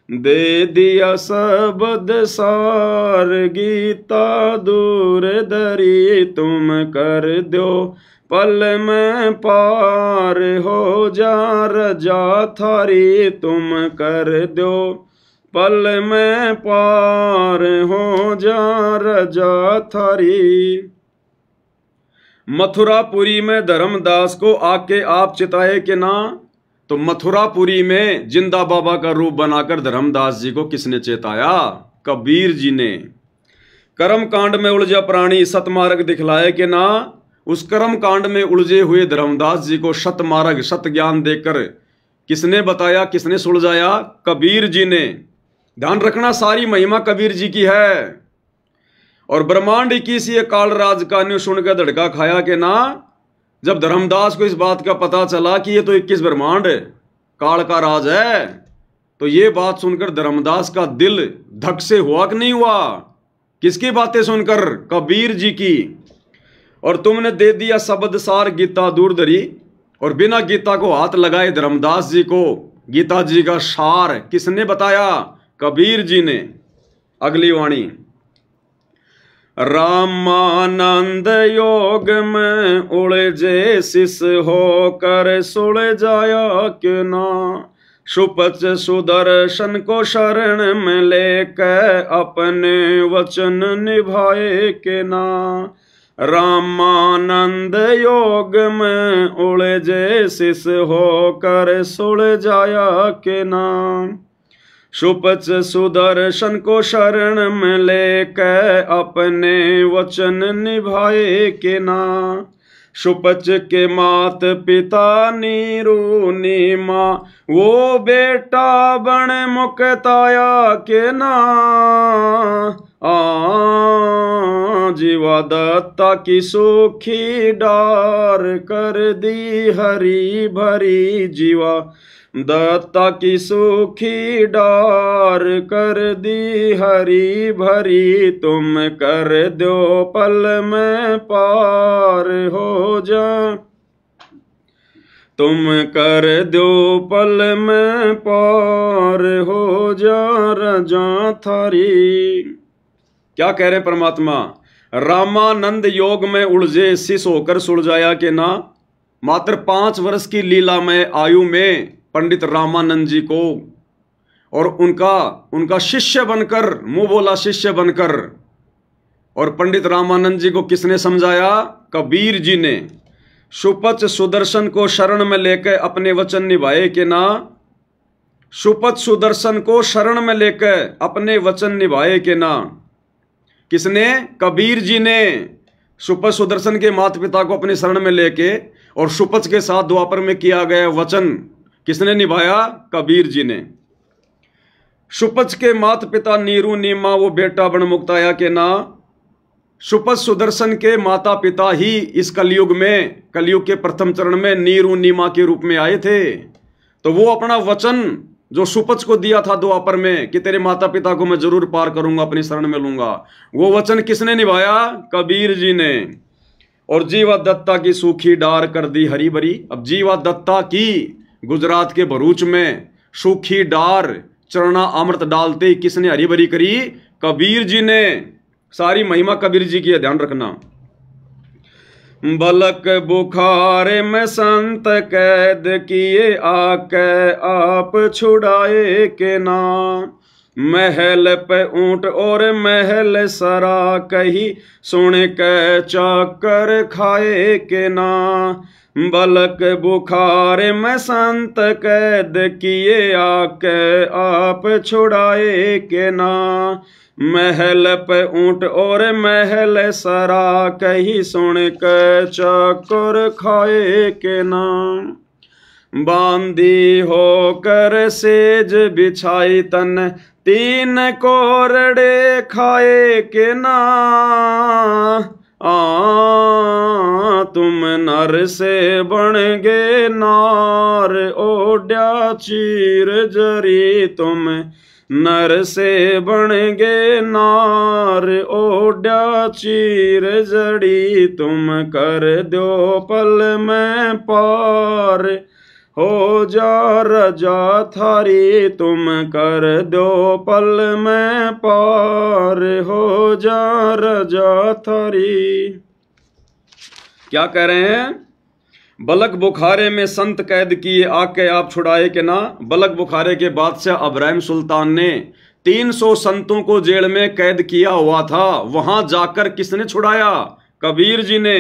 दे दिया शब्द सार गीता दूर दरी तुम कर दो पल में पार हो जा रजा थारी तुम कर दो पल में पार हो जा रजा थारी। मथुरापुरी में धर्मदास को आके आप चिताए के ना, तो मथुरापुरी में जिंदा बाबा का रूप बनाकर धर्मदास जी को किसने चेताया? कबीर जी ने। कर्म कांड में उलझा प्राणी सतमार्ग दिखलाए के ना, उस कर्म कांड में उलझे हुए धर्मदास जी को सतमार्ग सत ज्ञान देकर किसने बताया, किसने सुलझाया? कबीर जी ने। ध्यान रखना, सारी महिमा कबीर जी की है। और ब्रह्मांड 21 ये कालराज का न्यू सुनकर धड़का खाया के ना, जब धर्मदास को इस बात का पता चला कि ये तो 21 ब्रह्मांड काल का राज है, तो ये बात सुनकर धर्मदास का दिल धक से हुआ कि नहीं हुआ? किसकी बातें सुनकर? कबीर जी की। और तुमने दे दिया शब्द सार गीता दूर धरी, और बिना गीता को हाथ लगाए धर्मदास जी को गीता जी का सार किसने बताया? कबीर जी ने। अगली वाणी, रामानंद योग में उलझे शिष होकर सुलझाया क्यों ना, सुपच सुदर्शन को शरण में लेकर अपने वचन निभाए के ना। रामानंद योग में उलझे शिष होकर सुलझाया के ना, सुपच सुदर्शन को शरण में लेकर अपने वचन निभाए के ना। सुपच के मात पिता नीरू नीमा वो बेटा बन मुक्ताया के ना। जीवा दत्ता की सूखी डार कर दी हरी भरी, जीवा दत्ता की सूखी डार कर दी हरी भरी, तुम कर दो पल में पार हो जा, तुम कर दो पल में पार हो जा रजा थारी। क्या कह रहे परमात्मा? रामानंद योग में उलझे शिष होकर सुलझाया के ना। मात्र 5 वर्ष की लीला में आयु में पंडित रामानंद जी को और उनका शिष्य बनकर, मुंह बोला शिष्य बनकर, और पंडित रामानंद जी को किसने समझाया? कबीर जी ने। सुपच सुदर्शन को शरण में लेकर अपने वचन निभाए के ना। सुपच सुदर्शन को शरण में लेकर अपने वचन निभाए के ना। किसने? कबीर जी ने। सुपच सुदर्शन के माता पिता को अपने शरण में लेके और सुपच के साथ द्वापर में किया गया वचन किसने निभाया? कबीर जी ने। सुपच के माता पिता नीरू नीमा वो बेटा बन मुक्ताया के ना। सुपच सुदर्शन के माता पिता ही इस कलयुग में, कलयुग के प्रथम चरण में नीरू नीमा के रूप में आए थे। तो वो अपना वचन जो सुपच को दिया था द्वापर में कि तेरे माता पिता को मैं जरूर पार करूंगा, अपनी शरण में लूंगा, वो वचन किसने निभाया? कबीर जी ने। और जीवा दत्ता की सूखी डार कर दी हरी भरी। अब जीवा दत्ता की गुजरात के भरूच में सूखी डार चरना अमृत डालते ही किसने हरी भरी करी? कबीर जी ने। सारी महिमा कबीर जी की है, ध्यान रखना। बलक बुखार में संत कैद किए आके आप छुड़ाए के ना। महल पे ऊंट और महल सरा कही सुन के चाकर खाए के ना। बलक बुखार में संत कैद किए आके आप छुड़ाए के ना। महल पे ऊंट और महल सरा कही सुन के चाकर खाए के ना। बांधी होकर सेज बिछाई तन 3 कोरड़े खाए के ना। तुम नर से बन गे नार ओड्या चीर जरी। तुम नर से बन गे नार ओड्या चीर जड़ी। तुम कर दो पल में पार हो जा रजा थारी, तुम कर दो पल में पार, हो जा रजा थारी। क्या कह रहे हैं? बलक बुखारे में संत कैद किए, आके आप छुड़ाए के ना। बलक बुखारे के बादशाह इब्राहिम सुल्तान ने 300 संतों को जेल में कैद किया हुआ था। वहां जाकर किसने छुड़ाया? कबीर जी ने।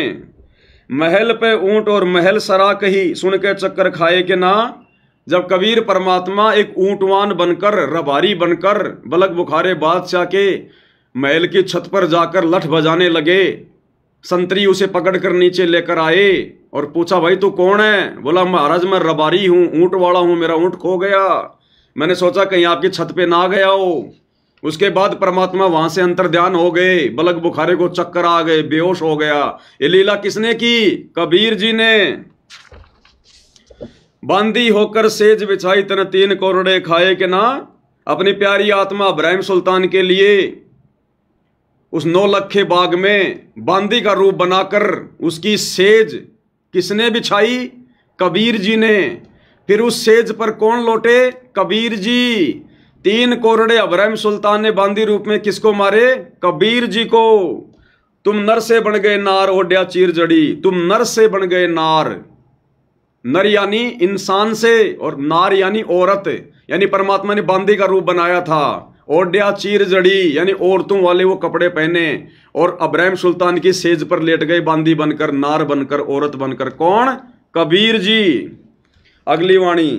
महल पे ऊंट और महल सराक ही सुन के चक्कर खाए के ना। जब कबीर परमात्मा एक ऊंटवान बनकर, रबारी बनकर बलक बुखारे बादशाह के महल की छत पर जाकर लठ बजाने लगे, संतरी उसे पकड़कर नीचे लेकर आए और पूछा, भाई तू कौन है? बोला, महाराज मैं रबारी हूं, ऊंट वाला हूं, मेरा ऊंट खो गया, मैंने सोचा कहीं आपकी छत पे ना गया हो। उसके बाद परमात्मा वहां से अंतर्ध्यान हो गए, बलक बुखारे को चक्कर आ गए, बेहोश हो गया। ये लीला किसने की? कबीर जी ने। बांदी होकर सेज बिछाई, तन 3 कोरड़े खाए के ना। अपनी प्यारी आत्मा इब्राहिम सुल्तान के लिए उस 9 लखे बाग में बांदी का रूप बनाकर उसकी सेज किसने बिछाई? कबीर जी ने। फिर उस सेज पर कौन लौटे? कबीर जी। 3 कोरड़े इब्राहिम सुल्तान ने बांदी रूप में किसको मारे? कबीर जी को। तुम नर से बन गए नार, ओड्या चीर जड़ी। तुम नर से बन गए नार। नर यानी इंसान से, और नार यानी औरत, यानी परमात्मा ने बांदी का रूप बनाया था। ओड्या चीर जड़ी यानी औरतों वाले वो कपड़े पहने, और इब्राहिम सुल्तान की सेज पर लेट गए बांदी बनकर, नार बनकर, औरत बनकर। कौन? कबीर जी। अगली वाणी।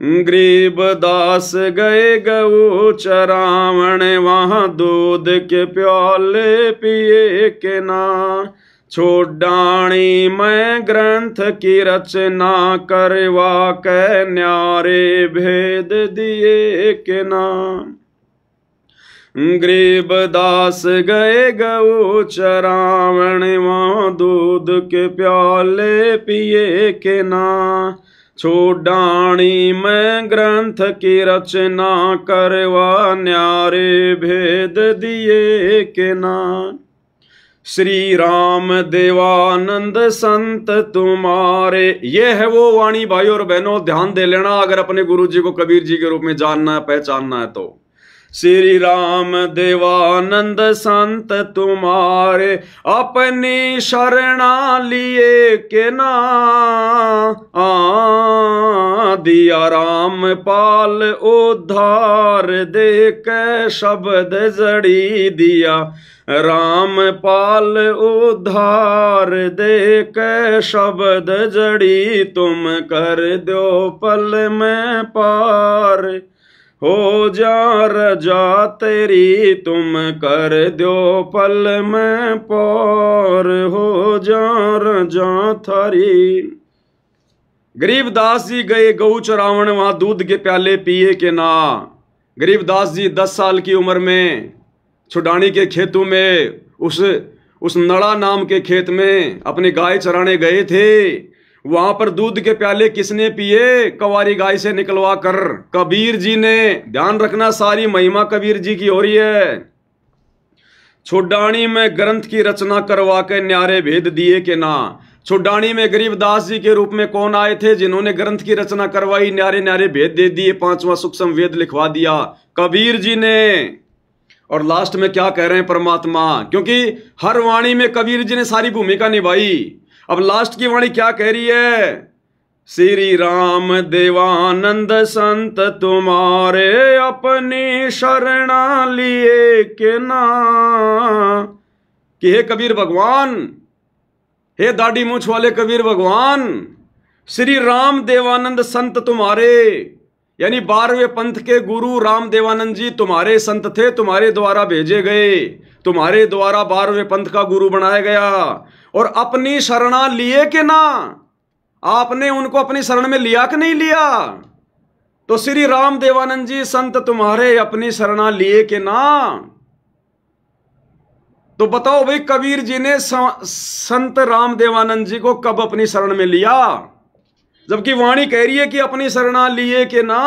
गरीब दास गए गऊ चरावण, वहां दूध के प्याले पिए के ना। छोड़ाणी मैं ग्रंथ की रचना, करवा के न्यारे भेद दिए के ना। गरीब दास गए गऊ चरावण, वहां दूध के प्याले पिए के ना। छोड़ाणी मैं ग्रंथ की रचना, करवा न्यारे भेद दिए के ना। श्री राम देवानंद संत तुम्हारे। ये है वो वाणी भाई और बहनों, ध्यान दे लेना अगर अपने गुरु जी को कबीर जी के रूप में जानना है, पहचानना है तो। श्री राम देवानंद संत तुम्हारे, अपनी शरणा लिए के ना। दिया राम पाल उद्धार, दे के शब्द जड़ी दिया। राम पाल उद्धार, दे के शब्द जड़ी। तुम कर दो पल में पार, हो जा रजा तेरी। तुम कर दो पल में पार, हो जा रजा थारी। गरीबदास जी गए गऊ चरावण, वहां दूध के प्याले पिए के ना। गरीबदास जी 10 साल की उम्र में छुडानी के खेतों में, उस नड़ा नाम के खेत में अपनी गाय चराने गए थे। वहां पर दूध के प्याले किसने पिए? कवारी गाय से निकलवा कर कबीर जी ने। ध्यान रखना, सारी महिमा कबीर जी की हो रही है। छोड़ानी में ग्रंथ की रचना, करवा के न्यारे भेद दिए के ना। छोड़ानी में गरीबदास जी के रूप में कौन आए थे जिन्होंने ग्रंथ की रचना करवाई, न्यारे न्यारे भेद दे दिए, 5वां सूक्ष्म वेद लिखवा दिया? कबीर जी ने। और लास्ट में क्या कह रहे हैं परमात्मा? क्योंकि हर वाणी में कबीर जी ने सारी भूमिका निभाई। अब लास्ट की वाणी क्या कह रही है? श्री राम देवानंद संत तुम्हारे, अपनी शरणा लिए के ना। कि हे कबीर भगवान, हे दाढ़ी मूछ वाले कबीर भगवान, श्री राम देवानंद संत तुम्हारे, यानी 12वें पंथ के गुरु राम देवानंद जी तुम्हारे संत थे, तुम्हारे द्वारा भेजे गए, तुम्हारे द्वारा 12वें पंथ का गुरु बनाया गया। और अपनी शरणा लिए के ना, आपने उनको अपनी शरण में लिया कि नहीं लिया? तो श्री राम देवानंद जी संत तुम्हारे, अपनी शरणा लिए के ना। तो बताओ भाई, कबीर जी ने संत राम देवानंद जी को कब अपनी शरण में लिया? जबकि वाणी कह रही है कि अपनी शरणा लिए के ना,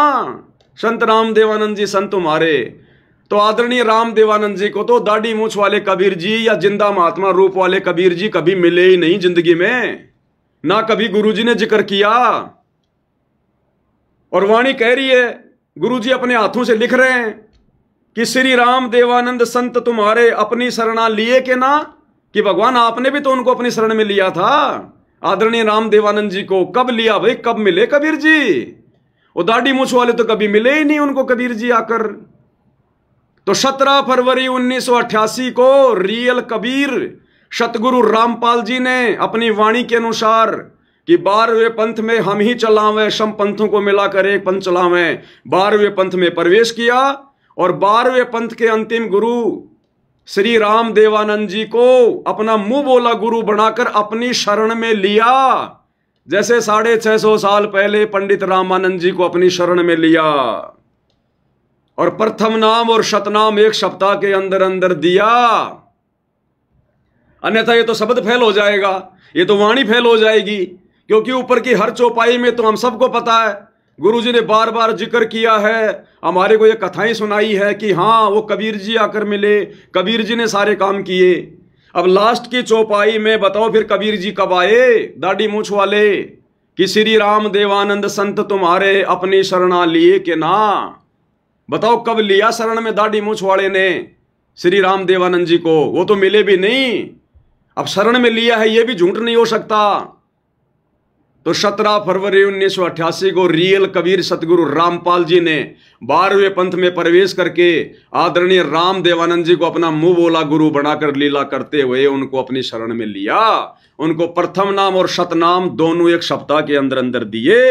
संत राम देवानंद जी संत तुम्हारे। तो आदरणीय राम देवानंद जी को तो दाढ़ी मूछ वाले कबीर जी या जिंदा महात्मा रूप वाले कबीर जी कभी मिले ही नहीं जिंदगी में, ना कभी गुरु जी ने जिक्र किया। और वाणी कह रही है, गुरुजी अपने हाथों से लिख रहे हैं कि श्री राम देवानंद संत तुम्हारे अपनी शरणा लिए के ना, कि भगवान आपने भी तो उनको अपनी शरण में लिया था। आदरणीय राम देवानंद जी को कब लिया भाई, कब मिले कबीर जी? वो दाढ़ी मूछ वाले तो कभी मिले ही नहीं उनको कबीर जी आकर। तो 17 फरवरी 1988 को रियल कबीर सतगुरु रामपाल जी ने अपनी वाणी के अनुसार कि 12वें पंथ में हम ही चलावें, सम पंथों को मिलाकर एक पंथ चलावें, 12वें पंथ में प्रवेश किया और 12वें पंथ के अंतिम गुरु श्री राम देवानंद जी को अपना मुंह बोला गुरु बनाकर अपनी शरण में लिया, जैसे 650 साल पहले पंडित रामानंद जी को अपनी शरण में लिया। और प्रथम नाम और शतनाम एक सप्ताह के अंदर अंदर दिया, अन्यथा ये तो शब्द फेल हो जाएगा, ये तो वाणी फेल हो जाएगी। क्योंकि ऊपर की हर चौपाई में तो हम सबको पता है, गुरुजी ने बार बार जिक्र किया है, हमारे को ये कथाएं सुनाई है कि हाँ वो कबीर जी आकर मिले, कबीर जी ने सारे काम किए। अब लास्ट की चौपाई में बताओ फिर कबीर जी कब आए, दाढ़ी मूछ वाले, कि श्री राम देवानंद संत तुम्हारे अपनी शरणा लिए के ना। बताओ कब लिया शरण में दाढ़ी मूछ वाले ने श्री राम देवानंद जी को? वो तो मिले भी नहीं, अब शरण में लिया है ये भी झूठ नहीं हो सकता। तो 17 फरवरी 1988 को रियल कबीर सतगुरु रामपाल जी ने 12वें पंथ में प्रवेश करके आदरणीय राम देवानंद जी को अपना मुंह बोला गुरु बनाकर लीला करते हुए उनको अपनी शरण में लिया। उनको प्रथम नाम और शतनाम दोनों एक सप्ताह के अंदर अंदर दिए।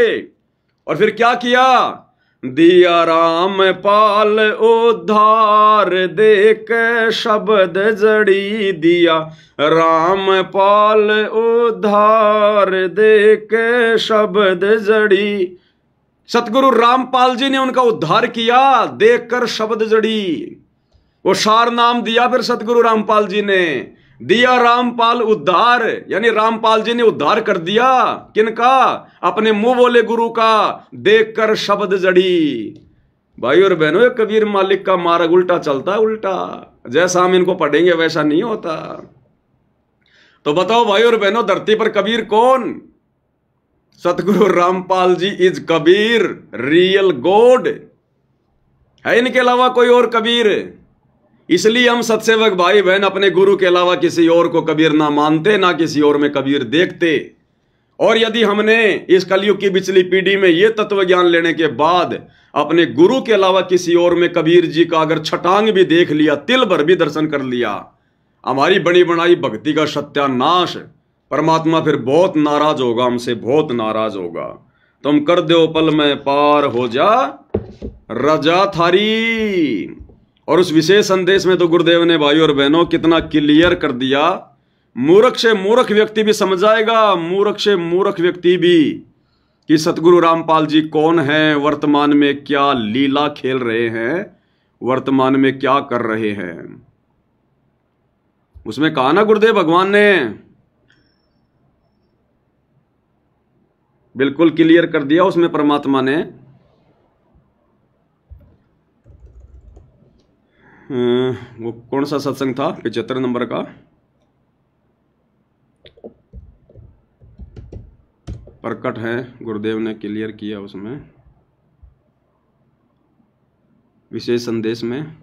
और फिर क्या किया? दिया राम पाल उद्धार देख शब्द जड़ी दिया, राम पाल उद्धार देख शब्द जड़ी। सतगुरु रामपाल जी ने उनका उद्धार किया देखकर शब्द जड़ी। वो सार नाम दिया फिर सतगुरु रामपाल जी ने, दिया रामपाल उद्धार, यानी रामपाल जी ने उद्धार कर दिया किनका? अपने मुंह बोले गुरु का, देखकर शब्द जड़ी। भाई और बहनों, ये कबीर मालिक का मार्ग उल्टा चलता है, उल्टा। जैसा हम इनको पढ़ेंगे वैसा नहीं होता। तो बताओ भाई और बहनों, धरती पर कबीर कौन? सतगुरु Rampal ji is Kabir, real God. है इनके अलावा कोई और कबीर? इसलिए हम सत्सेवक भाई बहन अपने गुरु के अलावा किसी और को कबीर ना मानते, ना किसी और में कबीर देखते। और यदि हमने इस कलयुग की पिछली पीढ़ी में यह तत्व ज्ञान लेने के बाद अपने गुरु के अलावा किसी और में कबीर जी का अगर छटांग भी देख लिया, तिल भर भी दर्शन कर लिया, हमारी बनी बनाई भक्ति का सत्यानाश। परमात्मा फिर बहुत नाराज होगा हमसे, बहुत नाराज होगा। तुम कर दो पल में पार हो जा रजा थारी। और उस विशेष संदेश में तो गुरुदेव ने भाई और बहनों कितना क्लियर कर दिया, मूर्ख से मूर्ख व्यक्ति भी समझ जाएगा, मूर्ख से मूर्ख व्यक्ति भी, कि सतगुरु रामपाल जी कौन हैं, वर्तमान में क्या लीला खेल रहे हैं, वर्तमान में क्या कर रहे हैं। उसमें कहा ना गुरुदेव भगवान ने, बिल्कुल क्लियर कर दिया उसमें परमात्मा ने। वो कौन सा सत्संग था? 75 नंबर का। प्रकट है, गुरुदेव ने क्लियर किया उसमें विशेष संदेश में।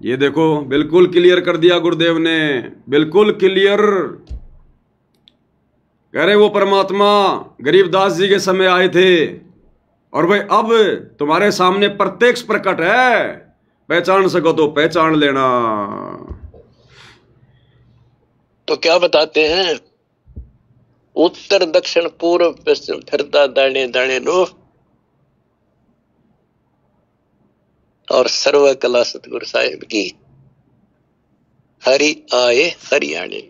ये देखो, बिल्कुल क्लियर कर दिया गुरुदेव ने, बिल्कुल क्लियर। कह रहे वो परमात्मा गरीबदास जी के समय आए थे और भाई अब तुम्हारे सामने प्रत्यक्ष प्रकट है, पहचान सको तो पहचान लेना। तो क्या बताते हैं? उत्तर दक्षिण पूर्व पश्चिम फिरता दाने दाने लो, और सर्व कला सतगुरु साहिब की। हरि आए हरियाणे।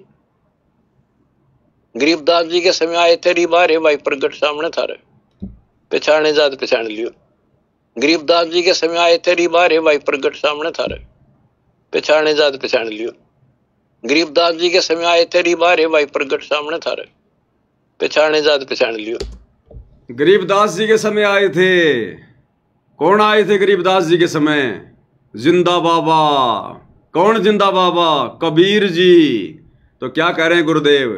गरीबदास जी के समय आए थे, रिबा रे भाई प्रगट सामने था रे, पहचाने जात पहचान लियो। गरीबदास जी के समय आए थे, रिबा रे भाई प्रगट सामने था रे, पहचाने जात पहचान लियो। गरीबदास जी के समय आए तेरी बारे भाई प्रगट सामने था रे, पहचाने जात पहचान लियो। गरीबदास जी के समय आए थे। कौन आए थे गरीबदास जी के समय? जिंदा बाबा। कौन जिंदा बाबा? कबीर जी। तो क्या कह रहे हैं गुरुदेव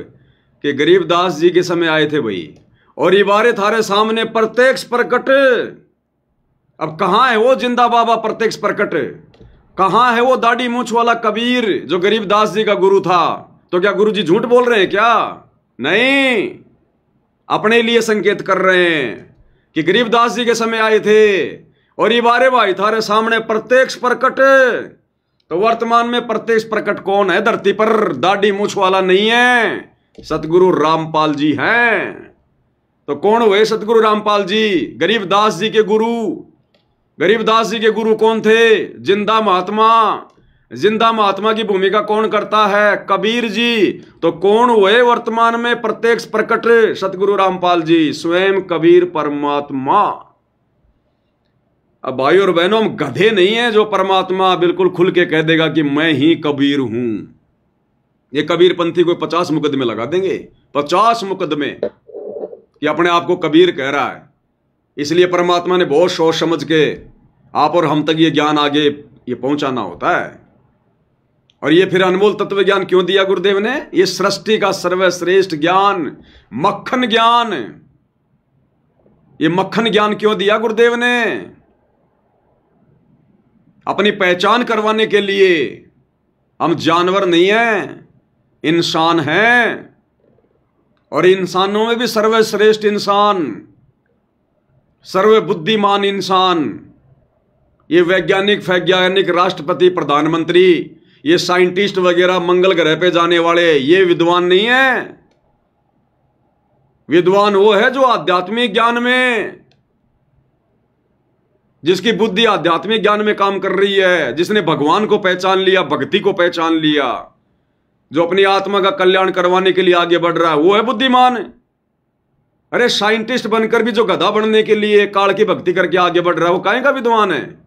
कि गरीबदास जी के समय आए थे भाई, और ये बारे थारे सामने प्रत्यक्ष प्रकट। अब कहां है वो जिंदा बाबा प्रत्यक्ष प्रकट? कहां है वो दाढ़ी मूंछ वाला कबीर जो गरीबदास जी का गुरु था? तो क्या गुरु जी झूठ बोल रहे हैं क्या? नहीं, अपने लिए संकेत कर रहे हैं कि गरीबदास जी के समय आए थे और ये बारे भाई थारे सामने प्रत्यक्ष प्रकट। तो वर्तमान में प्रत्यक्ष प्रकट कौन है धरती पर? दाढ़ी मूंछ वाला नहीं है, सतगुरु रामपाल जी हैं। तो कौन हुए सतगुरु रामपाल जी? गरीबदास जी के गुरु। गरीबदास जी के गुरु कौन थे? जिंदा महात्मा। जिंदा महात्मा की भूमिका कौन करता है? कबीर जी। तो कौन हुए वर्तमान में प्रत्यक्ष प्रकट? सतगुरु रामपाल जी, स्वयं कबीर परमात्मा। अब भाई और बहनों, हम गधे नहीं है जो परमात्मा बिल्कुल खुल के कह देगा कि मैं ही कबीर हूं। ये कबीर पंथी कोई 50 मुकदमे लगा देंगे, 50 मुकदमे, कि अपने आप को कबीर कह रहा है। इसलिए परमात्मा ने बहुत सोच समझ के आप और हम तक ये ज्ञान आगे ये पहुंचाना होता है। और ये फिर अनमोल तत्व ज्ञान क्यों दिया गुरुदेव ने? ये सृष्टि का सर्वश्रेष्ठ ज्ञान, मक्खन ज्ञान। ये मक्खन ज्ञान क्यों दिया गुरुदेव ने? अपनी पहचान करवाने के लिए। हम जानवर नहीं हैं, इंसान हैं, और इंसानों में भी सर्वश्रेष्ठ इंसान, सर्वबुद्धिमान इंसान, ये वैज्ञानिक, राष्ट्रपति, प्रधानमंत्री, ये साइंटिस्ट वगैरह, मंगल ग्रह पे जाने वाले, ये विद्वान नहीं है। विद्वान वो है जो आध्यात्मिक ज्ञान में, जिसकी बुद्धि आध्यात्मिक ज्ञान में काम कर रही है, जिसने भगवान को पहचान लिया, भक्ति को पहचान लिया, जो अपनी आत्मा का कल्याण करवाने के लिए आगे बढ़ रहा है, वो है बुद्धिमान। अरे साइंटिस्ट बनकर भी जो गधा बनने के लिए काल की भक्ति करके आगे बढ़ रहा है, वो काहे का विद्वान है?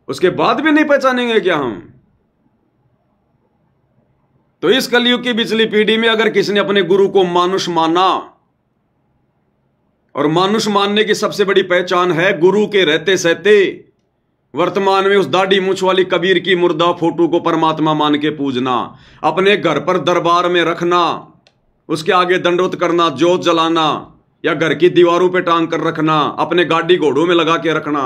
उसके बाद भी नहीं पहचानेंगे क्या हम? तो इस कलयुग की पिछली पीढ़ी में अगर किसी ने अपने गुरु को मानुष माना, और मानुष मानने की सबसे बड़ी पहचान है गुरु के रहते सहते वर्तमान में उस दाढ़ी मूंछ वाली कबीर की मुर्दा फोटो को परमात्मा मान के पूजना, अपने घर पर दरबार में रखना, उसके आगे दंडवत करना, जोत जलाना, या घर की दीवारों पे टांग कर रखना, अपने गाड़ी घोड़ों में लगा के रखना,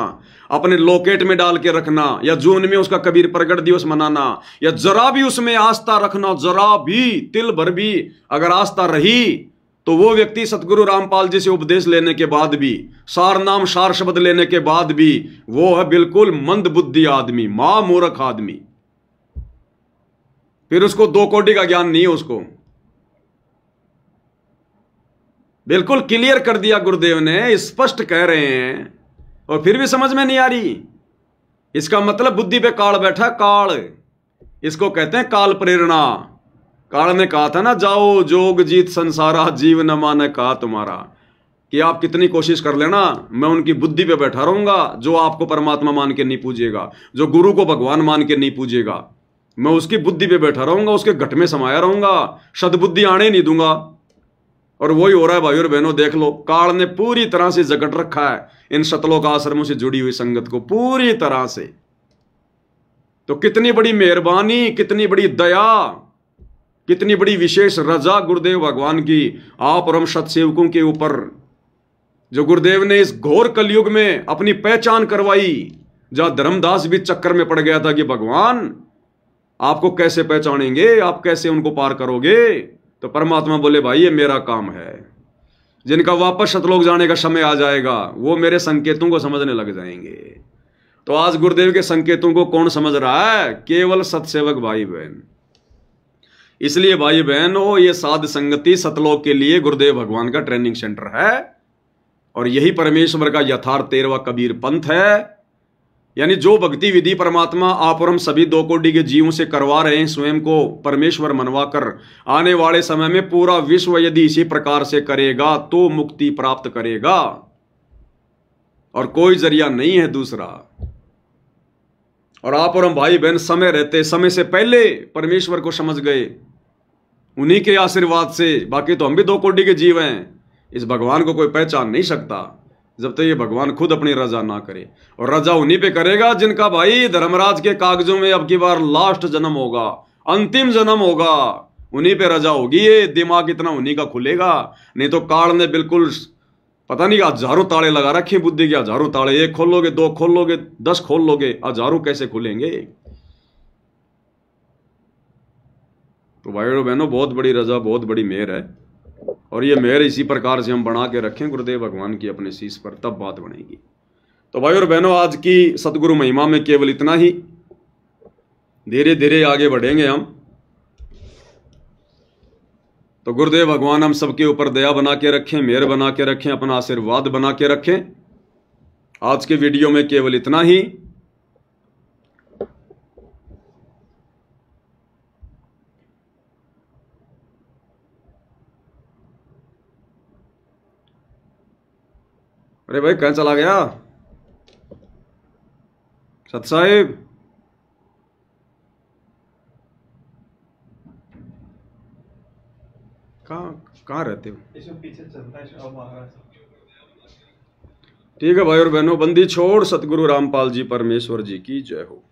अपने लॉकेट में डाल के रखना, या जून में उसका कबीर प्रगट दिवस मनाना, या जरा भी उसमें आस्था रखना, जरा भी तिल भर भी अगर आस्था रही, तो वो व्यक्ति सतगुरु रामपाल जी से उपदेश लेने के बाद भी, सार नाम सार शब्द लेने के बाद भी, वो है बिल्कुल मंद बुद्धि आदमी, मूर्ख आदमी। फिर उसको 2 कौड़ी का ज्ञान नहीं है। उसको बिल्कुल क्लियर कर दिया गुरुदेव ने, स्पष्ट कह रहे हैं, और फिर भी समझ में नहीं आ रही। इसका मतलब बुद्धि पे काल बैठा, काल। इसको कहते हैं काल प्रेरणा। काल ने कहा था ना, जाओ जोग जीत संसारा, जीव न माने कहा तुम्हारा, कि आप कितनी कोशिश कर लेना, मैं उनकी बुद्धि पे बैठा रहूंगा जो आपको परमात्मा मान के नहीं पूजेगा, जो गुरु को भगवान मान के नहीं पूजेगा, मैं उसकी बुद्धि पे बैठा रहूंगा, उसके घट में समाया रहूंगा, सद्बुद्धि आने नहीं दूंगा। और वही हो रहा है भाई और बहनों, देख लो, काल ने पूरी तरह से जकड़ रखा है इन सतलोक आश्रमों से जुड़ी हुई संगत को, पूरी तरह से। तो कितनी बड़ी मेहरबानी, कितनी बड़ी दया, कितनी बड़ी विशेष रजा गुरुदेव भगवान की आप और हम सत्सेवकों के ऊपर, जो गुरुदेव ने इस घोर कलयुग में अपनी पहचान करवाई, जहां धर्मदास भी चक्कर में पड़ गया था कि भगवान आपको कैसे पहचानेंगे, आप कैसे उनको पार करोगे? तो परमात्मा बोले, भाई ये मेरा काम है। जिनका वापस सतलोक जाने का समय आ जाएगा, वो मेरे संकेतों को समझने लग जाएंगे। तो आज गुरुदेव के संकेतों को कौन समझ रहा है? केवल सत्सेवक भाई बहन। इसलिए भाई बहनों, ये साध संगति सतलोक के लिए गुरुदेव भगवान का ट्रेनिंग सेंटर है, और यही परमेश्वर का यथार्थ 13वां कबीर पंथ है। यानी जो भक्ति विधि परमात्मा आप और हम सभी 2 कोटि के जीवों से करवा रहे हैं, स्वयं को परमेश्वर मनवा कर, आने वाले समय में पूरा विश्व यदि इसी प्रकार से करेगा तो मुक्ति प्राप्त करेगा, और कोई जरिया नहीं है दूसरा। और आप और हम भाई बहन समय रहते, समय से पहले परमेश्वर को समझ गए, उन्हीं के आशीर्वाद से। बाकी तो हम भी 2 कोटि के जीव हैं, इस भगवान को कोई पहचान नहीं सकता जब तक ये भगवान खुद अपनी रजा ना करे। और रजा उन्हीं पे करेगा जिनका भाई धर्मराज के कागजों में अब की बार लास्ट जन्म होगा, अंतिम जन्म होगा, उन्हीं पे रजा होगी। ये दिमाग इतना उन्हीं का खुलेगा, नहीं तो काल ने बिल्कुल पता नहीं हजारों ताले लगा रखे बुद्धि के, हजारों ताले, 1 खोल लोगे, 2 खोल लोगे, 10 खोल लोगे, हजारों कैसे खुलेंगे। तो भाइयों और बहनों, बहुत बड़ी रजा, बहुत बड़ी मेहर है, और ये मेहर इसी प्रकार से हम बना के रखें गुरुदेव भगवान की अपने शीश पर, तब बात बनेगी। तो भाइयों और बहनों, आज की सतगुरु महिमा में केवल इतना ही। धीरे धीरे आगे बढ़ेंगे हम। तो गुरुदेव भगवान हम सबके ऊपर दया बना के रखें, मेहर बना के रखें, अपना आशीर्वाद बना के रखें। आज के वीडियो में केवल इतना ही। अरे भाई कहाँ चला गया सत साहिब? कहाँ रहते हो? पीछे चलता है। ठीक है भाई और बहनों, बंदी छोड़। सतगुरु रामपाल जी परमेश्वर जी की जय हो।